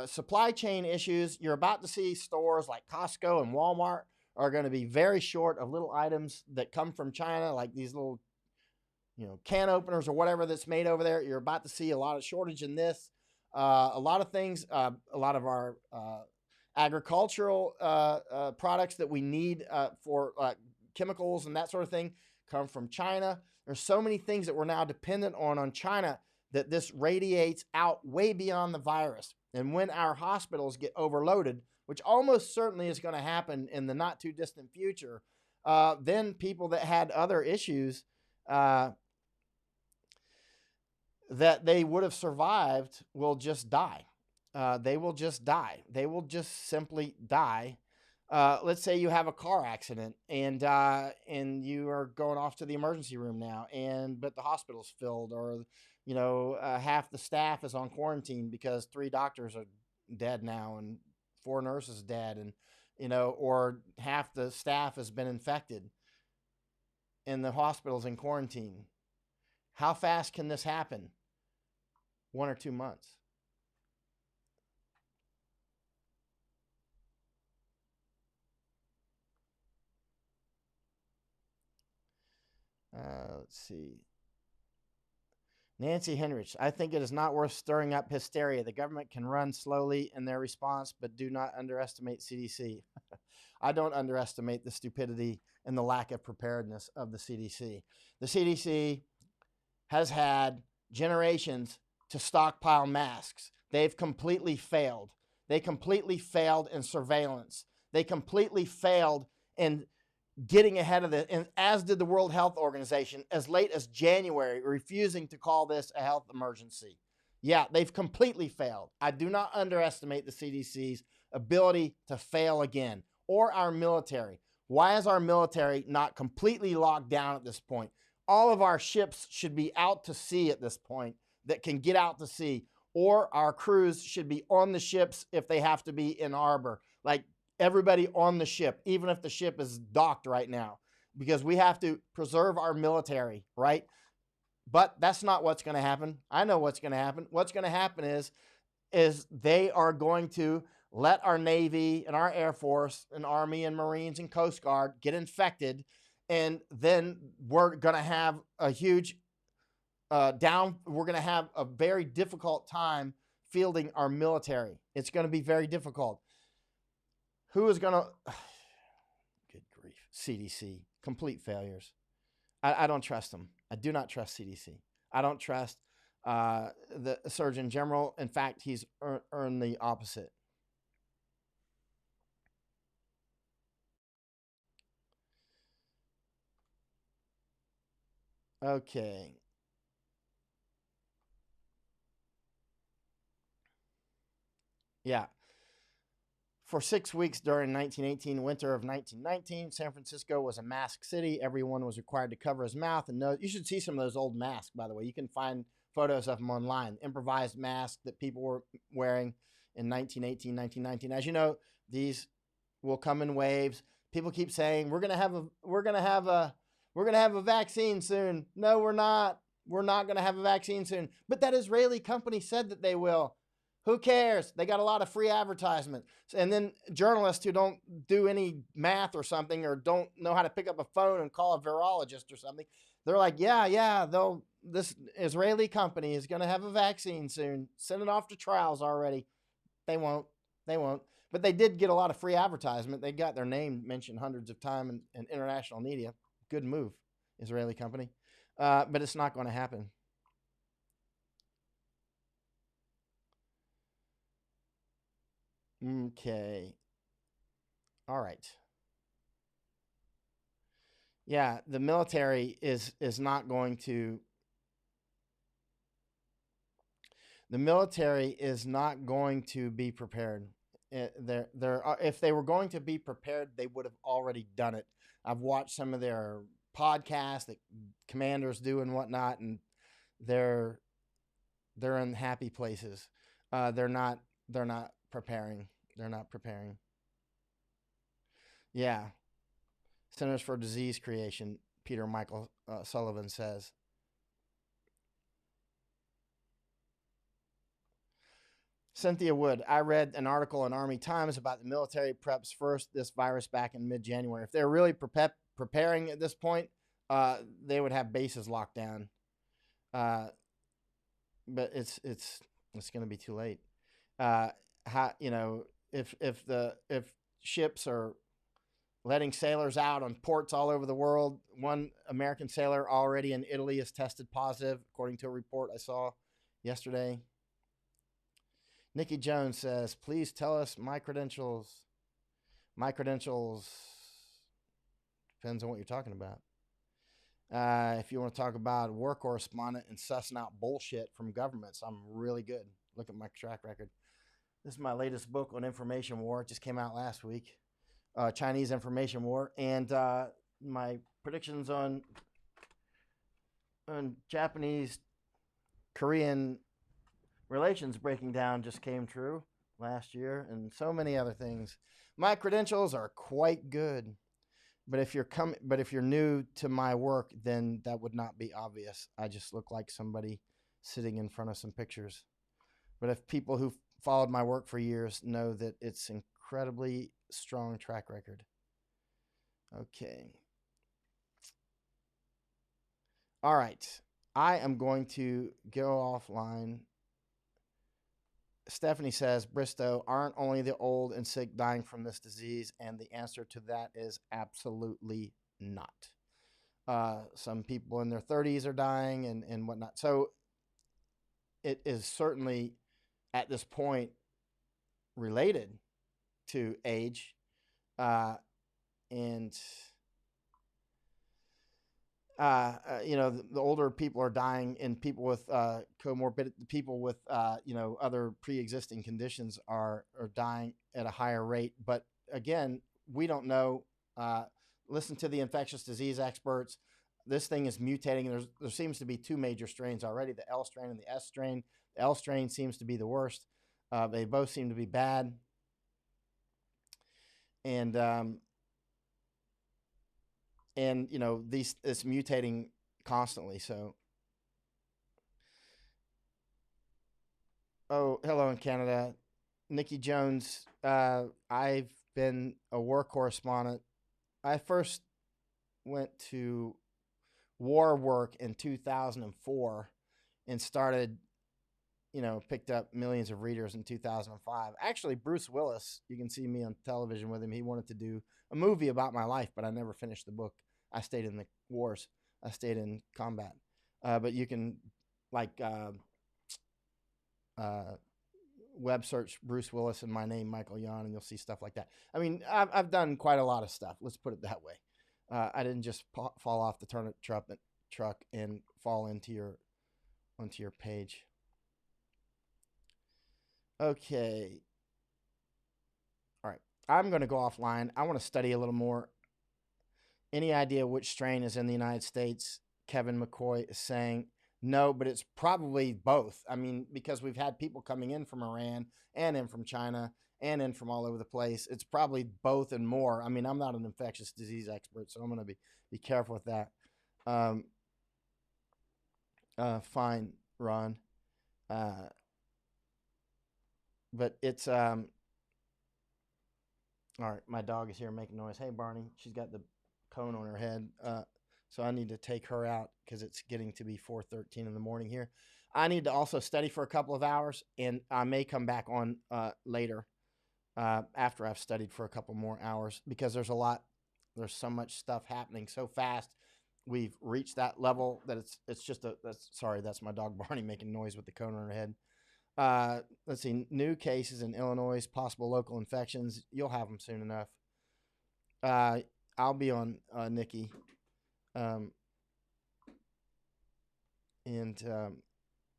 supply chain issues. You're about to see stores like Costco and Walmart are going to be very short of little items that come from China, like these little, can openers or whatever that's made over there. You're about to see a lot of shortage in this. A lot of things, a lot of our agricultural products that we need for chemicals and that sort of thing come from China. There's so many things that we're now dependent on China that this radiates out way beyond the virus. And when our hospitals get overloaded, which almost certainly is going to happen in the not too distant future, then people that had other issues that they would have survived will just die. They will just die. They will just simply die. Let's say you have a car accident and you are going off to the emergency room now, but the hospital's filled, or half the staff is on quarantine because 3 doctors are dead now and 4 nurses dead, and or half the staff has been infected and the hospital's in quarantine. How fast can this happen? 1 or 2 months. Let's see. Nancy Henrich, I think it is not worth stirring up hysteria. The government can run slowly in their response, but do not underestimate CDC. I don't underestimate the stupidity and the lack of preparedness of the CDC. The CDC has had generations to stockpile masks. They've completely failed. They completely failed in surveillance. They completely failed in getting ahead of it, and as did the World Health Organization, as late as January, refusing to call this a health emergency. Yeah, they've completely failed. I do not underestimate the CDC's ability to fail again, or our military. Why is our military not completely locked down at this point? All of our ships should be out to sea at this point that can get out to sea, or our crews should be on the ships if they have to be in harbor. Like, everybody on the ship, even if the ship is docked right now, because we have to preserve our military, right? But that's not what's going to happen. I know what's going to happen. What's going to happen is they are going to let our Navy and our Air Force and Army and Marines and Coast Guard get infected, and then we're going to have a huge we're going to have a very difficult time fielding our military. It's going to be very difficult. Who is going to... Good grief. CDC. Complete failures. I don't trust them. I do not trust CDC. I don't trust the Surgeon General. In fact, he's earned the opposite. Okay. Yeah. For 6 weeks during 1918, winter of 1919, San Francisco was a mask city. Everyone was required to cover his mouth and nose. You should see some of those old masks, by the way. You can find photos of them online. Improvised masks that people were wearing in 1918, 1919. As you know, these will come in waves. People keep saying we're gonna have a vaccine soon. No, we're not. We're not gonna have a vaccine soon. But that Israeli company said that they will. Who cares? They got a lot of free advertisement. And then journalists who don't do any math or something, or don't know how to pick up a phone and call a virologist or something, they're like, yeah, this Israeli company is going to have a vaccine soon. Send it off to trials already. They won't. But they did get a lot of free advertisement. They got their name mentioned hundreds of times in international media. Good move, Israeli company. But it's not going to happen. Okay. All right. Yeah, the military is not going to. The military is not going to be prepared. If they were going to be prepared, they would have already done it. I've watched some of their podcasts that commanders do and whatnot, and they're in happy places. They're not preparing. They're not preparing. Yeah. Centers for Disease Creation, Peter Michael Sullivan says. Cynthia Wood, I read an article in Army Times about the military preps first this virus back in mid-January. If they're really preparing at this point, they would have bases locked down. But it's going to be too late. if ships are letting sailors out on ports all over the world. One American sailor already in Italy has tested positive, according to a report I saw yesterday. Nikki Jones says, please tell us my credentials. My credentials depends on what you're talking about. If you want to talk about a war correspondent and sussing out bullshit from governments, I'm really good. Look at my track record. This is my latest book on information war. It just came out last week. Chinese information war. And my predictions on Japanese Korean relations breaking down just came true last year, and so many other things. My credentials are quite good. But if you're new to my work, then that would not be obvious. I just look like somebody sitting in front of some pictures. But if people who followed my work for years know that it's incredibly strong track record. Okay. All right. I am going to go offline. Stephanie says, Bristow, aren't only the old and sick dying from this disease? And the answer to that is absolutely not. Some people in their 30s are dying and whatnot. So it is certainly at this point related to age. And the older people are dying, and people with comorbid, people with other pre-existing conditions are dying at a higher rate. But again, we don't know. Listen to the infectious disease experts. This thing is mutating. There seems to be two major strains already: the L strain and the S strain. The L strain seems to be the worst. They both seem to be bad, and it's mutating constantly. So, hello in Canada, Nikki Jones. I've been a war correspondent. I first went to war work in 2004 and started, picked up millions of readers in 2005. Actually, Bruce Willis, you can see me on television with him. He wanted to do a movie about my life, but I never finished the book. I stayed in the wars. I stayed in combat. But you can web search Bruce Willis and my name, Michael.Yon, and you'll see stuff like that. I mean, I've done quite a lot of stuff. Let's put it that way. I didn't just fall off the turnip truck and fall onto your page. Okay. All right. I'm going to go offline. I want to study a little more. Any idea which strain is in the United States? Kevin McCoy is saying no, but it's probably both. I mean, because we've had people coming in from Iran and in from China and in from all over the place. It's probably both and more. I mean, I'm not an infectious disease expert, so I'm going to be careful with that. Fine, Ron. But it's all right. My dog is here making noise. Hey, Barney. She's got the cone on her head. So I need to take her out because it's getting to be 4:13 in the morning here. I need to also study for a couple of hours, and I may come back on later after I've studied for a couple more hours, because there's so much stuff happening so fast. We've reached that level that it's just that's my dog Barney making noise with the cone on her head. Let's see, new cases in Illinois, possible local infections. You'll have them soon enough. I'll be on Nikki.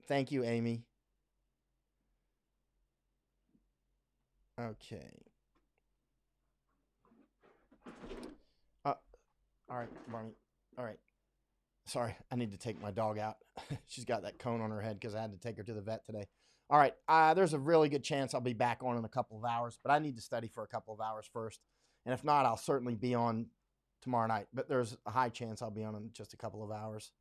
Thank you, Amy. Okay. All right, Barney. All right. Sorry, I need to take my dog out. She's got that cone on her head because I had to take her to the vet today. All right. There's a really good chance I'll be back on in a couple of hours, but I need to study for a couple of hours first. And if not, I'll certainly be on tomorrow night. But there's a high chance I'll be on in just a couple of hours.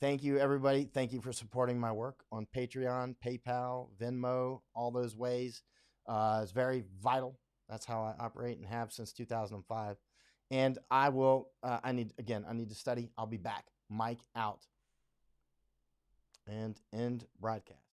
Thank you, everybody. Thank you for supporting my work on Patreon, PayPal, Venmo, all those ways. It's very vital. That's how I operate and have since 2005. And I need to study. I'll be back. Mike out. And end broadcast.